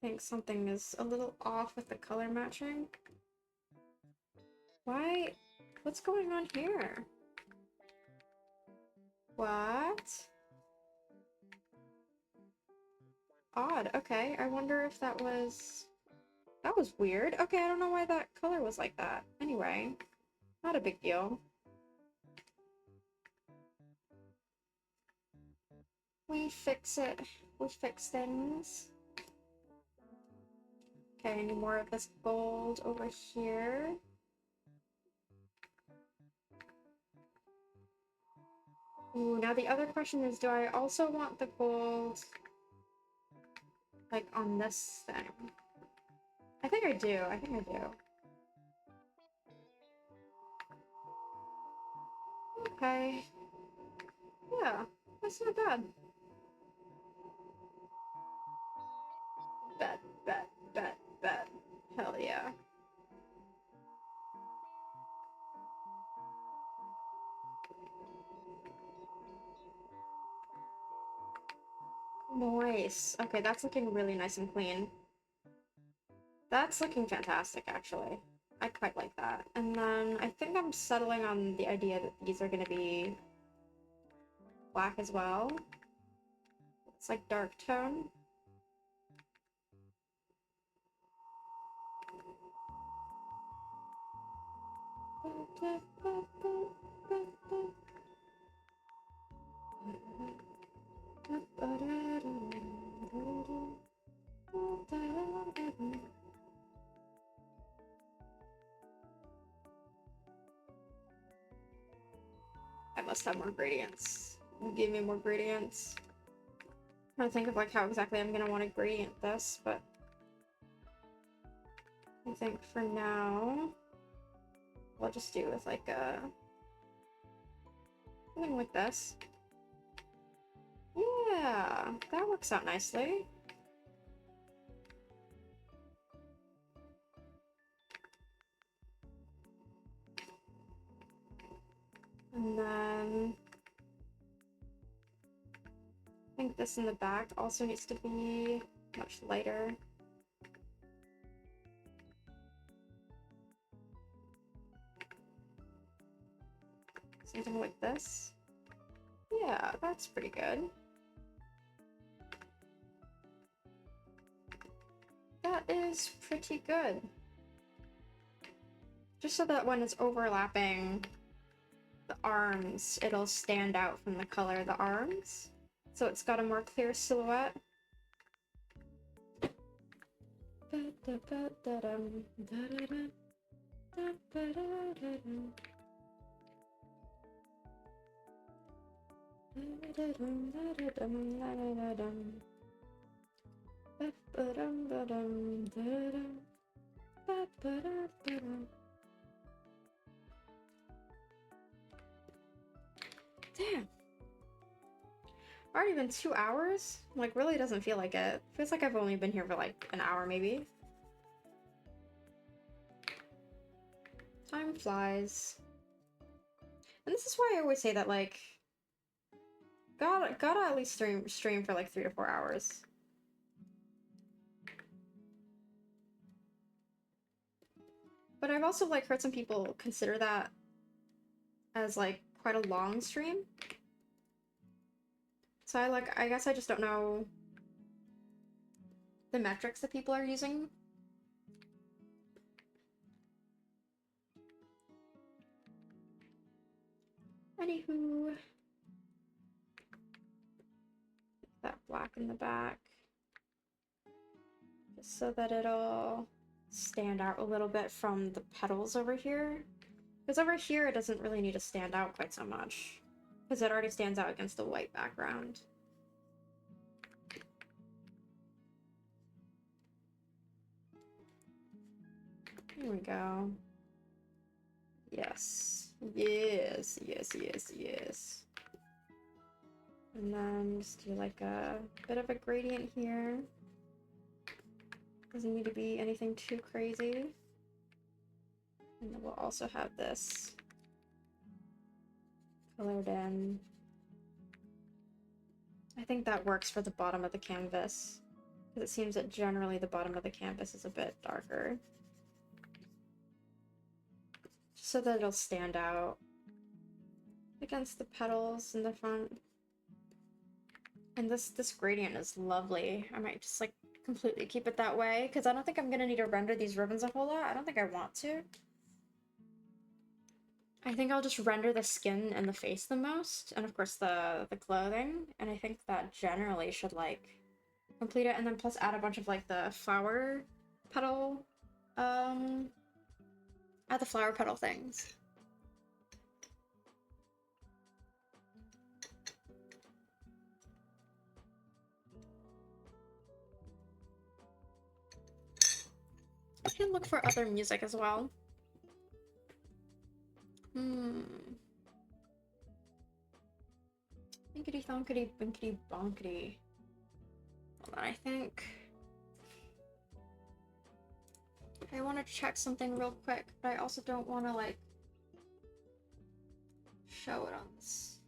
I think something is a little off with the color matching. Why? What's going on here? What? Odd. Okay, I wonder if that was... That was weird. Okay, I don't know why that color was like that. Anyway, not a big deal. We fix it. We fix things. Okay, any more of this gold over here? Ooh, now the other question is, do I also want the gold, like, on this thing? I think I do. I think I do. Okay. Yeah, that's not bad. Bet, bet, bet, bet. Hell yeah. Nice. Okay, that's looking really nice and clean. That's looking fantastic, actually. I quite like that. And then I think I'm settling on the idea that these are going to be black as well. It's like dark tone. I must have more gradients. Give me more gradients. I'm trying to think of like how exactly I'm gonna want to gradient this, but I think for now I'll just do with like a something like this. Yeah, that works out nicely. And then I think this in the back also needs to be much lighter. Something like this. Yeah, that's pretty good. That is pretty good. Just so that when it's overlapping the arms, it'll stand out from the color of the arms. So it's got a more clear silhouette. Damn. Already been 2 hours? Like, really doesn't feel like it. Feels like I've only been here for like an hour, maybe. Time flies. And this is why I always say that, like, gotta at least stream for like 3 to 4 hours. But I've also like heard some people consider that as like quite a long stream. So I guess I just don't know the metrics that people are using. Anywho, that black in the back, just so that it'll stand out a little bit from the petals over here. Because over here it doesn't really need to stand out quite so much, because it already stands out against the white background. Here we go. Yes. Yes, yes, yes, yes. And then just do like a bit of a gradient here. Doesn't need to be anything too crazy. And then we'll also have this colored in. I think that works for the bottom of the canvas, because it seems that generally the bottom of the canvas is a bit darker. Just so that it'll stand out against the petals in the front. And this gradient is lovely. I might just like completely keep it that way, because I don't think I'm gonna need to render these ribbons a whole lot. I don't think I want to. I think I'll just render the skin and the face the most, and of course the clothing, and I think that generally should like complete it, and then plus add a bunch of like the flower petal, add the flower petal things. I can look for other music as well. Binkity thonkity binkity bonkity. Hold on, I think I want to check something real quick, but I also don't want to like show it on this.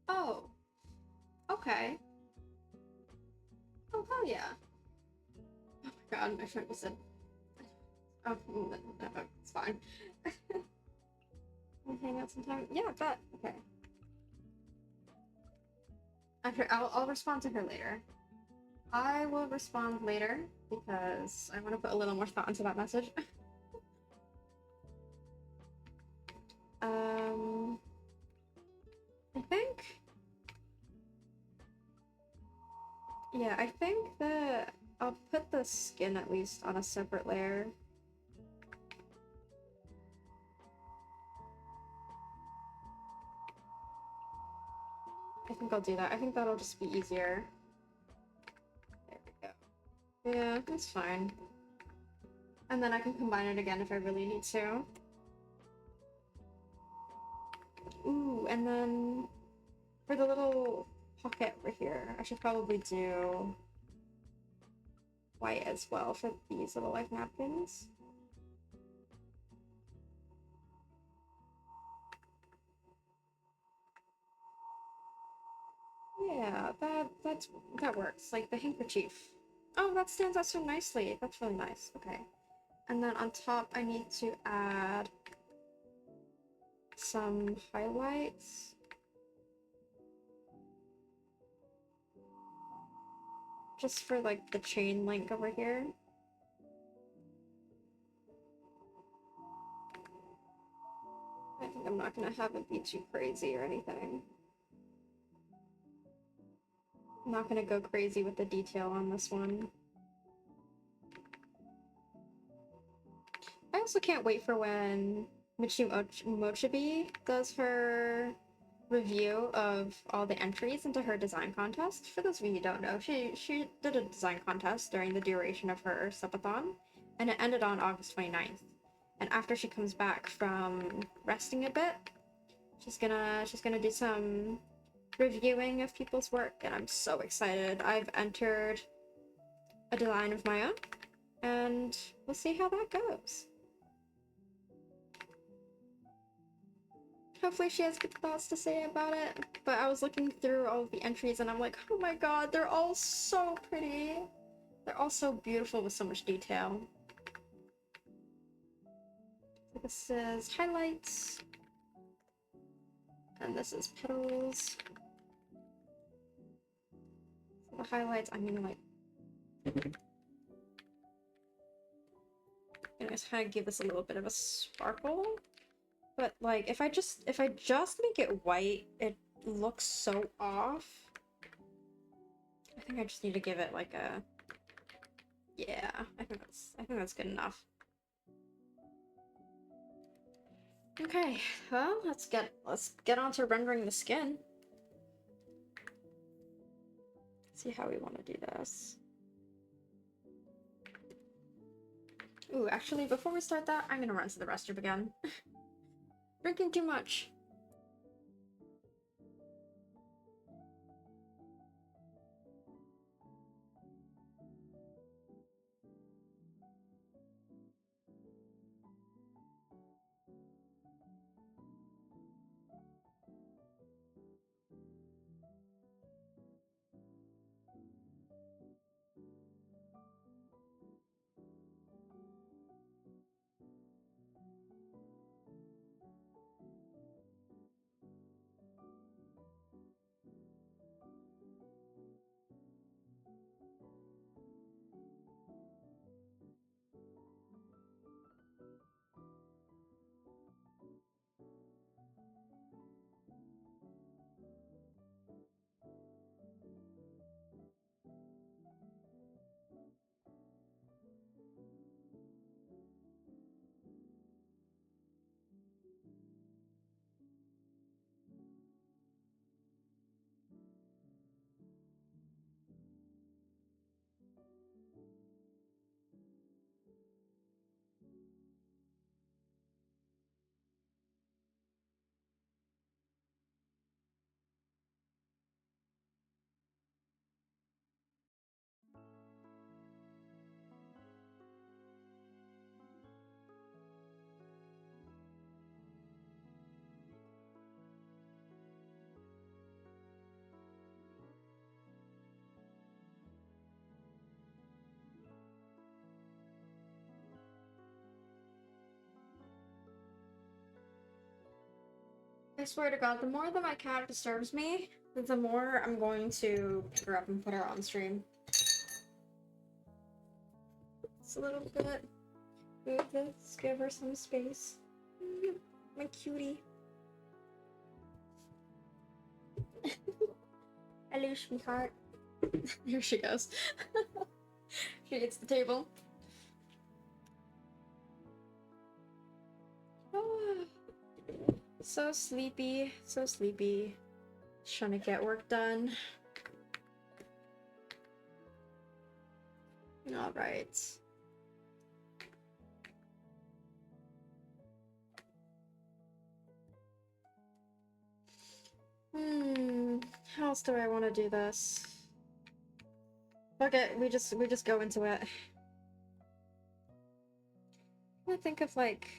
Oh, okay. Oh hell yeah. Oh my god, my friend just said, oh, no, it's fine. We'll hang out sometime. Yeah, bet. Okay. I'll respond to her later. I will respond later because I want to put a little more thought into that message. I think... Yeah, I think that I'll put the skin at least on a separate layer. I think I'll do that. I think that'll just be easier. There we go. Yeah, that's fine. And then I can combine it again if I really need to. Ooh, and then for the little pocket over here, I should probably do white as well for these little like napkins. Yeah, that works. Like the handkerchief. Oh, that stands out so nicely. That's really nice. Okay. And then on top, I need to add some highlights. Just for like the chain link over here. I'm not gonna have it be too crazy or anything. I'm not gonna go crazy with the detail on this one. I also can't wait for when Mochibi does her review of all the entries into her design contest. For those of you who don't know, she did a design contest during the duration of her subathon, and it ended on August 29th. And after she comes back from resting a bit, she's gonna do some reviewing of people's work, and I'm so excited. I've entered a design of my own, and we'll see how that goes. Hopefully she has good thoughts to say about it, but I was looking through all of the entries and I'm like, oh my god, they're all so pretty. They're all so beautiful with so much detail. So this is highlights, and this is petals. So the highlights, I'm gonna like, kind of give this a little bit of a sparkle. But like, if I just make it white, it looks so off. I think I just need to give it like a, yeah, I think that's good enough. Okay, well, let's get on to rendering the skin. See how we want to do this. Ooh, actually, before we start that, I'm gonna run to the restroom again. Drinking too much. I swear to god, the more that my cat disturbs me, the more I'm going to pick her up and put her on stream. It's a little bit. Let's give her some space. My cutie. Hello, sweetheart. Here she goes. She hits the table. So sleepy, so sleepy. Just trying to get work done. Alright. How else do I want to do this? Fuck it, we just go into it. I think of like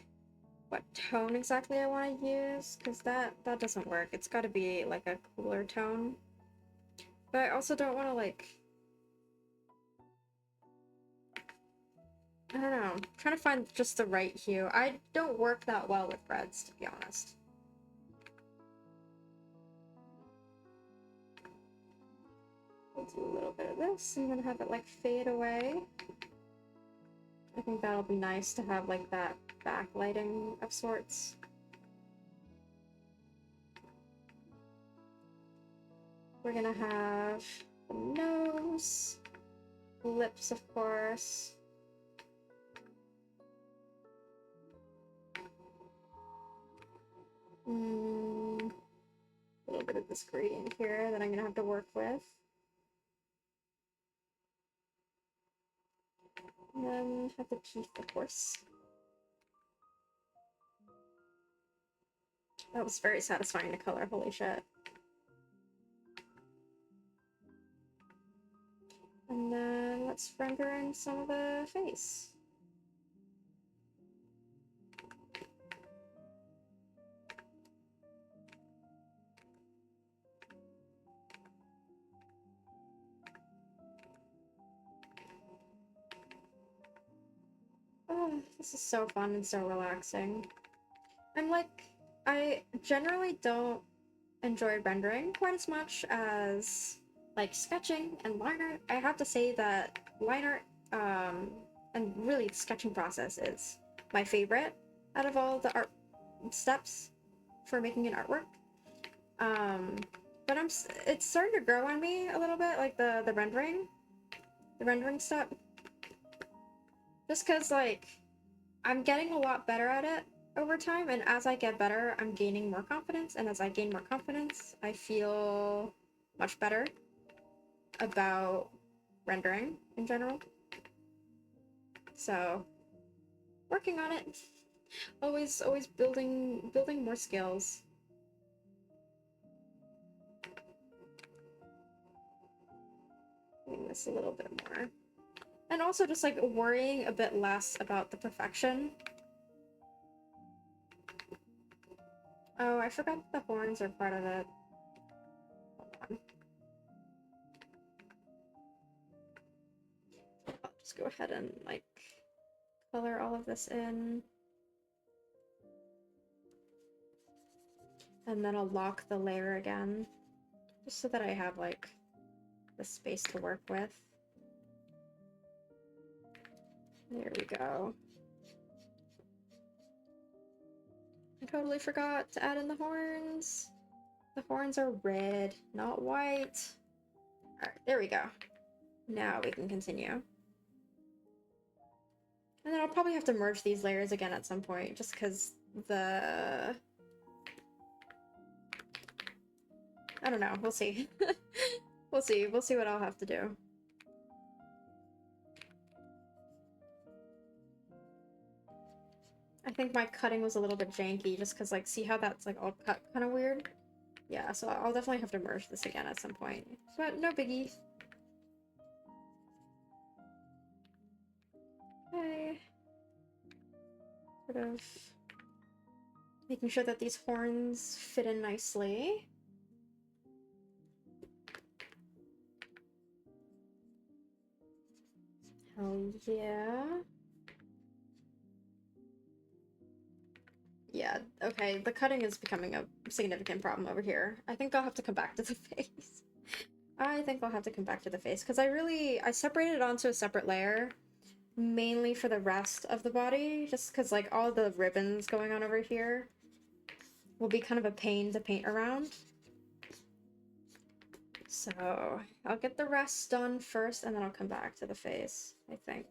what tone exactly I want to use, because that doesn't work. It's got to be like a cooler tone. But I also don't want to like, I don't know. I'm trying to find just the right hue. I don't work that well with reds, to be honest. We'll do a little bit of this. I'm gonna have it like fade away. I think that'll be nice to have like that backlighting of sorts. We're gonna have the nose, lips, of course. A little bit of this gradient here that I'm gonna have to work with. And then have the teeth, of course. That was very satisfying to color, holy shit. And then let's render in some of the face. Oh, this is so fun and so relaxing. I generally don't enjoy rendering quite as much as like sketching and line art. I have to say that line art and really the sketching process is my favorite out of all the art steps for making an artwork. But it's starting to grow on me a little bit, like the rendering step. Just because like I'm getting a lot better at it over time, and as I get better, I'm gaining more confidence, and as I gain more confidence, I feel much better about rendering in general. So, working on it. Always building more skills. Doing this a little bit more. And also just like worrying a bit less about the perfection. Oh, I forgot the horns are part of it. Hold on. I'll just go ahead and like color all of this in. And then I'll lock the layer again, just so that I have like the space to work with. There we go. I totally forgot to add in the horns. The horns are red, not white. Alright, there we go. Now we can continue. And then I'll probably have to merge these layers again at some point, just because the... I don't know, we'll see. We'll see what I'll have to do. I think my cutting was a little bit janky, just because, like, see how that's, like, all cut kind of weird? Yeah, so I'll definitely have to merge this again at some point. But no biggie. Okay. Sort of making sure that these horns fit in nicely. Hell yeah. Yeah, okay, the cutting is becoming a significant problem over here. I think I'll have to come back to the face. I think I'll have to come back to the face, because I separated it onto a separate layer, mainly for the rest of the body, just because, like, all the ribbons going on over here will be kind of a pain to paint around. So, I'll get the rest done first, and then I'll come back to the face, I think.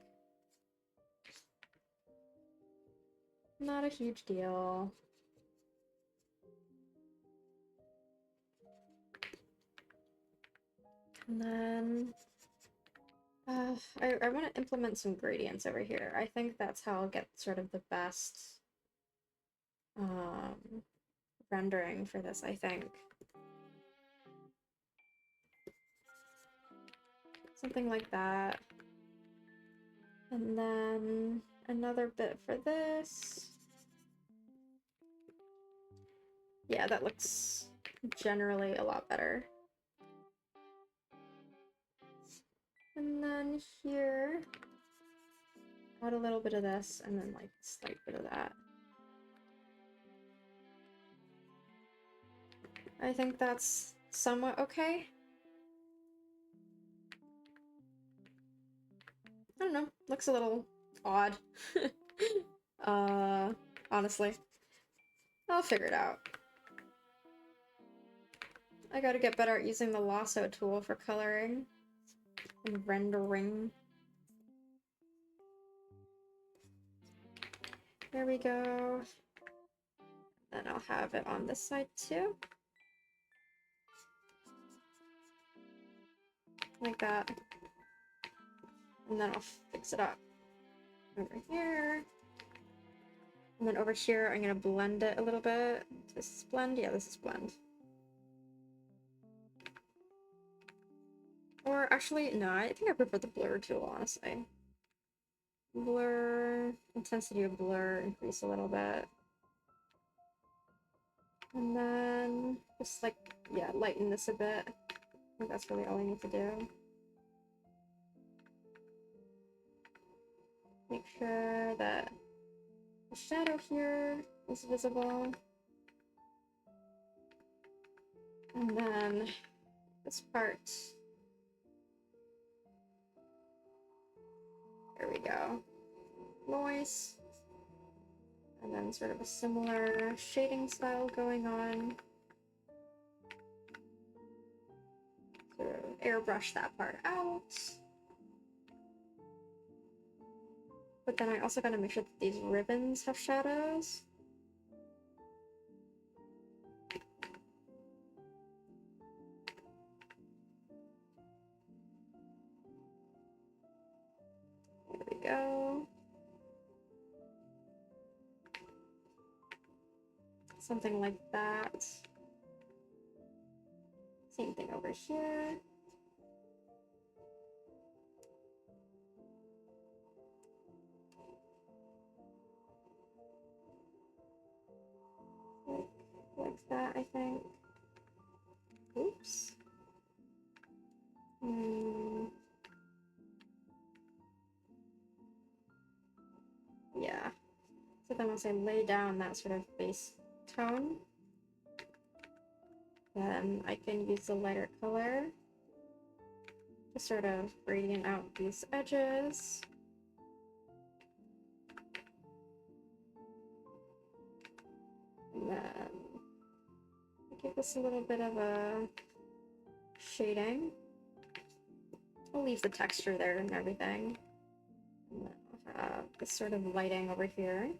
Not a huge deal. And then... I want to implement some gradients over here. I think that's how I'll get sort of the best rendering for this, I think. Something like that. And then another bit for this. Yeah, that looks generally a lot better. And then here, add a little bit of this, and then like a slight bit of that. I think that's somewhat okay. I don't know, looks a little odd. Honestly. I'll figure it out. I gotta get better at using the lasso tool for coloring and rendering. There we go. Then I'll have it on this side too. Like that. And then I'll fix it up over here. And then over here, I'm gonna blend it a little bit. This is blend? Yeah, this is blend. Or actually, no, I think I prefer the blur tool, honestly. Blur, intensity of blur, increase a little bit. And then just like, yeah, lighten this a bit. I think that's really all I need to do. Make sure that the shadow here is visible. And then this part. There we go. Noise. And then sort of a similar shading style going on. Sort of airbrush that part out. But then I also gotta make sure that these ribbons have shadows. There we go. Something like that. Same thing over here. Like that, I think. Oops. Yeah. So then once I lay down that sort of base tone, then I can use the lighter color to sort of gradient out these edges. And then give this a little bit of a shading. I'll leave the texture there and everything. And then I'll have this sort of lighting over here.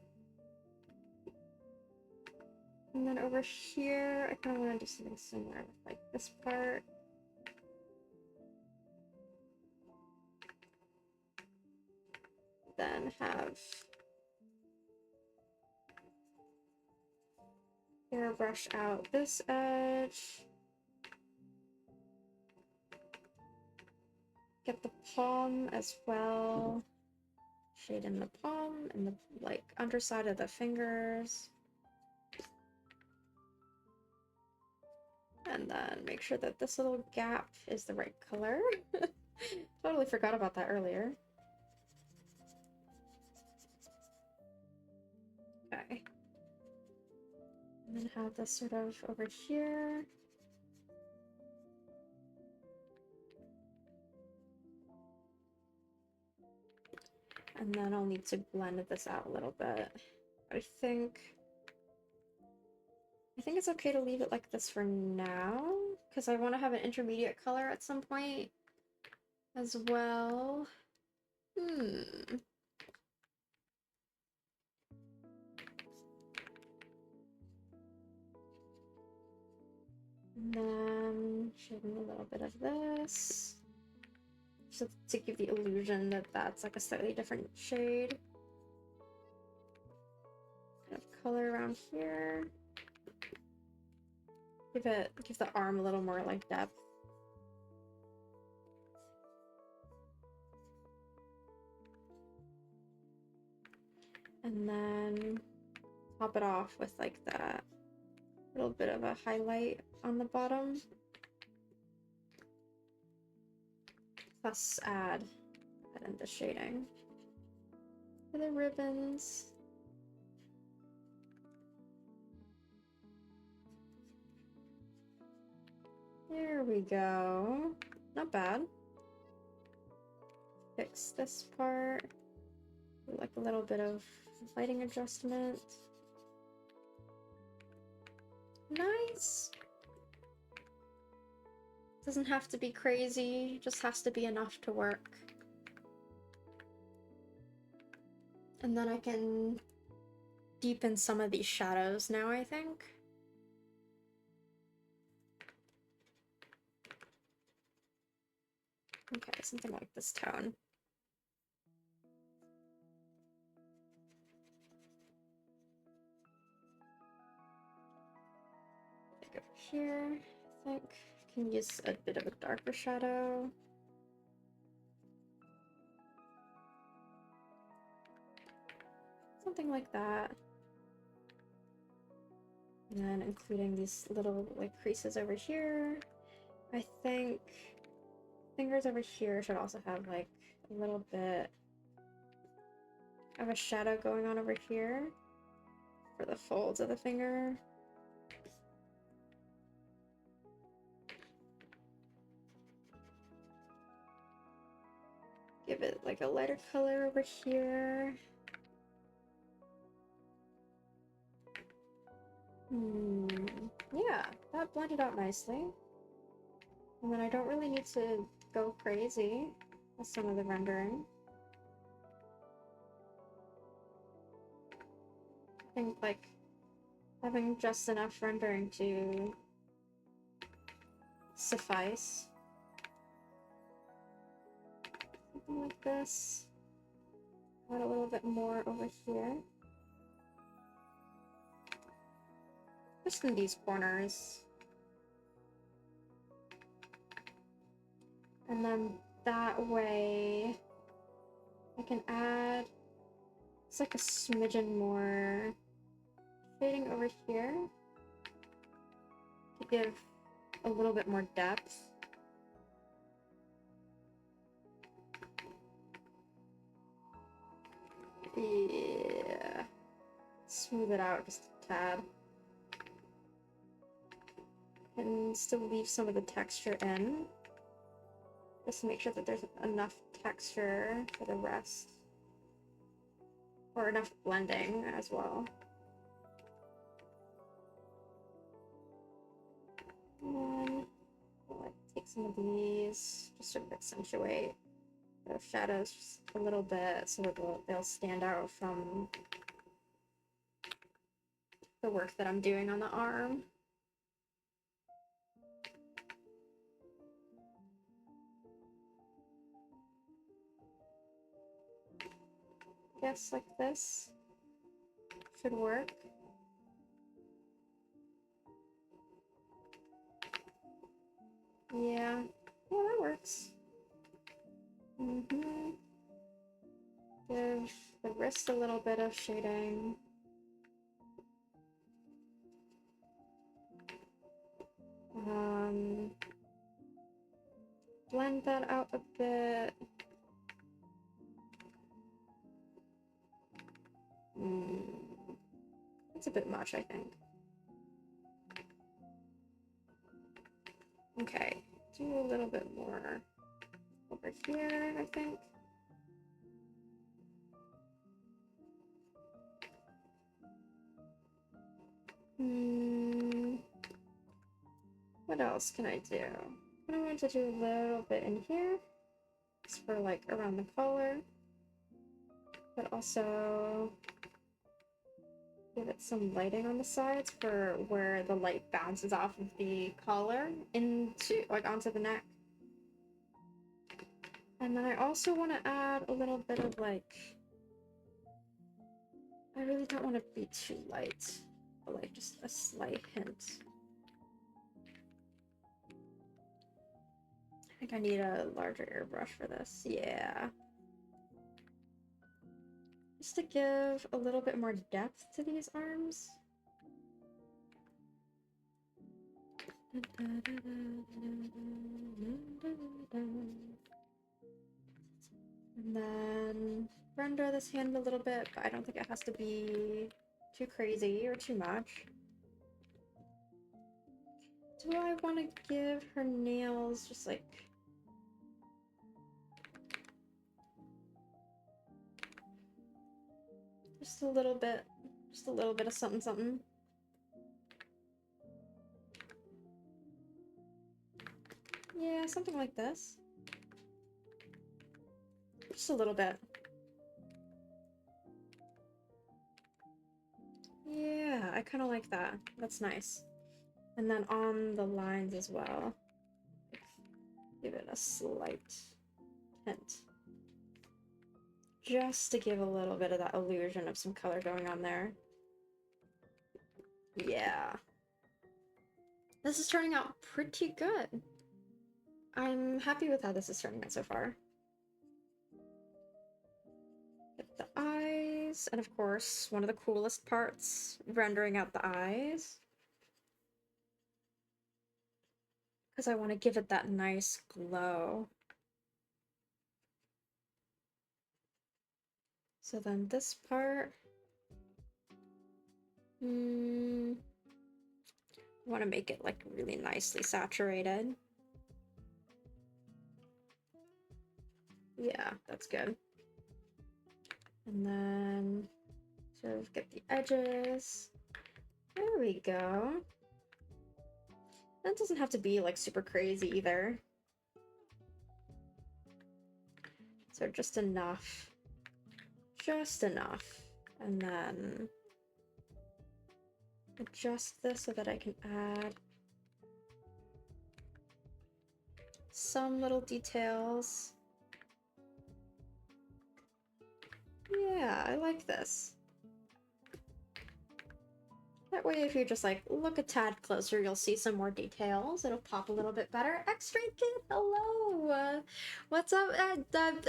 And then over here, I kind of want to do something similar with like this part. Then have airbrush out this edge. Get the palm as well. Shade in the palm and the like underside of the fingers. And then make sure that this little gap is the right color. Totally forgot about that earlier. Okay. And then have this sort of over here. And then I'll need to blend this out a little bit. I think it's okay to leave it like this for now, because I want to have an intermediate color at some point as well. And then shading a little bit of this, just to give the illusion that that's like a slightly different shade. Kind of color around here. Give the arm a little more like depth. And then top it off with like that little bit of a highlight on the bottom. Plus add in the shading for the ribbons. There we go. Not bad. Fix this part. Like a little bit of lighting adjustment. Nice. Doesn't have to be crazy, just has to be enough to work. And then I can deepen some of these shadows now, I think. Okay, something like this tone. Like over here, I think. Can use a bit of a darker shadow. Something like that. And then including these little like creases over here. I think fingers over here should also have like a little bit of a shadow going on over here for the folds of the finger. Give it like a lighter color over here. Yeah, that blended out nicely. And then I don't really need to go crazy with some of the rendering. I think like having just enough rendering to suffice. Something like this. Add a little bit more over here. Just in these corners. And then that way I can add, it's like a smidgen more shading over here to give a little bit more depth. Yeah. Smooth it out just a tad. And still leave some of the texture in. Just to make sure that there's enough texture for the rest. Or enough blending as well. And then I'll take some of these just to accentuate the shadows just a little bit so that they'll stand out from the work that I'm doing on the arm. Guess like this should work. Yeah, that works. Give the wrist a little bit of shading. Blend that out a bit. That's a bit much, I think. Okay, do a little bit more over here, I think. What else can I do? I want to do a little bit in here, just for like around the collar, but also give it some lighting on the sides for where the light bounces off of the collar into like onto the neck. And then I also want to add a little bit of like, I really don't want to be too light, but like just a slight hint. I think I need a larger airbrush for this. Yeah. Just to give a little bit more depth to these arms. And then render this hand a little bit, but I don't think it has to be too crazy or too much. Do I want to give her nails just like just a little bit of something something? something like this? Just a little bit. Yeah, I kind of like that. That's nice. And then on the lines as well. Give it a slight hint. Just to give a little bit of that illusion of some color going on there. Yeah. This is turning out pretty good. I'm happy with how this is turning out so far. Get the eyes, and of course, one of the coolest parts, rendering out the eyes. Because I want to give it that nice glow. So then this part... I want to make it like really nicely saturated. Yeah, that's good. And then sort of get the edges. There we go. That doesn't have to be like super crazy either. So just enough. Just enough. And then adjust this so that I can add some little details. Yeah, I like this. That way, if you just like look a tad closer, you'll see some more details. It'll pop a little bit better. X-Ray Kid, hello! What's up?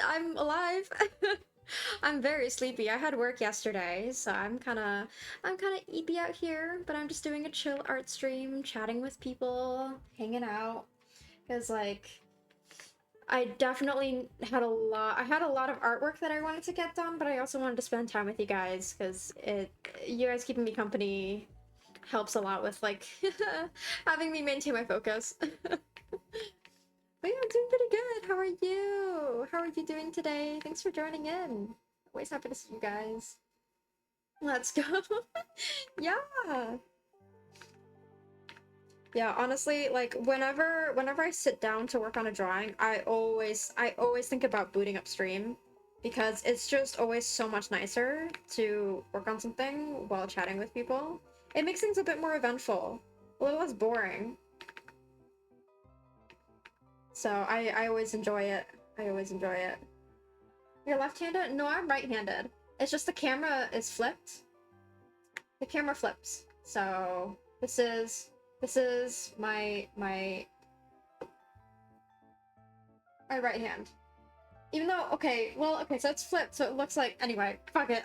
I'm alive. I'm very sleepy. I had work yesterday, so I'm kind of eepy out here, but I'm just doing a chill art stream, chatting with people, hanging out. Because like I definitely had a lot of artwork that I wanted to get done, but I also wanted to spend time with you guys because you guys keeping me company helps a lot with like having me maintain my focus. But yeah, I'm doing pretty good. How are you? How are you doing today? Thanks for joining in. Always happy to see you guys. Let's go. Yeah. Yeah, honestly, like whenever I sit down to work on a drawing, I always think about booting up stream because it's just always so much nicer to work on something while chatting with people. It makes things a bit more eventful, a little less boring. So I always enjoy it. I always enjoy it. You're left-handed? No, I'm right-handed. It's just the camera is flipped. The camera flips. So this is my right hand. Even though, okay, so it's flipped, so it looks like, anyway, fuck it.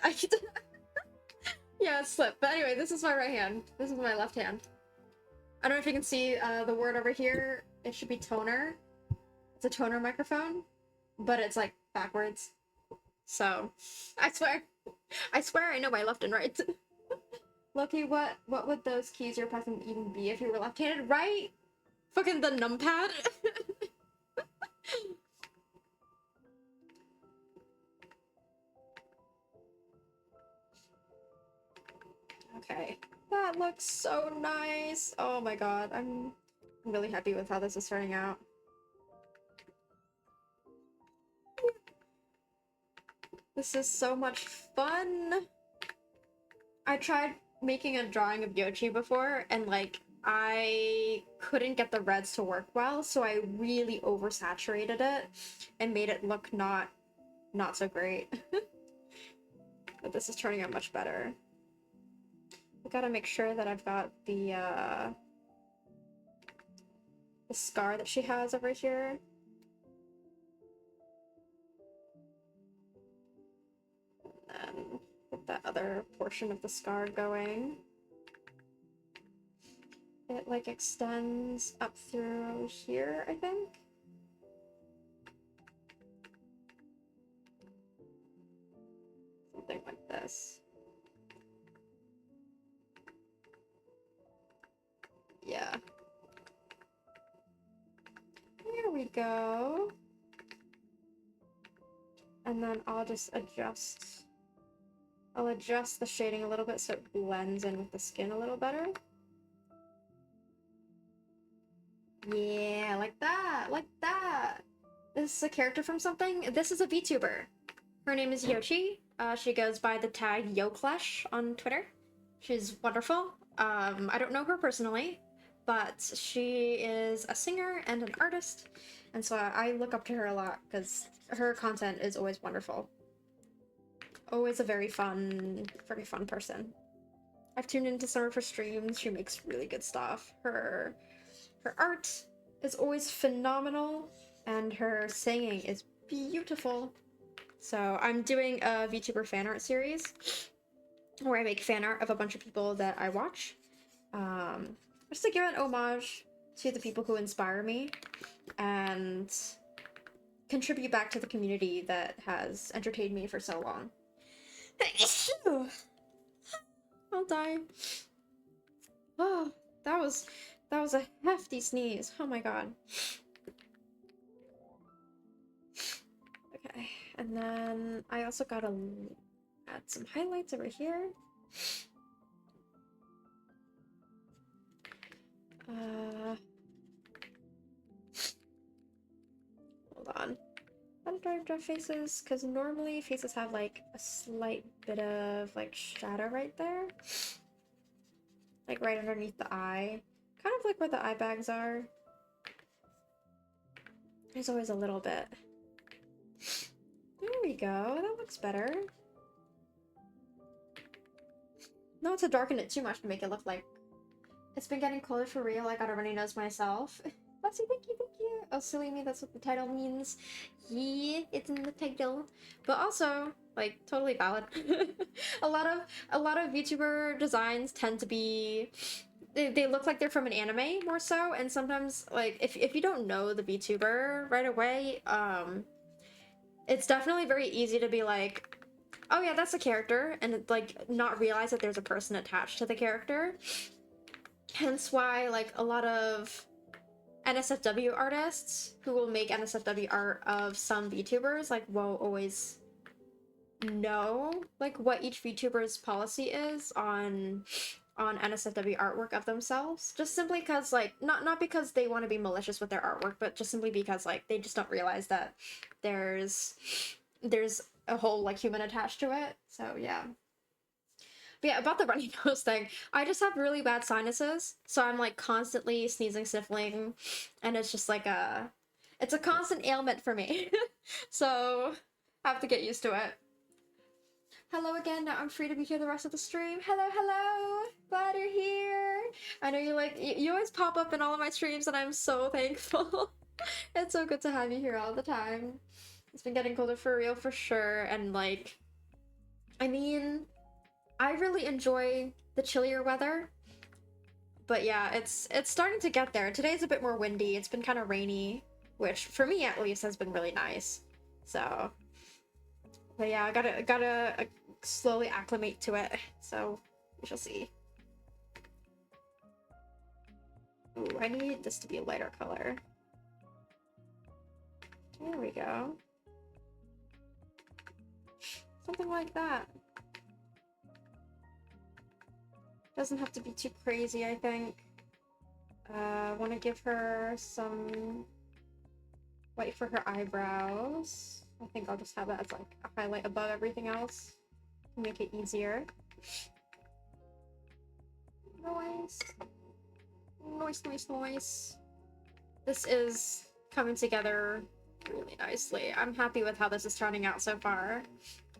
Yeah, it's flipped. But anyway, this is my right hand. This is my left hand. I don't know if you can see the word over here. It should be toner. It's a toner microphone, but it's like backwards. So, I swear I know my left and right. Loki, what would those keys you're pressing even be if you were left-handed, right? Fucking the numpad. Okay, that looks so nice. Oh my god, I'm really happy with how this is turning out. This is so much fun. I tried making a drawing of Yocci before, and like I couldn't get the reds to work well, so I really oversaturated it and made it look not so great. But this is turning out much better. I gotta make sure that I've got the scar that she has over here. And then get that other portion of the scar going. It like extends up through here, I think. Something like this. Yeah. Here we go. And then I'll just adjust. I'll adjust the shading a little bit so it blends in with the skin a little better. Yeah, like that, like that. This is a character from something. This is a VTuber. Her name is Yocci. She goes by the tag Yoclash on Twitter. She's wonderful. I don't know her personally, but she is a singer and an artist, and so I look up to her a lot because her content is always wonderful. Always a very fun person. I've tuned into some of her streams. She makes really good stuff. Her art is always phenomenal, and her singing is beautiful. So I'm doing a VTuber fan art series where I make fan art of a bunch of people that I watch. Just to give an homage to the people who inspire me and contribute back to the community that has entertained me for so long. I'll die. Oh, that was a hefty sneeze. Oh my god. Okay, and then I also gotta add some highlights over here. Hold on. How do I draw faces? Because normally faces have like a slight bit of like shadow right there. Like right underneath the eye. Kind of like where the eye bags are. There's always a little bit. There we go. That looks better. Not to darken it too much to make it look like it's been getting colder for real. I got a runny nose myself. Bessie, thank you, thank you. Oh, silly me, that's what the title means. Yeah, it's in the title. But also, like, totally valid. a lot of VTuber designs tend to be they look like they're from an anime more so, and sometimes like if you don't know the VTuber right away, it's definitely very easy to be like, oh yeah, that's a character, and like not realize that there's a person attached to the character. Hence why like a lot of NSFW artists who will make NSFW art of some VTubers like won't always know like what each VTuber's policy is on NSFW artwork of themselves, just simply because like not because they want to be malicious with their artwork, but just simply because like they just don't realize that there's a whole like human attached to it. So yeah. But yeah, about the runny nose thing, I just have really bad sinuses, so I'm like constantly sneezing, sniffling, and it's just like it's a constant ailment for me. So I have to get used to it. Hello again, now I'm free to be here the rest of the stream. Hello, hello! Glad you're here! I know you always pop up in all of my streams and I'm so thankful. It's so good to have you here all the time. It's been getting colder for real for sure, and like, I mean, I really enjoy the chillier weather, but yeah, it's starting to get there. Today's a bit more windy. It's been kind of rainy, which for me at least has been really nice. So, but yeah, I gotta slowly acclimate to it. So we shall see. Ooh, I need this to be a lighter color. There we go. Something like that. Doesn't have to be too crazy, I think. Want to give her some white for her eyebrows. I think I'll just have that as like a highlight above everything else to make it easier. Nice. Nice, nice, nice. This is coming together really nicely. I'm happy with how this is turning out so far.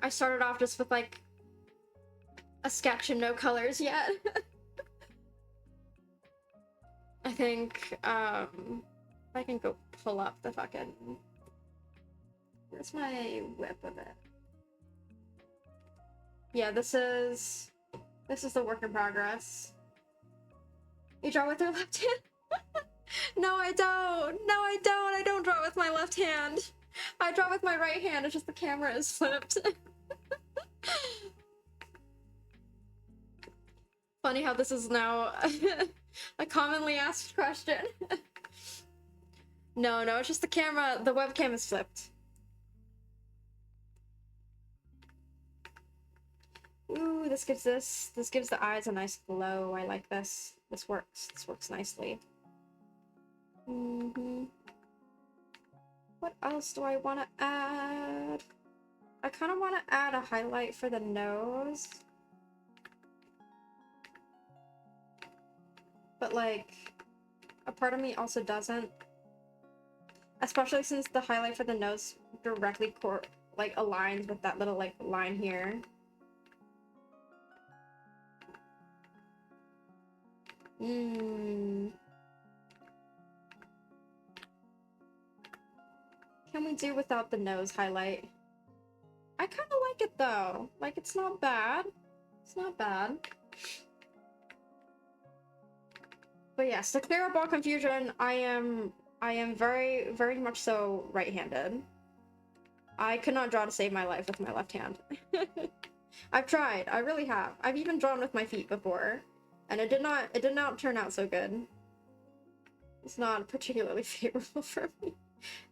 I started off just with like a sketch and no colors yet. I think, if I can go pull up the fucking... Where's my whip of it? Yeah, this is the work in progress. You draw with your left hand? No, I don't! No, I don't! I don't draw with my left hand! I draw with my right hand, it's just the camera is flipped. Funny how this is now a commonly asked question. No, it's just the camera, the webcam is flipped. Ooh, this gives the eyes a nice glow. I like this. This works nicely. What else do I want to add? I kind of want to add a highlight for the nose. But, like, a part of me also doesn't. Especially since the highlight for the nose directly, like, aligns with that little, like, line here. Can we do without the nose highlight? I kind of like it though. Like, it's not bad. It's not bad. But yes, to clear up all confusion, I am very, very much so right-handed. I could not draw to save my life with my left hand. I've tried. I really have. I've even drawn with my feet before, and it did not turn out so good. It's not particularly favorable for me.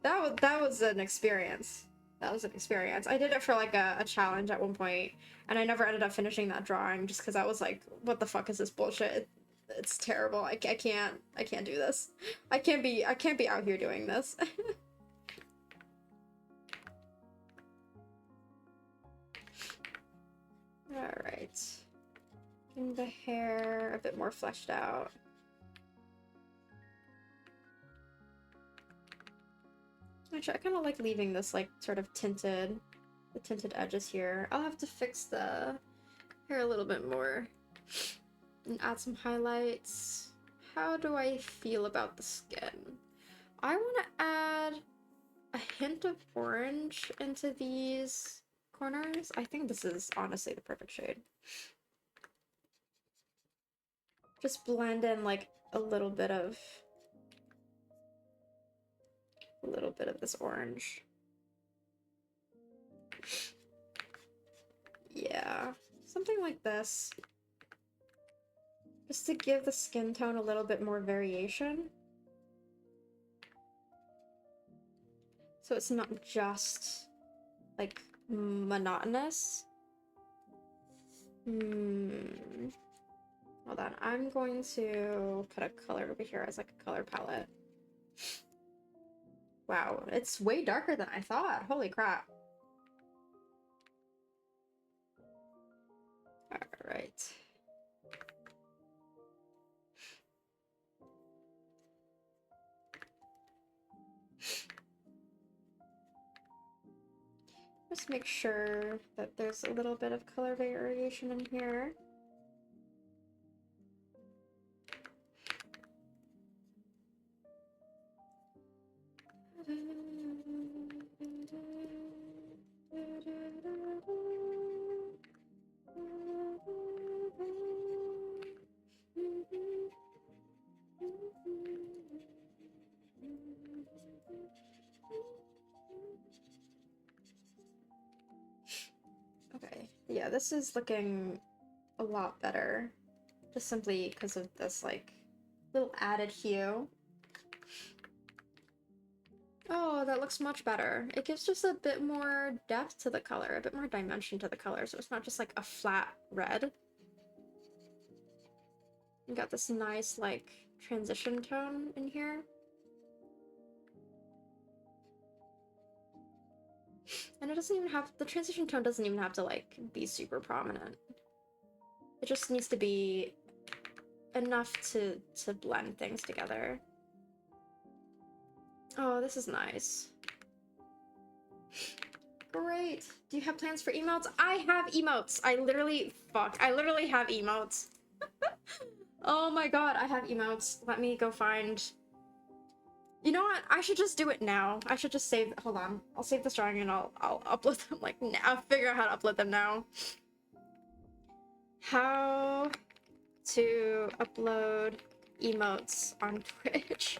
That was an experience. That was an experience. I did it for like a challenge at one point, and I never ended up finishing that drawing just because I was like, what the fuck is this bullshit? It's terrible. I can't do this. I can't be out here doing this. Alright. Getting the hair a bit more fleshed out. Actually, I kind of like leaving this, like, sort of tinted, the tinted edges here. I'll have to fix the hair a little bit more and add some highlights. How do I feel about the skin? I want to add a hint of orange into these corners. I think this is honestly the perfect shade. Just blend in, like, a little bit of this orange. Yeah, something like this. Just to give the skin tone a little bit more variation. So it's not just, like, monotonous. Hold on, I'm going to put a color over here as, like, a color palette. Wow, it's way darker than I thought. Holy crap. Alright. Just make sure that there's a little bit of color variation in here. Okay, yeah, this is looking a lot better. Just simply because of this, like, little added hue. Oh, that looks much better. It gives just a bit more depth to the color, a bit more dimension to the color, so it's not just like a flat red. You got this nice, like, transition tone in here. And it doesn't even have, the transition tone doesn't even have to, like, be super prominent. It just needs to be enough to blend things together. Oh, this is nice. Great. Do you have plans for emotes? I have emotes. I literally have emotes. Oh my god, I have emotes. Let me go find... You know what? I should just do it now. I should just save... Hold on. I'll save this drawing and I'll upload them, like, now. I'll figure out how to upload them now. How to upload emotes on Twitch.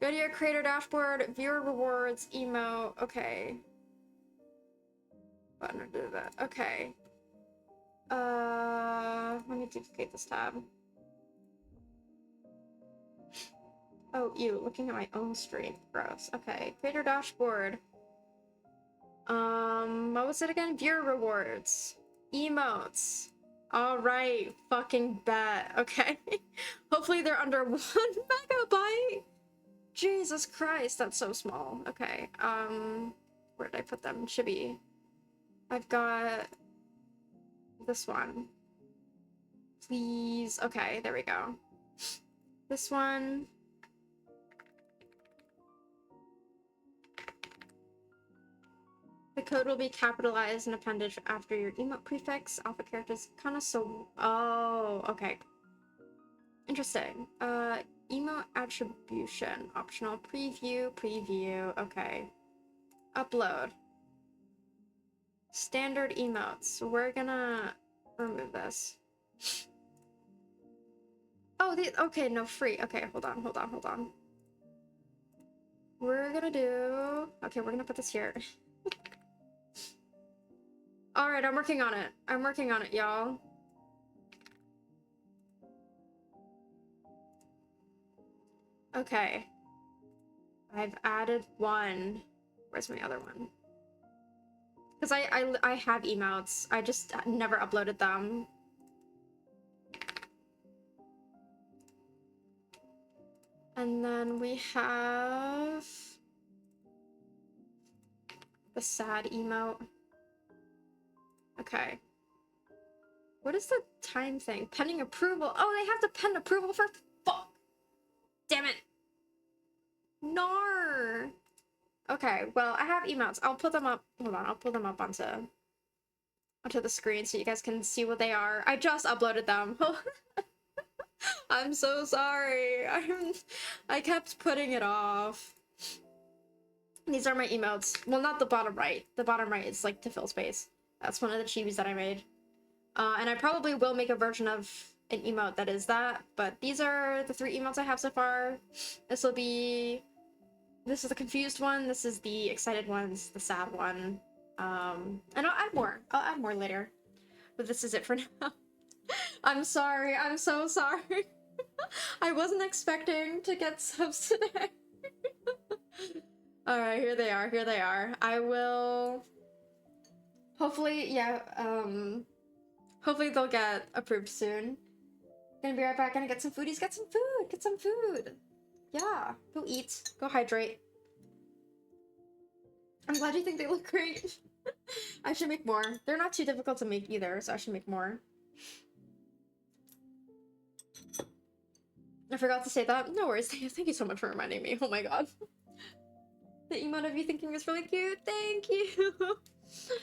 Go to your creator dashboard, viewer rewards, emote. Okay. Button to do that. Okay. Let me duplicate this tab. Oh, ew, looking at my own stream. Gross. Okay, creator dashboard. What was it again? Viewer rewards. Emotes. Alright, fucking bet. Okay. Hopefully they're under 1 MB. Jesus Christ, that's so small. Okay, where did I put them? Should be. I've got this one. Please. Okay, there we go. This one. The code will be capitalized and appended after your emote prefix. Alpha characters kind of so. Oh, okay. Interesting. Emote attribution. Optional preview. Preview. Okay. Upload. Standard emotes. We're gonna remove this. Oh, okay, no, free. Okay, hold on. We're gonna do... Okay, we're gonna put this here. Alright, I'm working on it, y'all. Okay. I've added one. Where's my other one? Because I have emotes. I just never uploaded them. And then we have the sad emote. Okay. What is the time thing? Pending approval. Oh, they have to pen approval for... Fuck! Damn it! Nar! Okay, well, I have emotes. I'll put them up. Hold on, I'll pull them up onto the screen so you guys can see what they are. I just uploaded them. I'm so sorry. I kept putting it off. These are my emotes. Well, not the bottom right. The bottom right is like to fill space. That's one of the chibis that I made. And I probably will make a version of an emote that is that, but these are the 3 emotes I have so far. This is the confused one, this is the excited one, this is the sad one. And I'll add more. I'll add more later. But this is it for now. I'm sorry. I'm so sorry. I wasn't expecting to get subs today. Alright, here they are. I will... Hopefully, yeah, hopefully they'll get approved soon. Gonna be right back, gonna get some foodies, get some food! Yeah, go eat, go hydrate. I'm glad you think they look great. I should make more. They're not too difficult to make either, so I should make more. I forgot to say that. No worries, thank you so much for reminding me. Oh my god. The emote of you thinking is really cute. Thank you.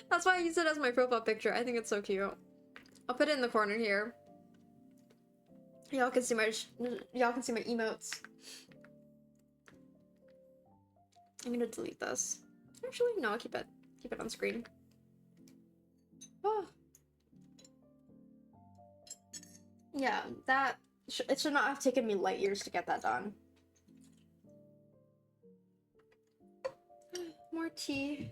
That's why I use it as my profile picture. I think it's so cute. I'll put it in the corner here. Y'all can see my emotes. I'm gonna delete this. Actually, no, I'll keep it on screen. Oh. Yeah, it should not have taken me light years to get that done. More tea.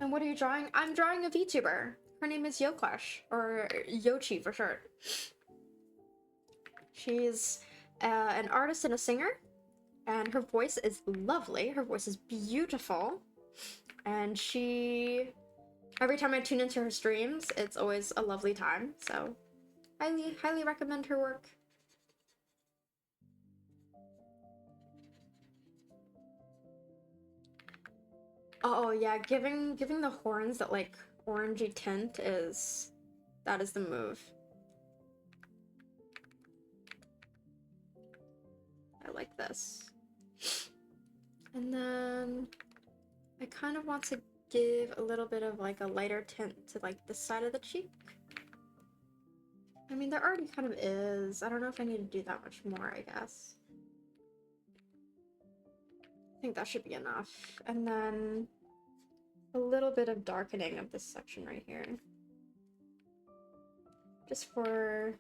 And what are you drawing? I'm drawing a VTuber. Her name is Yocci, or Yocci for short. She's an artist and a singer, and her voice is lovely. Her voice is beautiful, and every time I tune into her streams, it's always a lovely time. So, highly recommend her work. Oh yeah, giving the horns that like orangey tint that is the move. I like this. And then I kind of want to give a little bit of like a lighter tint to like this side of the cheek. I mean, there already kind of is. I don't know if I need to do that much more, I guess. I think that should be enough. And then a little bit of darkening of this section right here. Just for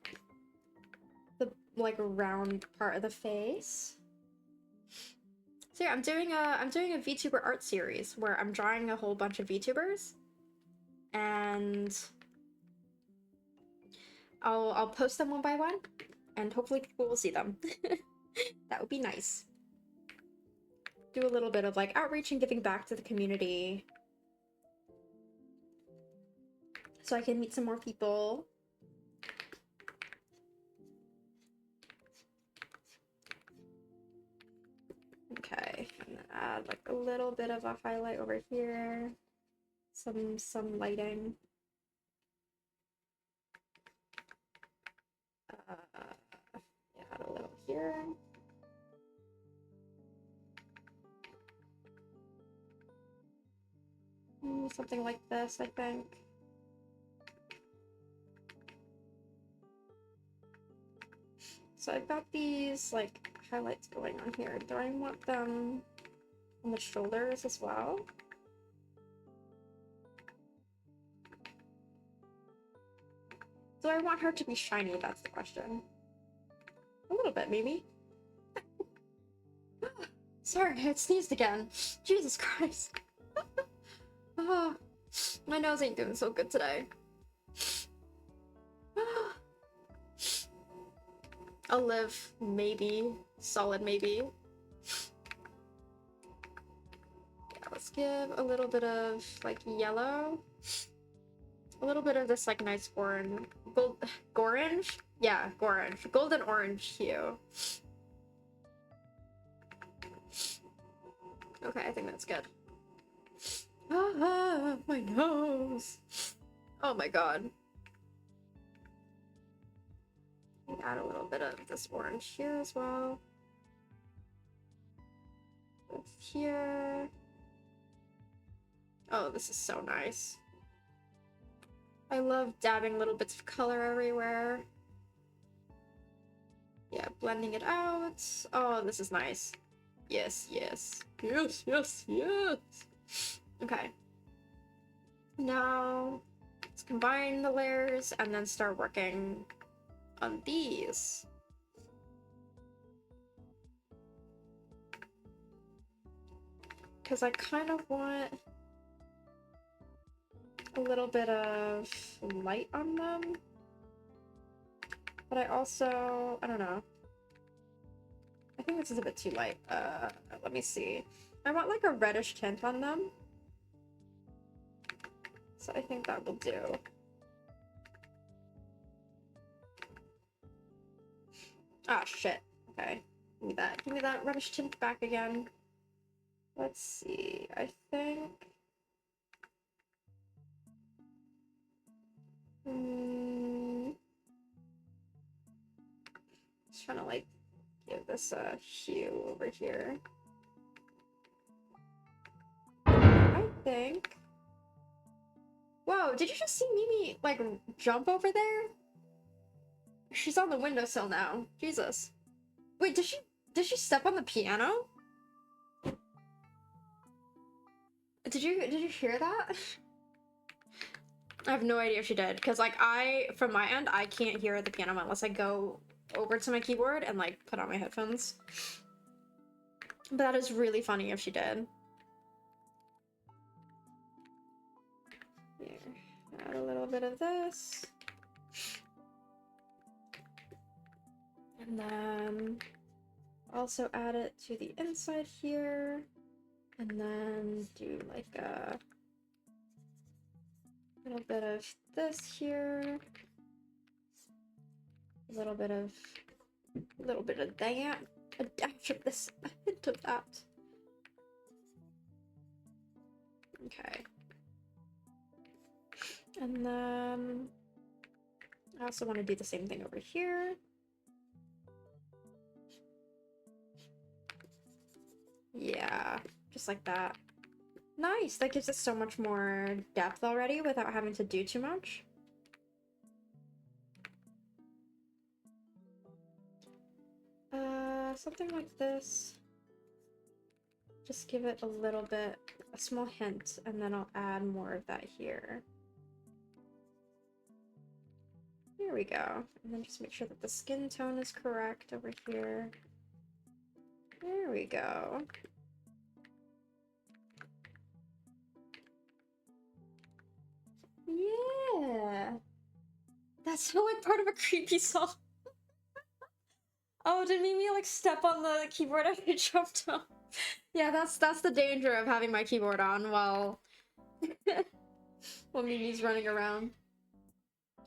the like round part of the face. So yeah, I'm doing a VTuber art series where I'm drawing a whole bunch of VTubers, and I'll post them one by one, and hopefully people will see them. That would be nice. do a little bit of like outreach and giving back to the community. So I can meet some more people. Okay, and then add like a little bit of a highlight over here. Some lighting. Yeah, add a little here. Something like this, I think. So I've got these like highlights going on here. Do I want them on the shoulders as well? Do I want her to be shiny? That's the question. A little bit, maybe. Sorry, I sneezed again. Jesus Christ. Oh, my nose ain't doing so good today. I'll live, maybe. Solid maybe. Yeah, let's give a little bit of, like, yellow. A little bit of this, like, nice orange. Gorange? Yeah, gorange. Golden orange hue. Okay, I think that's good. Ah, my nose. Oh my god. Add a little bit of this orange here as well. Here. Oh, this is so nice. I love dabbing little bits of color everywhere. Yeah, blending it out. Oh, this is nice. Yes, yes. Yes, yes, yes. Okay. Now, let's combine the layers and then start working on these. Because I kind of want a little bit of light on them. But I also, I don't know. I think this is a bit too light. Let me see. I want like a reddish tint on them. So I think that will do. Ah, shit. Okay. Give me that. Give me that reddish tint back again. Let's see. I think... Just trying to like give this a hue over here. I think... Whoa, did you just see Mimi like jump over there? She's on the windowsill now. Jesus. Wait, did she step on the piano? Did you hear that? I have no idea if she did, because like from my end, I can't hear the piano unless I go over to my keyboard and like put on my headphones. But that is really funny if she did. Here, add a little bit of this. And then also add it to the inside here. And then do like a little bit of this here. A little bit of that. A dash of this, a hint of that. Okay. And then I also want to do the same thing over here. Yeah, just like that. Nice, that gives it so much more depth already without having to do too much. Something like this. Just give it a little bit, a small hint, and then I'll add more of that here. There we go. And then just make sure that the skin tone is correct over here. There we go. Yeah. That's so like part of a creepy song. Oh, did Mimi like step on the keyboard as I jumped up? Yeah, that's the danger of having my keyboard on while while Mimi's running around.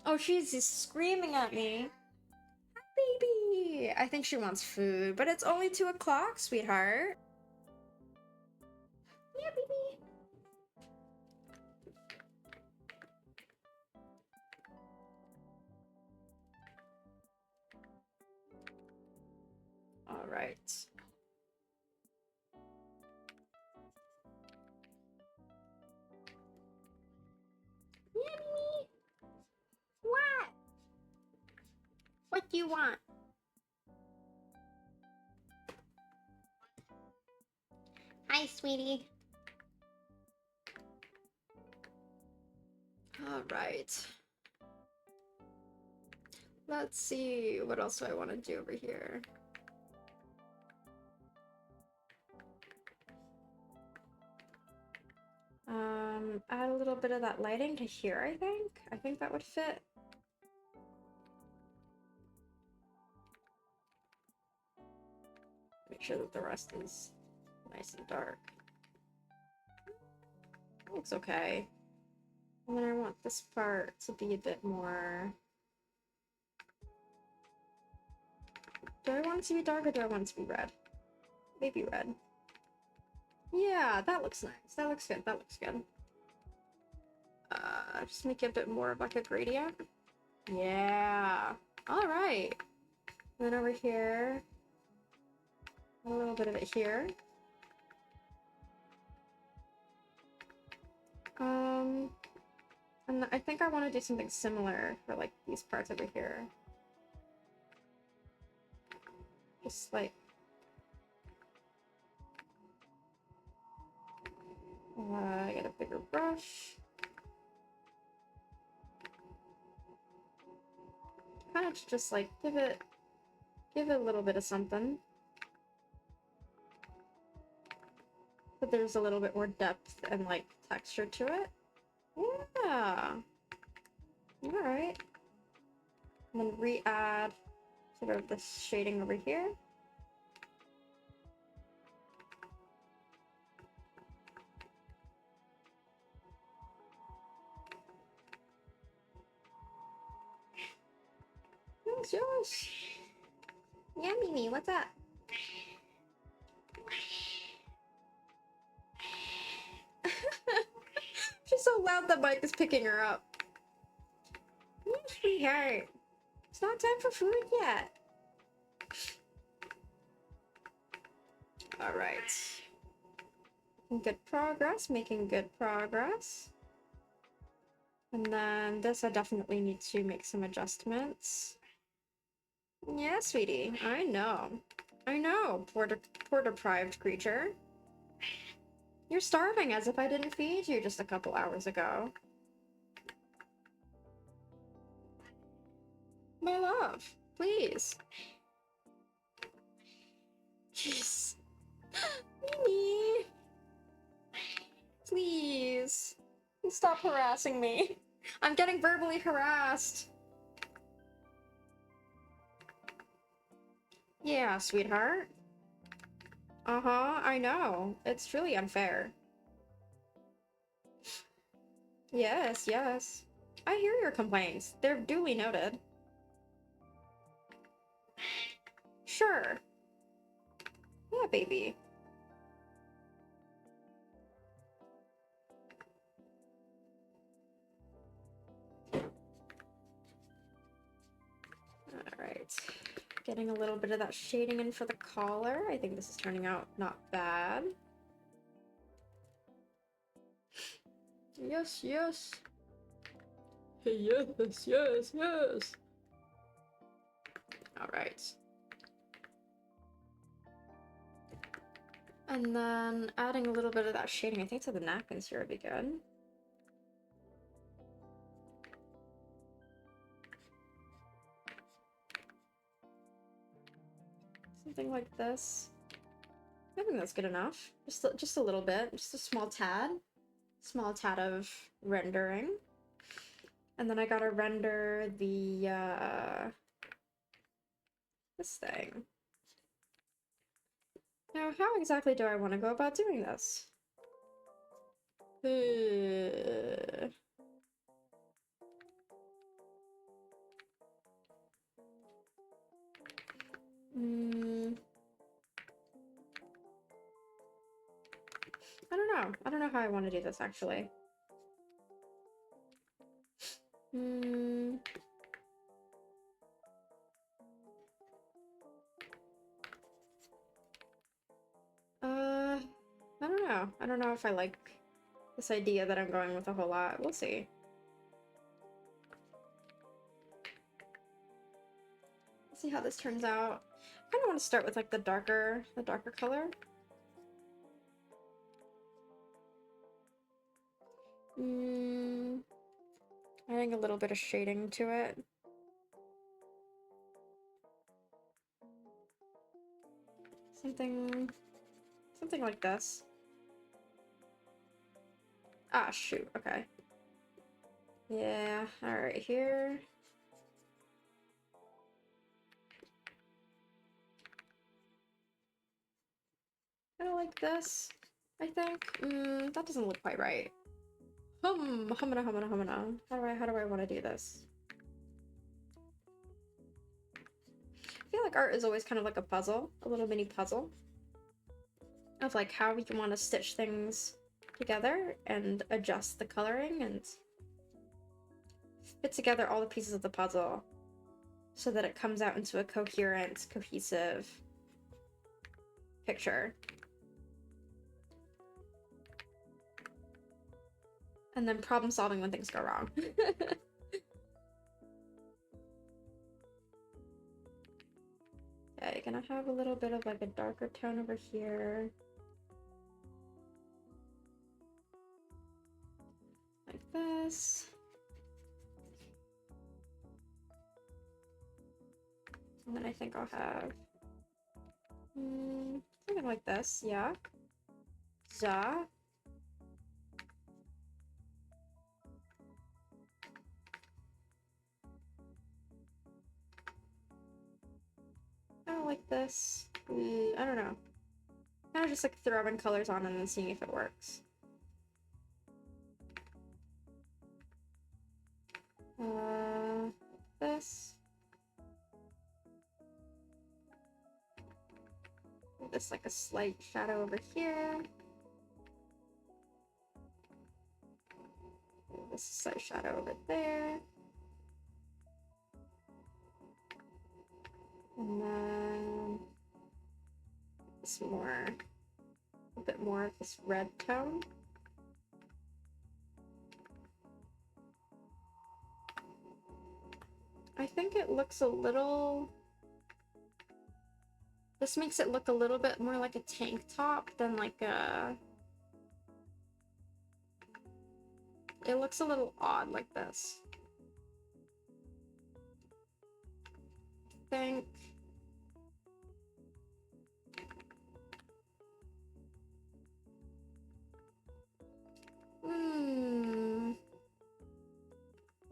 Oh, she's screaming at me. Hi, baby! I think she wants food, but it's only 2 o'clock, sweetheart. Yeah, baby. All right. Yeah, Mimi. What? What do you want? Hi, sweetie. All right. Let's see, what else do I want to do over here? Add a little bit of that lighting to here, I think. I think that would fit. Make sure that the rest is nice and dark. Looks okay. And then I want this part to be a bit more... Do I want it to be dark or do I want it to be red? Maybe red. Yeah, that looks nice. That looks good. That looks good. Just make it a bit more of like a gradient. Yeah. All right. And then over here, a little bit of it here. And I think I want to do something similar for like these parts over here. Just like I get a bigger brush. Kind of just like give it a little bit of something. But there's a little bit more depth and like texture to it. Yeah. Alright. And then re-add sort of this shading over here. Yes, yes. Yeah, Mimi, what's up? She's so loud that Mike is picking her up. Yeah, sweetheart. It's not time for food yet. Alright. Good progress, making good progress. And then this I definitely need to make some adjustments. Yeah, sweetie, I know. I know, poor deprived creature. You're starving as if I didn't feed you just a couple hours ago. My love, please. Jeez. Mimi. Please. Stop harassing me. I'm getting verbally harassed. Yeah, sweetheart. Uh-huh, I know. It's truly unfair. Yes, yes. I hear your complaints. They're duly noted. Sure. Yeah, baby. Alright. Getting a little bit of that shading in for the collar. I think this is turning out not bad. Yes, yes. Yes, yes, yes. Alright. And then adding a little bit of that shading, I think, to the napkins here would be good. Something like this. I think that's good enough. Just a little bit, just a small tad of rendering. And then I gotta render the this thing. Now, how exactly do I want to go about doing this? I don't know. I don't know how I want to do this, actually. I don't know. I don't know if I like this idea that I'm going with a whole lot. We'll see. Let's see how this turns out. I kind of want to start with like the darker color. Adding a little bit of shading to it. Something like this. Ah, shoot. Okay. Yeah. All right. Here. Kind of like this, I think. That doesn't look quite right. Humana. How do I want to do this? I feel like art is always kind of like a puzzle, a little mini puzzle of like how you want to stitch things together and adjust the coloring and fit together all the pieces of the puzzle so that it comes out into a coherent, cohesive picture. And then problem solving when things go wrong. Okay, gonna have a little bit of like a darker tone over here. Like this. And then I think I'll have something like this, yeah. Ja. Kind of like this. I don't know. Kind of just like throwing colors on and then seeing if it works. This. This like a slight shadow over here. This slight shadow over there. And then this more, a bit more of this red tone. I think it looks a little... This makes it look a little bit more like a tank top than like a... It looks a little odd like this. I think...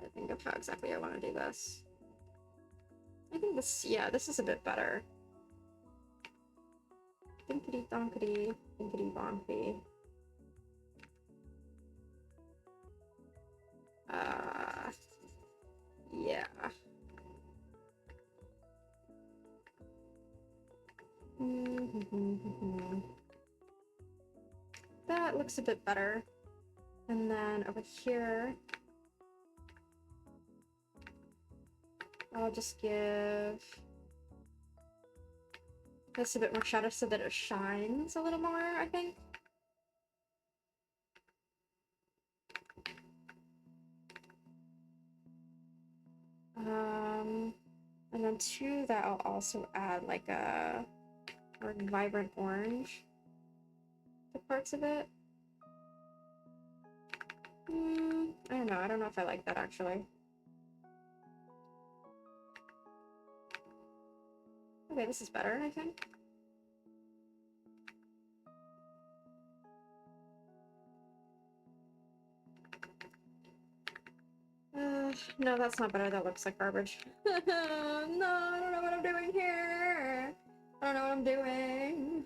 I think of how exactly I want to do this. I think this, yeah, this is a bit better. Dinkity donkity, dinkity bonky. Yeah. That looks a bit better. And then over here, I'll just give this a bit more shadow so that it shines a little more, I think. And then to that, I'll also add like a more vibrant orange to parts of it. I don't know. I don't know if I like that actually. Okay, this is better, I think. No, that's not better. That looks like garbage. No, I don't know what I'm doing here. I don't know what I'm doing.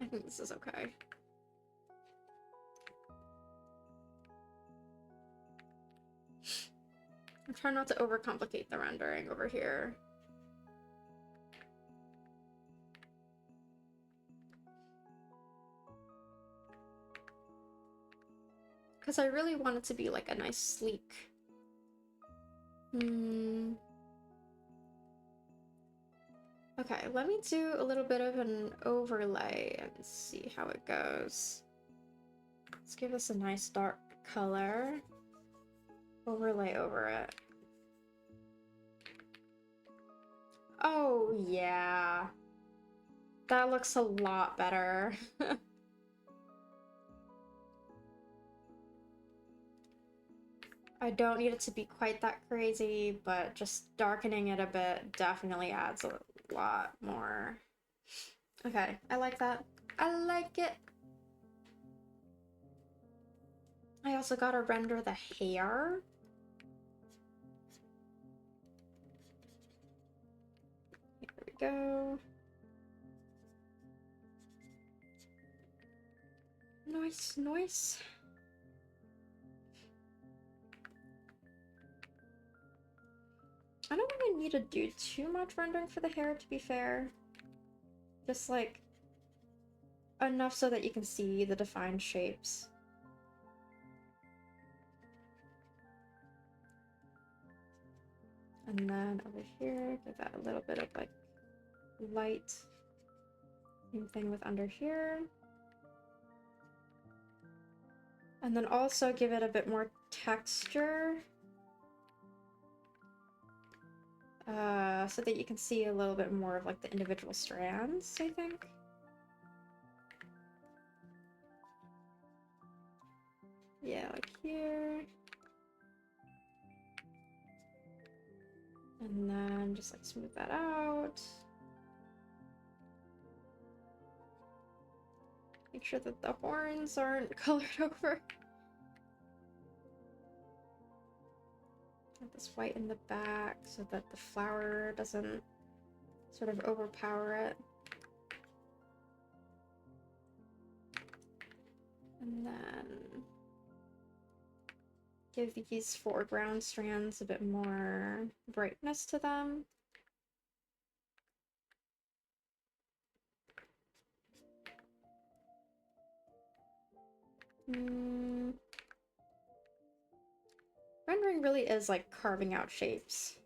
I think this is okay. I'm trying not to overcomplicate the rendering over here. Because I really want it to be like a nice sleek. Okay, let me do a little bit of an overlay and see how it goes. Let's give this a nice dark color. Overlay over it. Oh, yeah. That looks a lot better. I don't need it to be quite that crazy, but just darkening it a bit definitely adds a lot more. Okay, I like that. I like it. I also gotta render the hair. Here we go. Nice, nice. I don't really need to do too much rendering for the hair, to be fair. Just like enough so that you can see the defined shapes. And then over here, give that a little bit of like light. Same thing with under here. And then also give it a bit more texture. So that you can see a little bit more of like the individual strands, I think. Yeah, like here. And then just like smooth that out. Make sure that the horns aren't colored over. Get this white in the back so that the flower doesn't sort of overpower it. And then give these foreground strands a bit more brightness to them. Rendering really is like carving out shapes.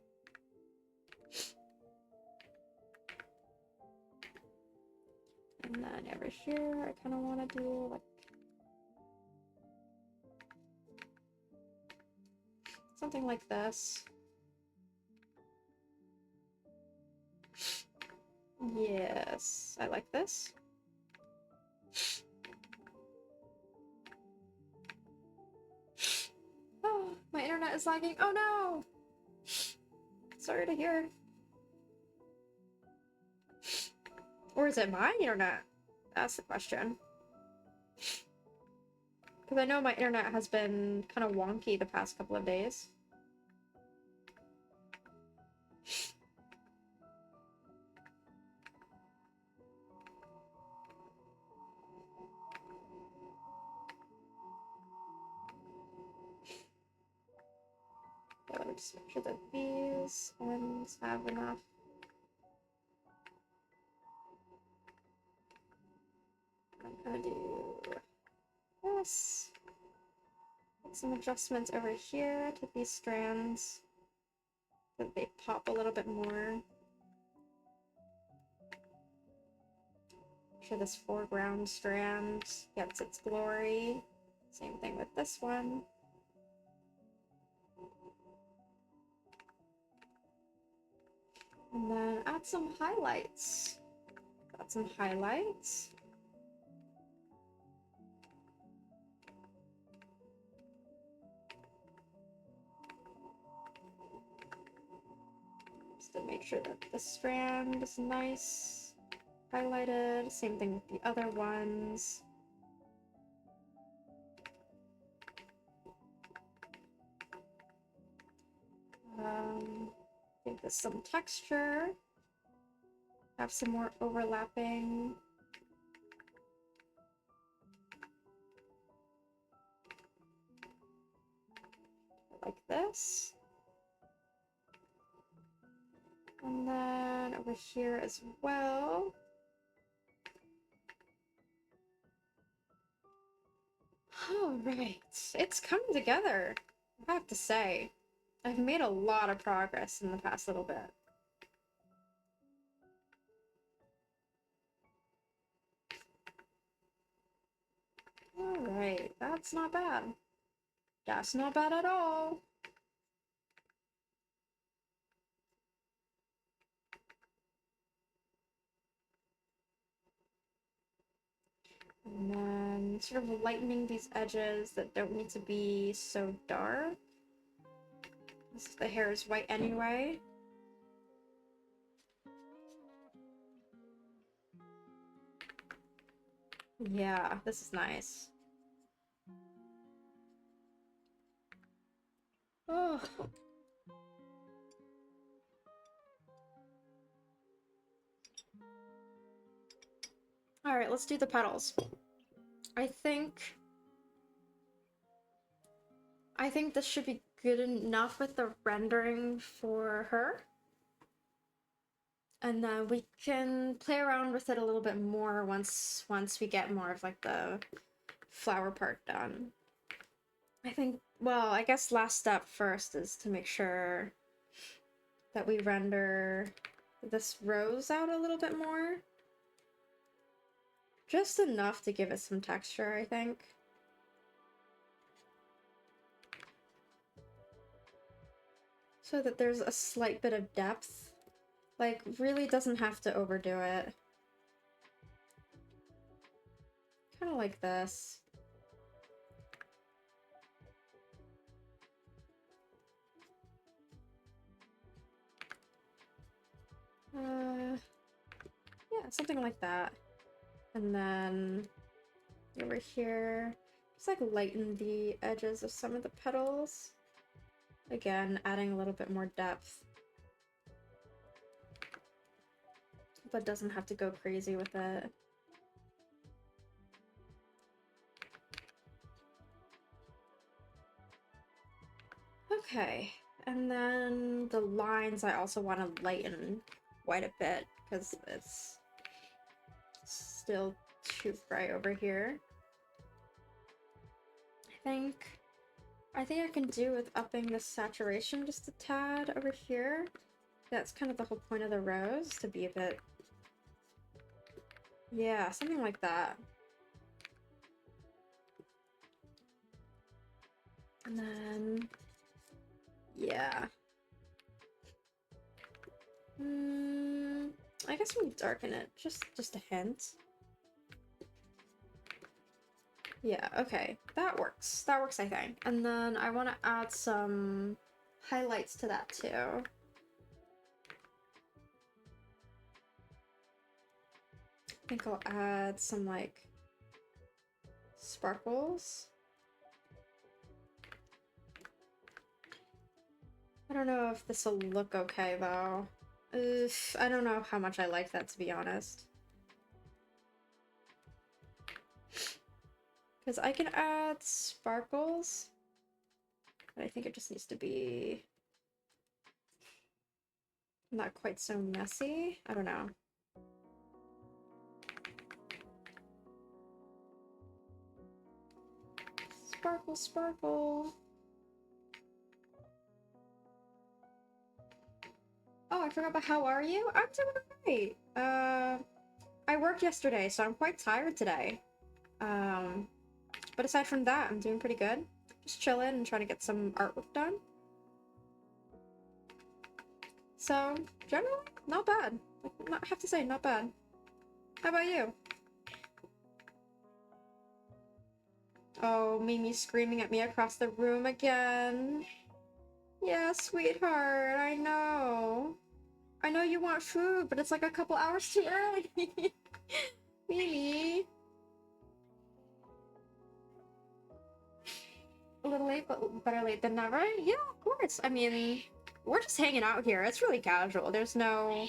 And then over here, I kind of want to do like something like this. Yes, I like this. Oh, my internet is lagging. Oh no! Sorry to hear. Or is it my internet? That's the question. Because I know my internet has been kind of wonky the past couple of days. Yeah, let me just make sure that these ends have enough. I'm gonna do this. Make some adjustments over here to these strands so that they pop a little bit more. Make sure this foreground strand gets its glory. Same thing with this one. And then add some highlights. Add some highlights. to make sure that the strand is nice, highlighted. Same thing with the other ones. Give this some texture. Have some more overlapping. Like this. And then over here as well. Alright, it's coming together, I have to say. I've made a lot of progress in the past little bit. Alright, that's not bad. That's not bad at all. And then sort of lightening these edges that don't need to be so dark. Since the hair is white anyway. Yeah, this is nice. Oh. Alright, let's do the petals. I think this should be good enough with the rendering for her. And then we can play around with it a little bit more once we get more of like the flower part done. I think, well, I guess last step first is to make sure that we render this rose out a little bit more. Just enough to give it some texture, I think. So that there's a slight bit of depth. Like, really doesn't have to overdo it. Kind of like this. Yeah, something like that. And then over here, just like lighten the edges of some of the petals. Again, adding a little bit more depth. But doesn't have to go crazy with it. Okay, and then the lines I also want to lighten quite a bit because it's still too bright over here. I think I can do with upping the saturation just a tad over here. That's kind of the whole point of the rose, to be a bit... Yeah, something like that. And then... Yeah. I guess we darken it, just a hint. Yeah, okay. That works. That works, I think. And then I want to add some highlights to that, too. I think I'll add some, like, sparkles. I don't know if this will look okay, though. I don't know how much I like that, to be honest. Because I can add sparkles, but I think it just needs to be not quite so messy. I don't know. Sparkle, sparkle. Oh, I forgot about how are you? I'm doing great. I worked yesterday, so I'm quite tired today. But aside from that, I'm doing pretty good. Just chilling and trying to get some artwork done. So, generally, not bad. I have to say, not bad. How about you? Oh, Mimi's screaming at me across the room again. Yeah, sweetheart, I know. I know you want food, but it's like a couple hours too early. Mimi. A little late, but better late than never. Yeah, of course. I mean, we're just hanging out here. It's really casual. There's no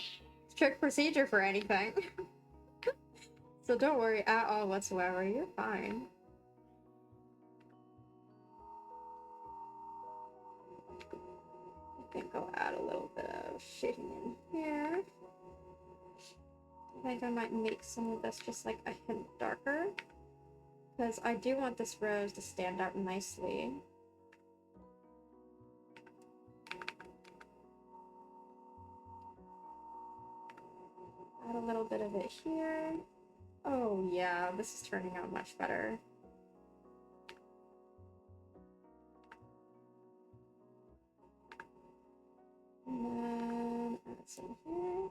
strict procedure for anything. So don't worry at all whatsoever. You're fine. I think I'll add a little bit of shading in here. I think I might make some of this just like a hint darker, because I do want this rose to stand out nicely. Add a little bit of it here. Oh yeah, this is turning out much better. And then add some here.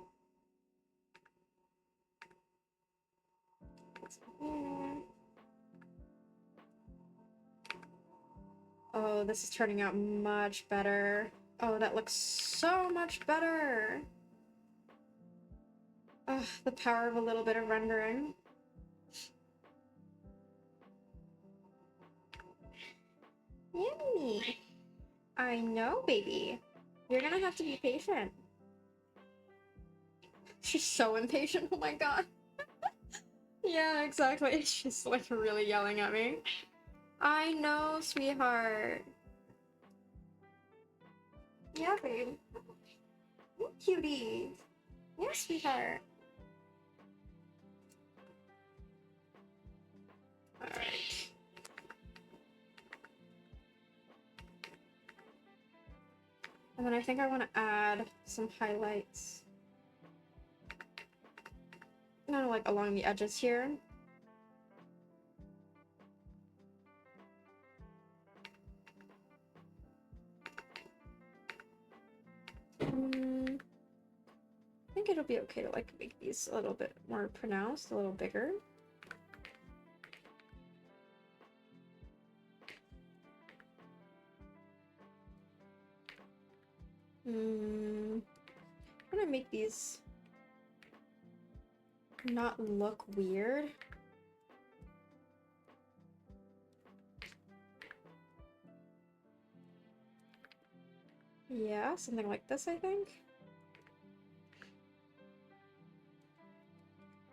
Add some here. Oh, this is turning out much better. Oh, that looks so much better. Ugh, the power of a little bit of rendering. Yummy. I know, baby. You're gonna have to be patient. She's so impatient, oh my god. Yeah, exactly. She's like really yelling at me. I know, sweetheart. Yeah, babe. Cutie. Yeah, sweetheart. Alright. And then I think I want to add some highlights. Kind of like along the edges here. I think it'll be okay to like make these a little bit more pronounced, a little bigger. I'm gonna make these not look weird. Yeah, something like this, I think.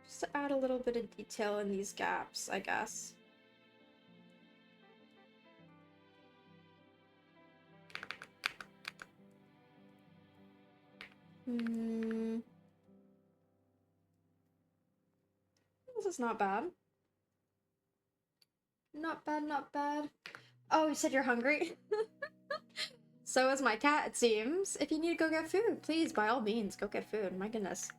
Just to add a little bit of detail in these gaps, I guess. This is not bad. Not bad, not bad. Oh, you said you're hungry? So is my cat, it seems. If you need to go get food, please, by all means, go get food. My goodness.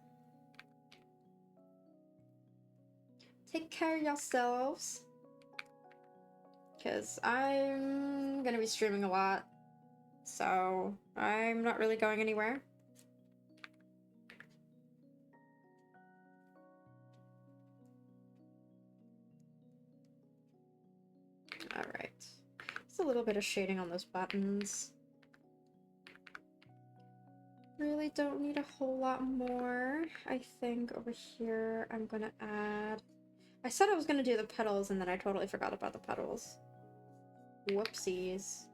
Take care of yourselves. Because I'm gonna be streaming a lot. So I'm not really going anywhere. Alright. Just a little bit of shading on those buttons. Really don't need a whole lot more. I think over here I'm gonna add... I said I was gonna do the petals and then I totally forgot about the petals. Whoopsies.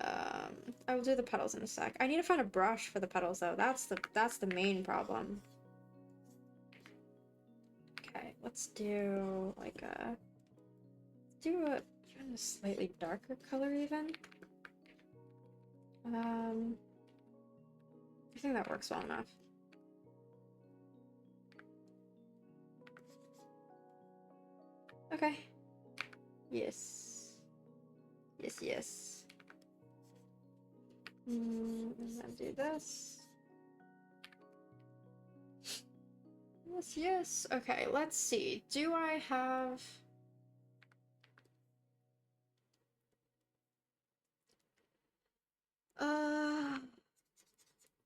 I will do the petals in a sec. I need to find a brush for the petals though. That's the main problem. Okay, let's do like a even a slightly darker color even. I think that works well enough. Okay. Yes. Yes, yes. And then do this. Yes, yes. Okay, let's see. Do I have...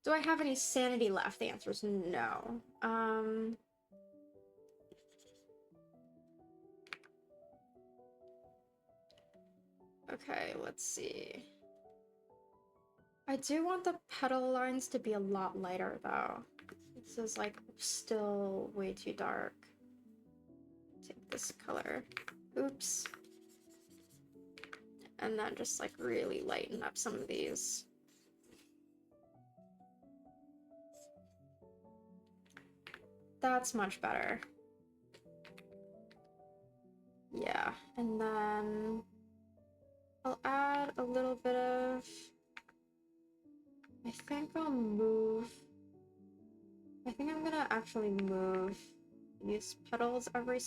Do I have any sanity left? The answer is no. Okay, let's see. I do want the petal lines to be a lot lighter though. This is like still way too dark. Take this color. Oops. And then just like really lighten up some of these. That's much better. Yeah, and then I'll add a little bit of, I think I'm gonna actually move these petals ever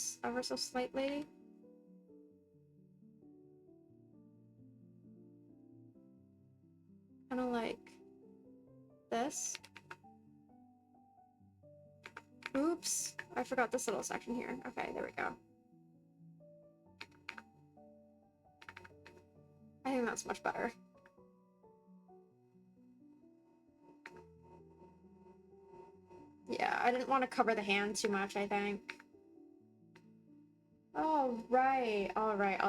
so slightly. Kind of like this. Oops, I forgot this little section here. Okay, there we go. I think that's much better. Yeah, I didn't want to cover the hand too much, I think. Oh, right. All right.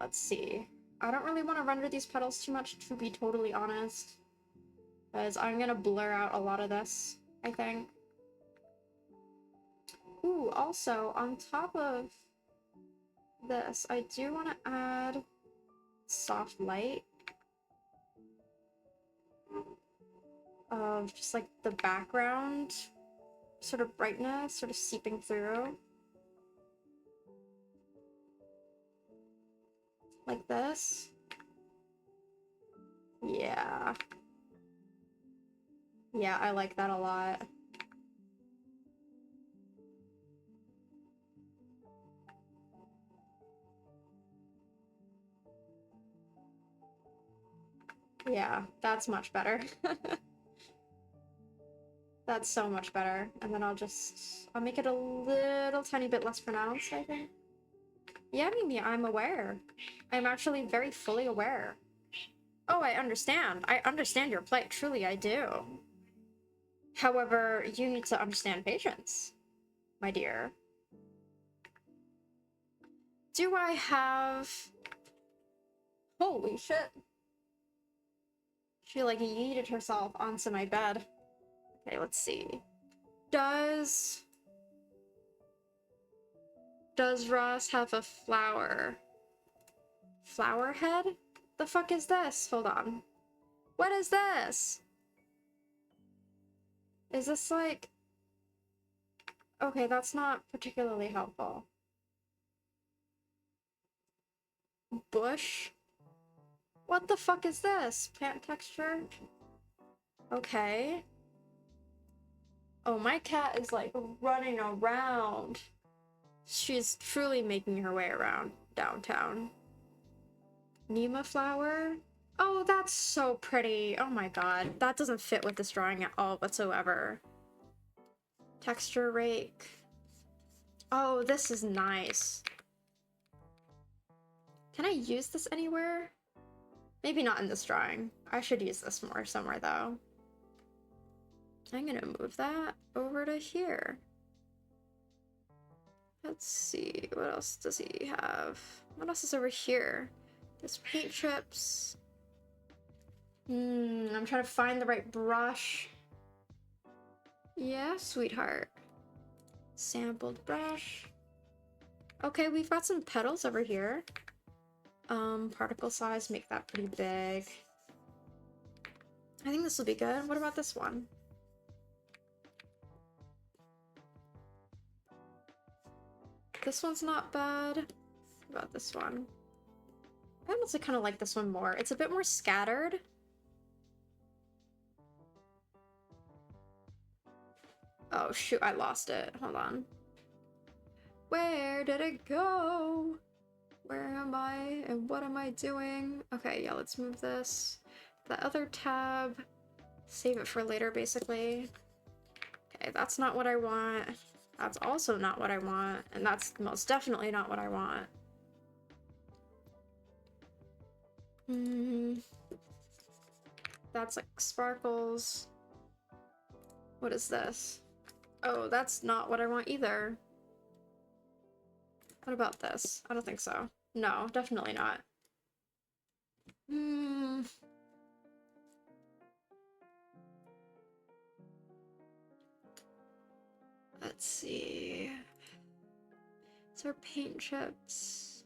Let's see. I don't really want to render these petals too much, to be totally honest. Because I'm gonna blur out a lot of this, I think. Ooh, also, on top of this, I do want to add soft light of just like the background sort of brightness sort of seeping through like this. Yeah, I like that a lot. Yeah, that's much better. That's so much better. And then I'll make it a little tiny bit less pronounced, I think. Yeah, Mimi, I'm aware. I'm actually very fully aware. Oh, I understand. I understand your plight. Truly, I do. However, you need to understand patience, my dear. Do I have... Holy shit. She, like, yeeted herself onto my bed. Okay, let's see. Does Ross have a flower? Flower head? The fuck is this? Hold on. What is this? Is this like... Okay, that's not particularly helpful. Bush? What the fuck is this? Pant texture? Okay. Oh, my cat is like running around. She's truly making her way around downtown. Nema flower? Oh, that's so pretty. Oh my god. That doesn't fit with this drawing at all whatsoever. Texture rake. Oh, this is nice. Can I use this anywhere? Maybe not in this drawing. I should use this more somewhere though. I'm gonna move that over to here. Let's see, what else does he have? What else is over here? There's paint chips. I'm trying to find the right brush. Yeah, sweetheart. Sampled brush. Okay, we've got some petals over here. Particle size, make that pretty big. I think this will be good. What about this one? This one's not bad. What about this one? I honestly kind of like this one more. It's a bit more scattered. Oh shoot, I lost it. Hold on. Where did it go? Where am I and what am I doing? Okay, yeah, let's move this. The other tab. Save it for later, basically. Okay, that's not what I want. That's also not what I want. And that's most definitely not what I want. That's like sparkles. What is this? Oh, that's not what I want either. What about this? I don't think so. No, definitely not. Let's see. It's our paint chips.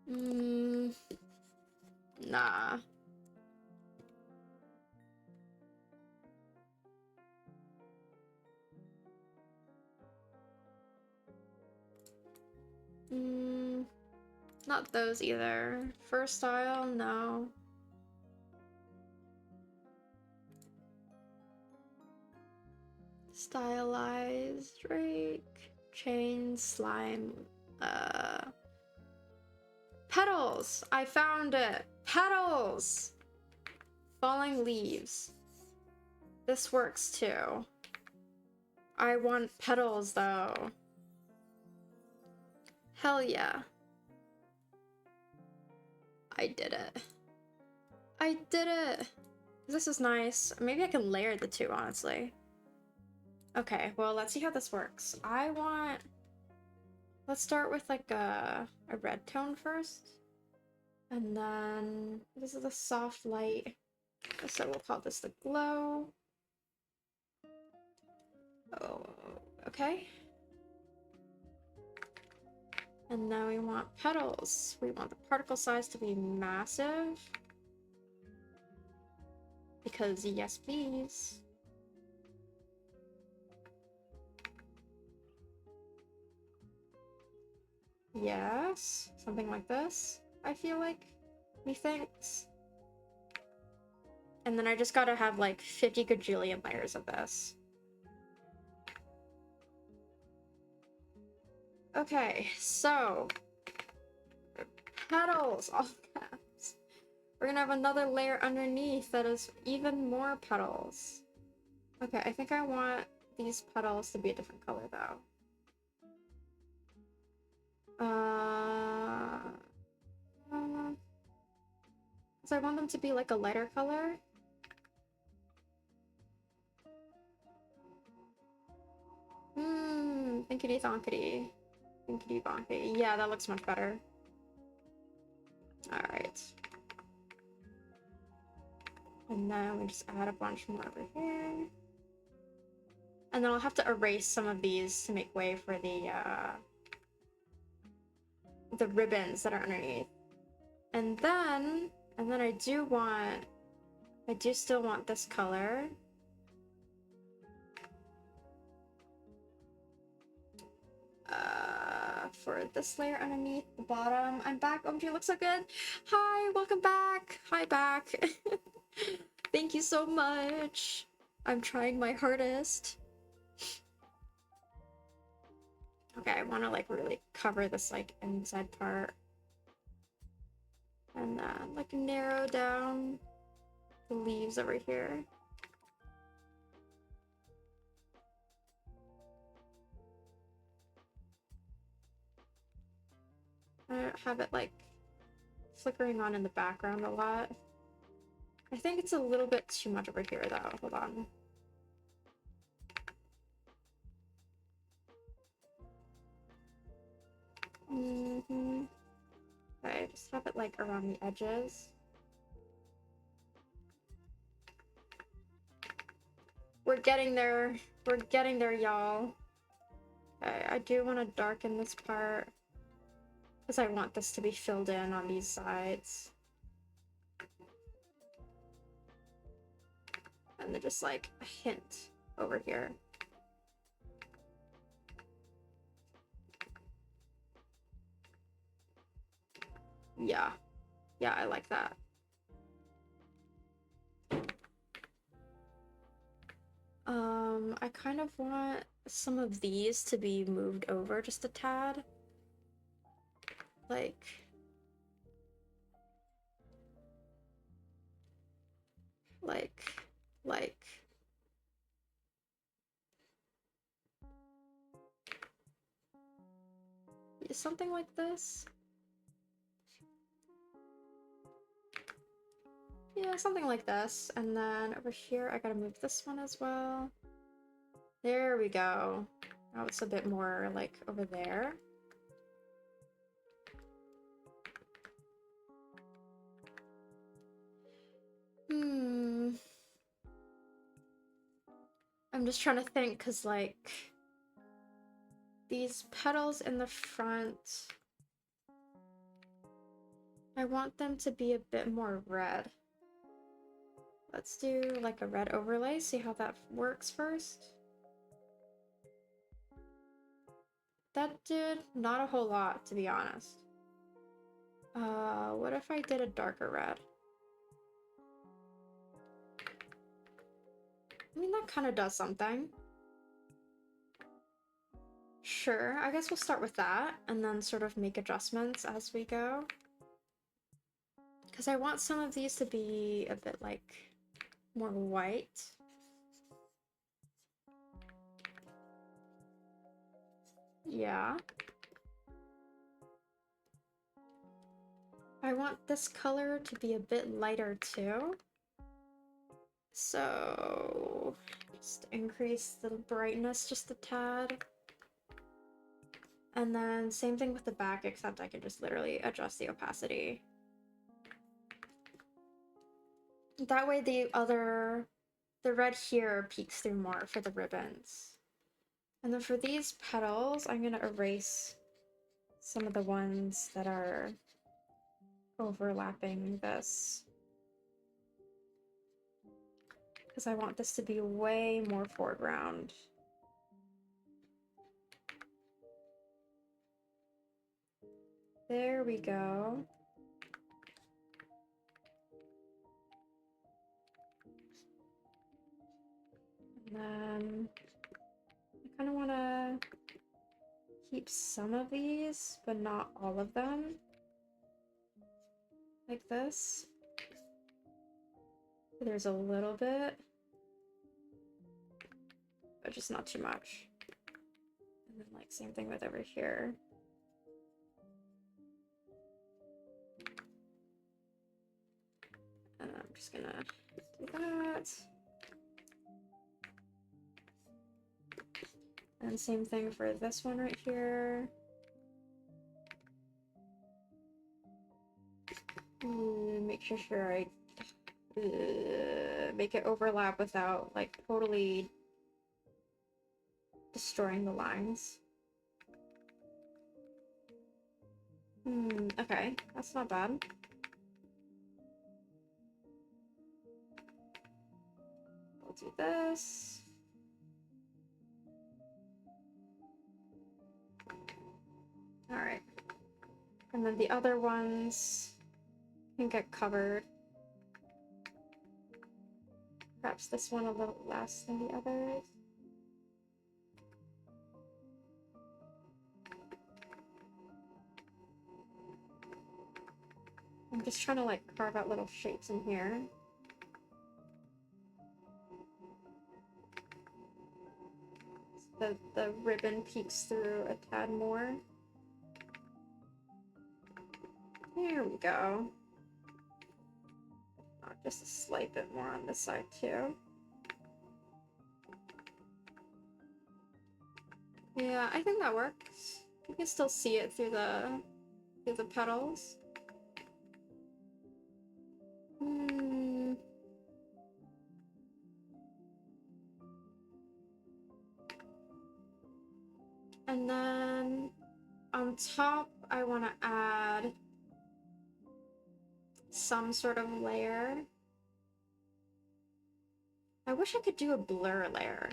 Nah. Not those either. Fur style, no. Stylized Drake. Chain slime. Petals! I found it! Petals! Falling leaves. This works too. I want petals though. Hell yeah. I did it. I did it! This is nice. Maybe I can layer the two, honestly. Okay, well, let's see how this works. Let's start with like a red tone first. And then this is a soft light. So we'll call this the glow. Oh, okay. And now we want petals. We want the particle size to be massive. Because yes, please. Yes, something like this, I feel like. Methinks. And then I just gotta have like 50 gajillion layers of this. Okay, so petals, all caps. We're gonna have another layer underneath that is even more petals. Okay, I think I want these petals to be a different color though. So I want them to be like a lighter color. Thinkity thonkity. Thinkity bonkity. Yeah, that looks much better. Alright. And then we just add a bunch more over here. And then I'll have to erase some of these to make way for the ribbons that are underneath. And then I do still want this color. For this layer underneath the bottom. I'm back. OMG, you look so good. Hi, welcome back. Hi, back. Thank you so much. I'm trying my hardest. Okay, I want to like really cover this like inside part. And then like narrow down the leaves over here. I have it like flickering on in the background a lot. I think it's a little bit too much over here though. Hold on. Okay, just have it like around the edges. We're getting there. We're getting there, y'all. Okay, I do want to darken this part because I want this to be filled in on these sides. And then just like a hint over here. Yeah. Yeah, I like that. I kind of want some of these to be moved over just a tad. Like... something like this. Yeah, something like this. And then over here, I gotta move this one as well. There we go. Now it's a bit more like over there. I'm just trying to think, because, like, these petals in the front, I want them to be a bit more red. Let's do, like, a red overlay, see how that works first. That did not a whole lot, to be honest. What if I did a darker red? I mean, that kind of does something. Sure, I guess we'll start with that, and then sort of make adjustments as we go. Because I want some of these to be a bit, like, more white. Yeah. I want this color to be a bit lighter too. So just increase the brightness just a tad. And then same thing with the back, except I can just literally adjust the opacity. That way the red here peeks through more for the ribbons. And then for these petals, I'm gonna erase some of the ones that are overlapping this. Because I want this to be way more foreground. There we go. And then I kind of want to keep some of these, but not all of them. Like this. There's a little bit, but just not too much. And then like same thing with over here. And I'm just gonna do that. And same thing for this one right here. Make sure I make it overlap without like totally destroying the lines. Okay, that's not bad. We'll do this. Alright. And then the other ones can get covered. Perhaps this one a little less than the others. I'm just trying to like carve out little shapes in here. So the ribbon peeks through a tad more. There we go. Oh, just a slight bit more on this side too. Yeah, I think that works. You can still see it through the petals. And then on top, I want to add some sort of layer. I wish I could do a blur layer.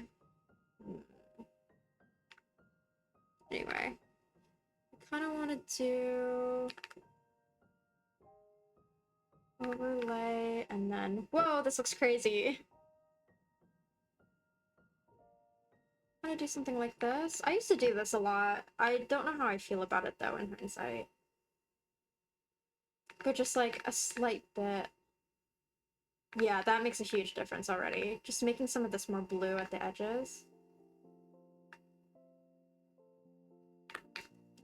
Anyway, I kind of want to do overlay and then, whoa, this looks crazy. I'm gonna do something like this. I used to do this a lot. I don't know how I feel about it though in hindsight. But just like a slight bit. Yeah, that makes a huge difference already. Just making some of this more blue at the edges.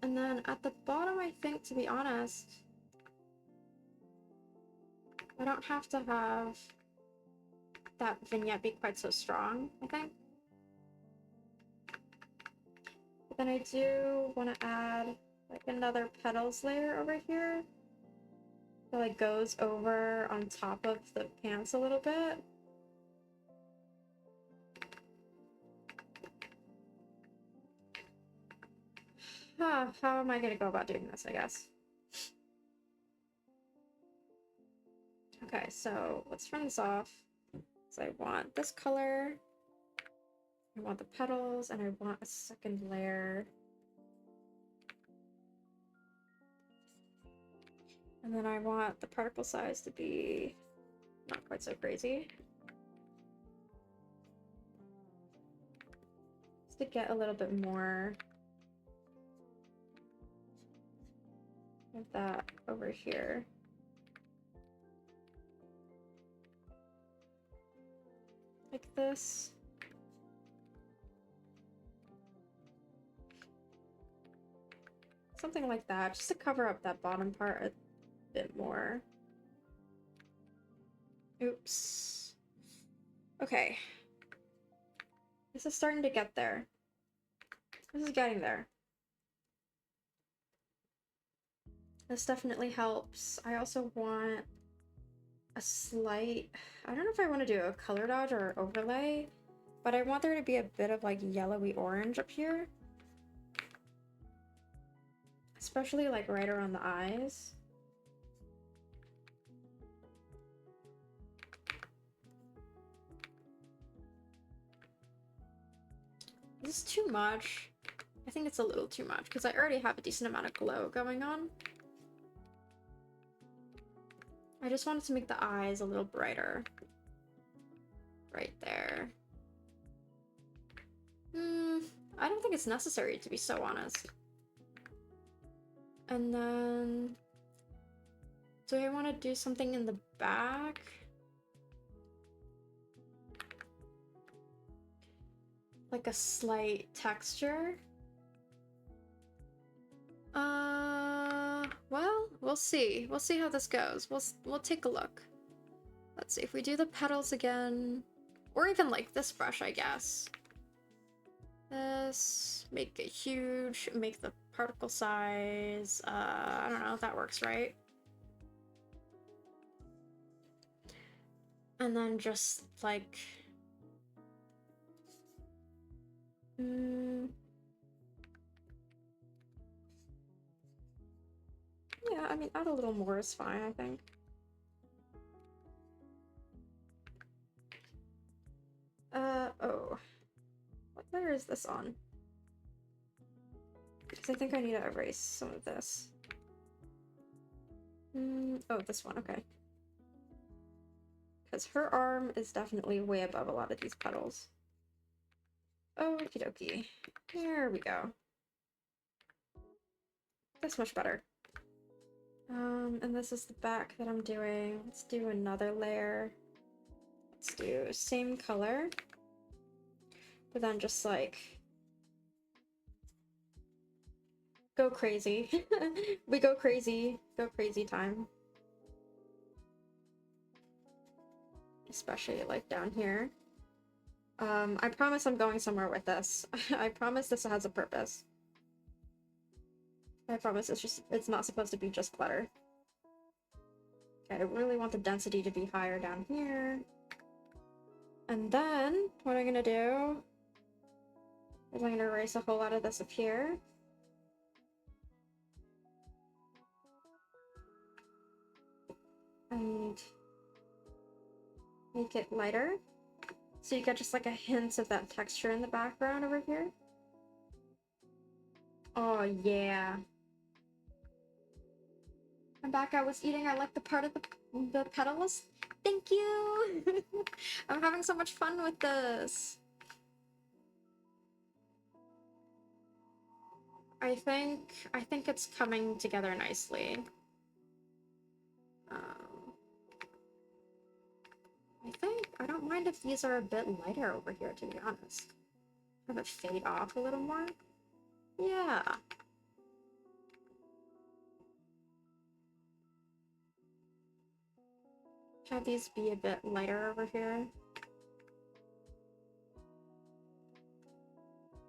And then at the bottom, I think, to be honest, I don't have to have that vignette be quite so strong, I think. But then I do want to add like another petals layer over here that like goes over on top of the pants a little bit. How am I gonna go about doing this, I guess? Okay, so let's turn this off. So I want this color, I want the petals, and I want a second layer. And then I want the particle size to be not quite so crazy. Just to get a little bit more of that over here. Like this. Something like that, just to cover up that bottom part a bit more. Oops. Okay. This is starting to get there. This is getting there. This definitely helps. I also want a slight... I don't know if I want to do a color dodge or overlay, but I want there to be a bit of like yellowy orange up here. Especially like right around the eyes. Is this too much? I think it's a little too much because I already have a decent amount of glow going on. I just wanted to make the eyes a little brighter. Right there. I don't think it's necessary, to be so honest. And then... do I want to do something in the back? Like a slight texture? Well, we'll see. We'll see how this goes. We'll take a look. Let's see if we do the petals again. Or even like this brush, I guess. This, make it huge, make the particle size, I don't know if that works, right? And then just like... yeah, I mean, add a little more is fine, I think. Oh. What layer is this on? Because I think I need to erase some of this. Oh, this one, okay. Because her arm is definitely way above a lot of these petals. Okie dokie. Here we go. That's much better. And this is the back that I'm doing. Let's do another layer. Let's do same color. But then just like... go crazy. We go crazy. Go crazy time. Especially like down here. I promise I'm going somewhere with this. I promise this has a purpose. I promise it's not supposed to be just clutter. Okay, I really want the density to be higher down here. And then, what I'm gonna do is I'm gonna erase a whole lot of this up here. And make it lighter. So you get just like a hint of that texture in the background over here. Oh yeah. I'm back. I was eating. I like the part of the petals. Thank you. I'm having so much fun with this. I think it's coming together nicely. I don't mind if these are a bit lighter over here, to be honest. Have it fade off a little more. Yeah. Have these be a bit lighter over here.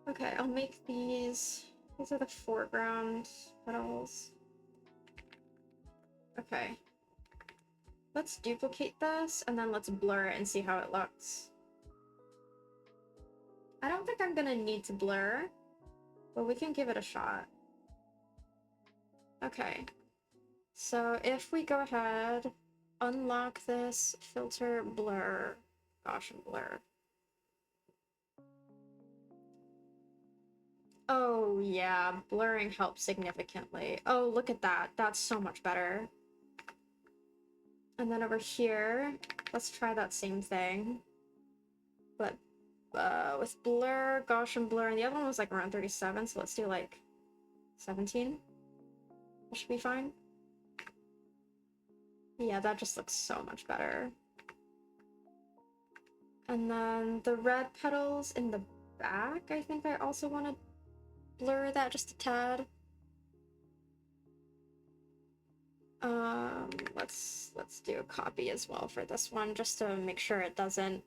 Okay, I'll make these. These are the foreground petals. Okay. Let's duplicate this, and then let's blur it and see how it looks. I don't think I'm gonna need to blur, but we can give it a shot. Okay. So if we go ahead, unlock this, filter, blur, Gaussian blur. Oh yeah, blurring helps significantly. Oh, look at that. That's so much better. And then over here, let's try that same thing. But with blur, Gaussian blur, and the other one was like around 37, so let's do like 17. That should be fine. Yeah, that just looks so much better. And then the red petals in the back, I think I also want to blur that just a tad. Let's do a copy as well for this one, just to make sure it doesn't...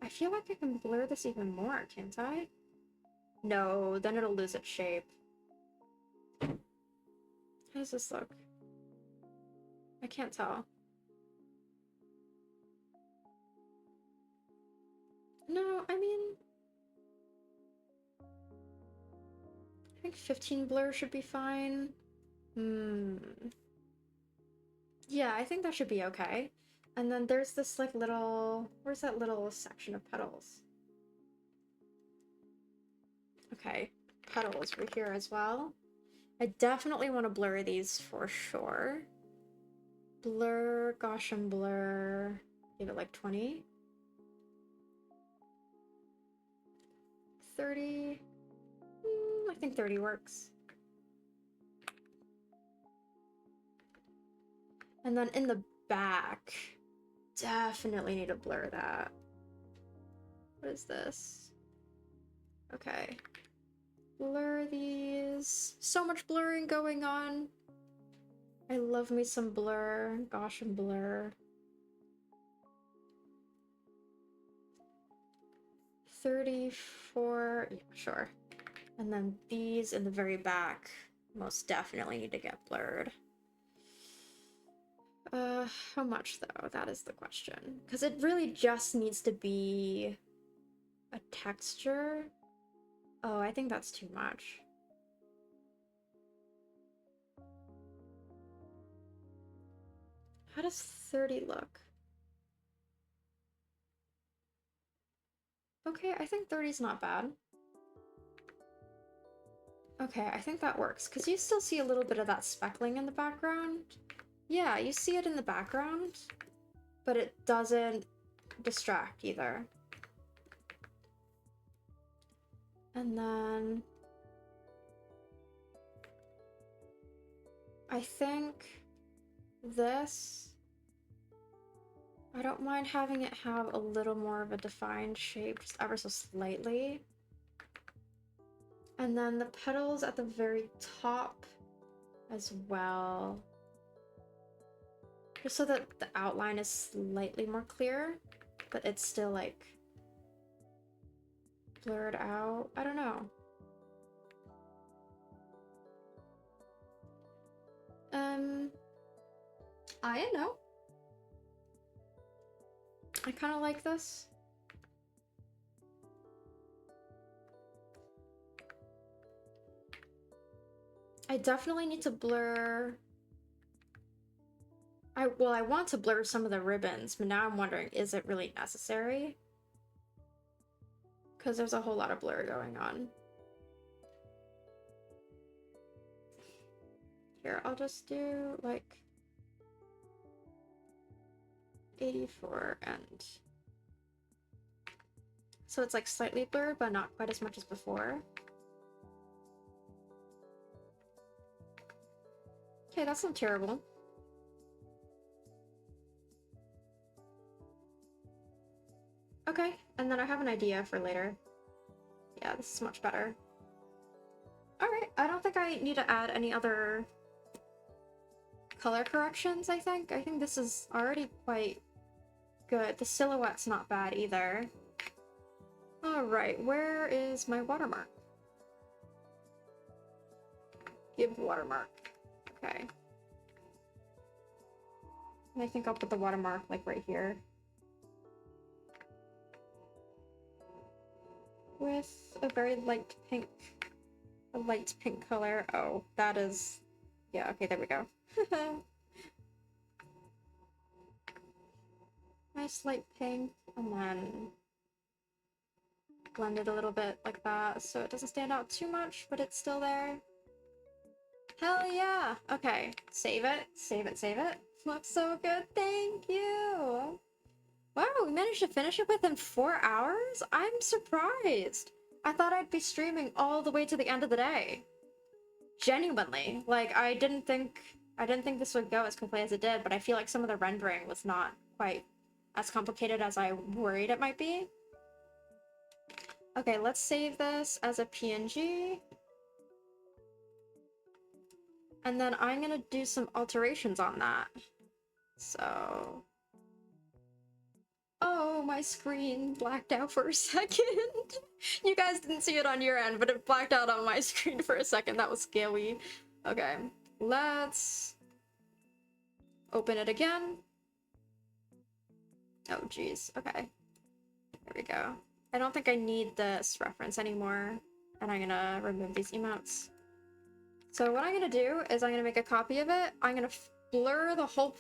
I feel like I can blur this even more, can't I? No, then it'll lose its shape. How does this look? I can't tell. No, I mean... I think 15 blur should be fine. Yeah, I think that should be okay. And then there's this like little... Where's that little section of petals? Okay, petals over here as well. I definitely want to blur these for sure. Blur, Gaussian blur, give it like 20. 30. I think 30 works. And then in the back, definitely need to blur that. What is this? Okay. Blur these. So much blurring going on. I love me some blur. Gaussian blur. 34. Yeah, sure. And then these in the very back most definitely need to get blurred. How much though? That is the question. Because it really just needs to be a texture. Oh, I think that's too much. How does 30 look? Okay, I think 30 is not bad. Okay, I think that works, because you still see a little bit of that speckling in the background. Yeah, you see it in the background, but it doesn't distract either. And then... I think this... I don't mind having it have a little more of a defined shape, just ever so slightly. And then the petals at the very top as well. Just so that the outline is slightly more clear, but it's still like blurred out. I don't know. I don't know. I kind of like this. I definitely need to blur... Well, I want to blur some of the ribbons, but now I'm wondering, is it really necessary? Because there's a whole lot of blur going on. Here, I'll just do, like, 84 and... So it's, like, slightly blurred, but not quite as much as before. Okay, that's not terrible. Okay, and then I have an idea for later. Yeah, this is much better. Alright, I don't think I need to add any other color corrections, I think. I think this is already quite good. The silhouette's not bad either. Alright, where is my watermark? Give watermark. Okay. And I think I'll put the watermark, like, right here. with a very light pink, a light pink color. Oh, that is, yeah, okay, there we go. Nice light pink, and then blend it a little bit like that so it doesn't stand out too much, but it's still there. Hell yeah! Okay, save it, save it, save it. Looks so good, thank you! Wow, we managed to finish it within 4 hours? I'm surprised! I thought I'd be streaming all the way to the end of the day. Genuinely. Like, I didn't think this would go as quickly as it did, but I feel like some of the rendering was not quite as complicated as I worried it might be. Okay, let's save this as a PNG. And then I'm gonna do some alterations on that. So... Oh, my screen blacked out for a second. You guys didn't see it on your end, but it blacked out on my screen for a second. That was scary. Okay, let's open it again. Oh, geez. Okay. There we go. I don't think I need this reference anymore, and I'm gonna remove these emotes. So what I'm gonna do is I'm gonna make a copy of it. I'm gonna blur the whole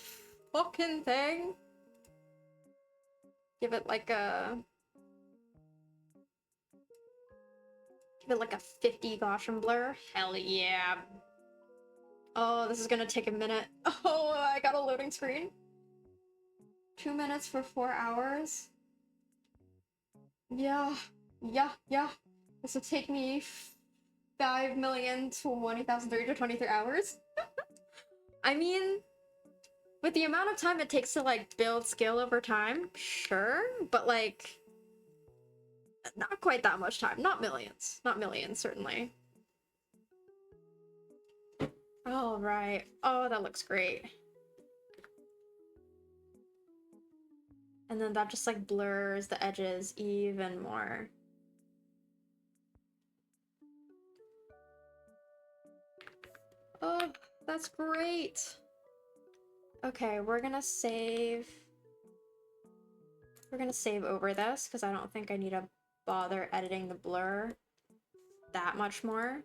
fucking thing. Give it like a 50 Gaussian blur. Hell yeah. Oh, this is gonna take a minute. Oh, I got a loading screen. 2 minutes for 4 hours. Yeah. This will take me 5,020,323 hours. I mean, with the amount of time it takes to, like, build skill over time, sure, but, like, not quite that much time. Not millions. Not millions, certainly. All right. Oh, that looks great. And then that just, like, blurs the edges even more. Oh, that's great. Okay, we're gonna save over this, because I don't think I need to bother editing the blur that much more.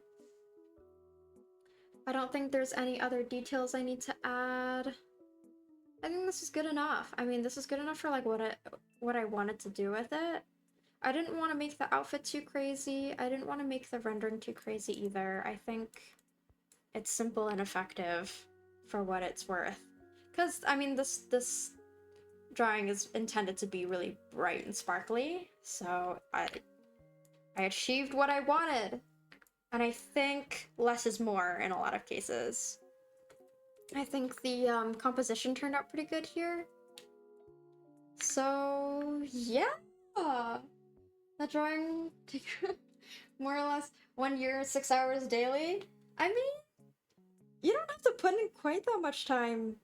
I don't think there's any other details I need to add. I think this is good enough. I mean, this is good enough for, like, what I wanted to do with it. I didn't want to make the outfit too crazy. I didn't want to make the rendering too crazy either. I think it's simple and effective for what it's worth. Because, I mean, this drawing is intended to be really bright and sparkly, so I achieved what I wanted. And I think less is more in a lot of cases. I think the composition turned out pretty good here. So, yeah! The drawing took more or less 1 year, 6 hours daily. I mean, you don't have to put in quite that much time.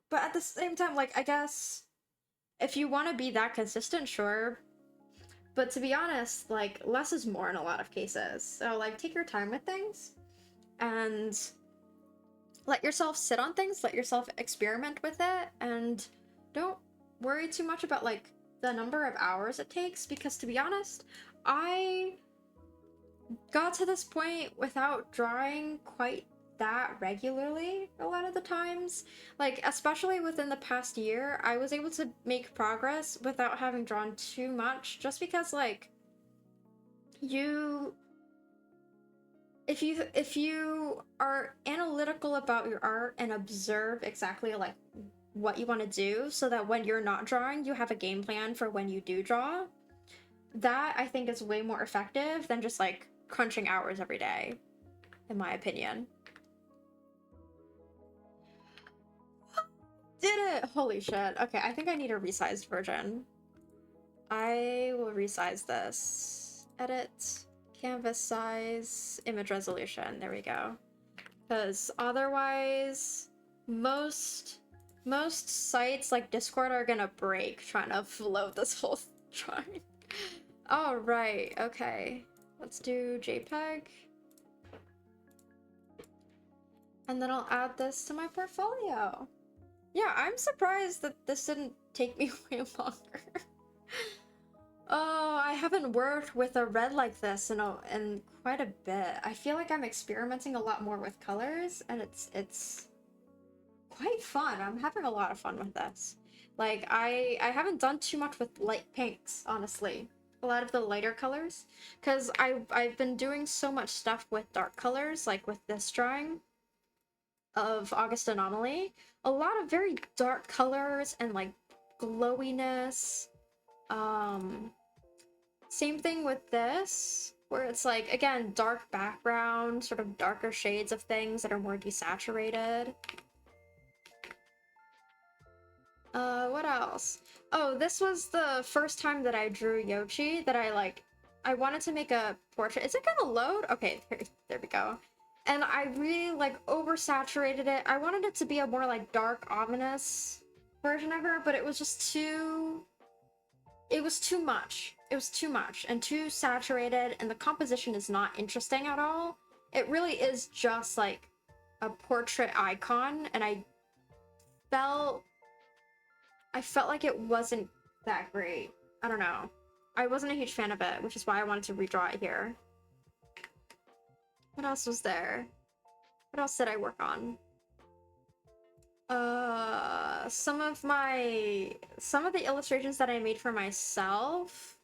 But at the same time, like, I guess, if you want to be that consistent, sure. But to be honest, like, less is more in a lot of cases. So, like, take your time with things. And let yourself sit on things, let yourself experiment with it, and don't worry too much about, like, the number of hours it takes, because to be honest, I got to this point without drawing quite that regularly a lot of the times. Like, especially within the past year, I was able to make progress without having drawn too much, just because, like, if you are analytical about your art and observe exactly, like, what you want to do, so that when you're not drawing, you have a game plan for when you do draw, that, I think, is way more effective than just, like, crunching hours every day, in my opinion. Did it! Holy shit. Okay, I think I need a resized version. I will resize this. Edit, canvas size, image resolution. There we go. Because otherwise, most sites like Discord are gonna break trying to float this whole drawing. Alright, okay. Let's do JPEG. And then I'll add this to my portfolio. Yeah, I'm surprised that this didn't take me way longer. Oh, I haven't worked with a red like this in quite a bit. I feel like I'm experimenting a lot more with colors, and it's quite fun. I'm having a lot of fun with this. Like I haven't done too much with light pinks, honestly. A lot of the lighter colors, because I've been doing so much stuff with dark colors, like with this drawing of August Anomaly. A lot of very dark colors and like glowiness. Um, Same thing with this, where it's like, again, dark background, sort of darker shades of things that are more desaturated. What else? Oh, this was the first time that I drew Yocci that I wanted to make a portrait. Is it gonna load? Okay, there we go. And I really like oversaturated it. I wanted it to be a more like dark, ominous version of her, but it was just too it was too much. It was too much and too saturated, and the composition is not interesting at all. It really is just like a portrait icon, and felt I felt like it wasn't that great. I don't know. I wasn't a huge fan of it, which is why I wanted to redraw it here. What else was there? What else did I work on? Some of the illustrations that I made for myself,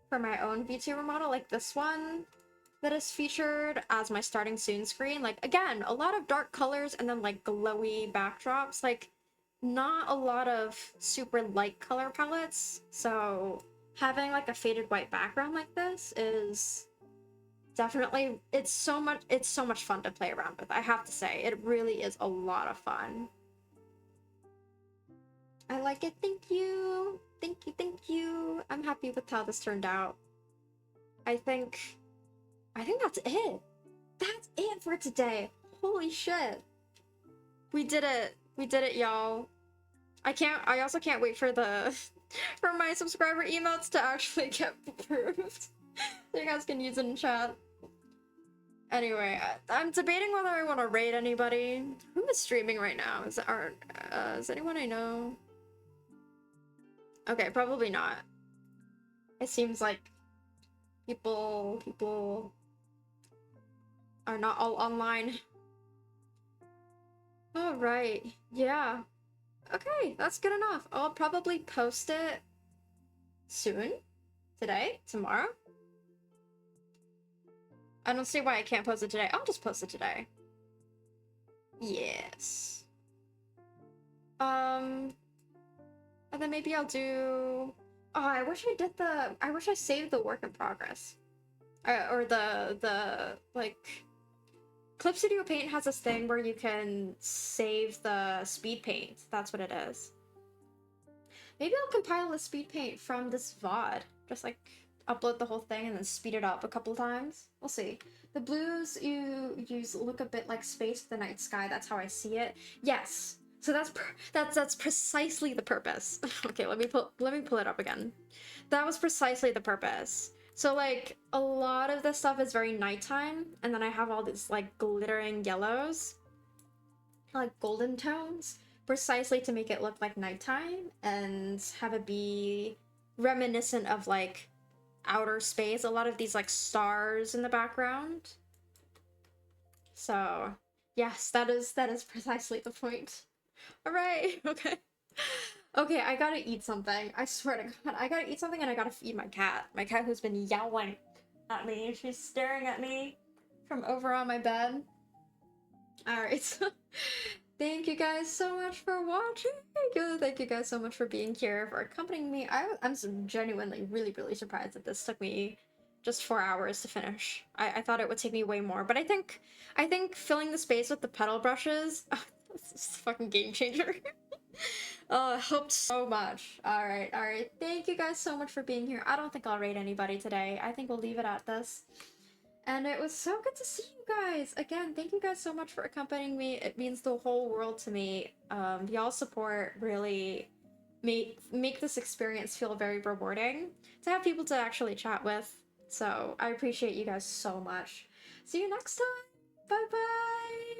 for my own VTuber model, like this one that is featured as my starting soon screen. Like, again, a lot of dark colors and then like glowy backdrops, like not a lot of super light color palettes. So having like a faded white background like this is definitely, it's so much fun to play around with. I have to say, it really is a lot of fun. I like it. Thank you. Thank you. Thank you. I'm happy with how this turned out. I think that's it. That's it for today. Holy shit. We did it. We did it, y'all. I also can't wait for the for my subscriber emotes to actually get approved. So you guys can use it in chat. Anyway, I'm debating whether I want to raid anybody. Who is streaming right now? Is anyone I know? Okay, probably not. It seems like people are not all online. All right. Yeah. Okay, that's good enough. I'll probably post it soon. Today? Tomorrow? I don't see why I can't post it today. I'll just post it today. Yes. And then maybe I'll do... Oh, I wish I saved the work in progress. Or like... Clip Studio Paint has this thing where you can save the speed paint. That's what it is. Maybe I'll compile the speed paint from this VOD. Just like upload the whole thing and then speed it up a couple times. We'll see. The blues you use look a bit like space, the night sky. That's how I see it. Yes. So that's precisely the purpose. Okay, let me pull it up again. That was precisely the purpose. So like a lot of this stuff is very nighttime, and then I have all these like glittering yellows, like golden tones, precisely to make it look like nighttime and have it be reminiscent of like outer space. A lot of these like stars in the background. So yes, that is precisely the point. All right, okay. Okay, I gotta eat something. I swear to God, I gotta eat something and I gotta feed my cat. My cat who's been yowling at me. She's staring at me from over on my bed. Alright, so thank you guys so much for watching. Thank you guys so much for being here, for accompanying me. I'm genuinely really surprised that this took me just 4 hours to finish. I thought it would take me way more, but I think filling the space with the petal brushes, this is a fucking game changer. Oh, I hoped so much. Alright. Thank you guys so much for being here. I don't think I'll raid anybody today. I think we'll leave it at this. And it was so good to see you guys. Again, thank you guys so much for accompanying me. It means the whole world to me. Y'all's support really make this experience feel very rewarding. To have people to actually chat with. So I appreciate you guys so much. See you next time. Bye bye.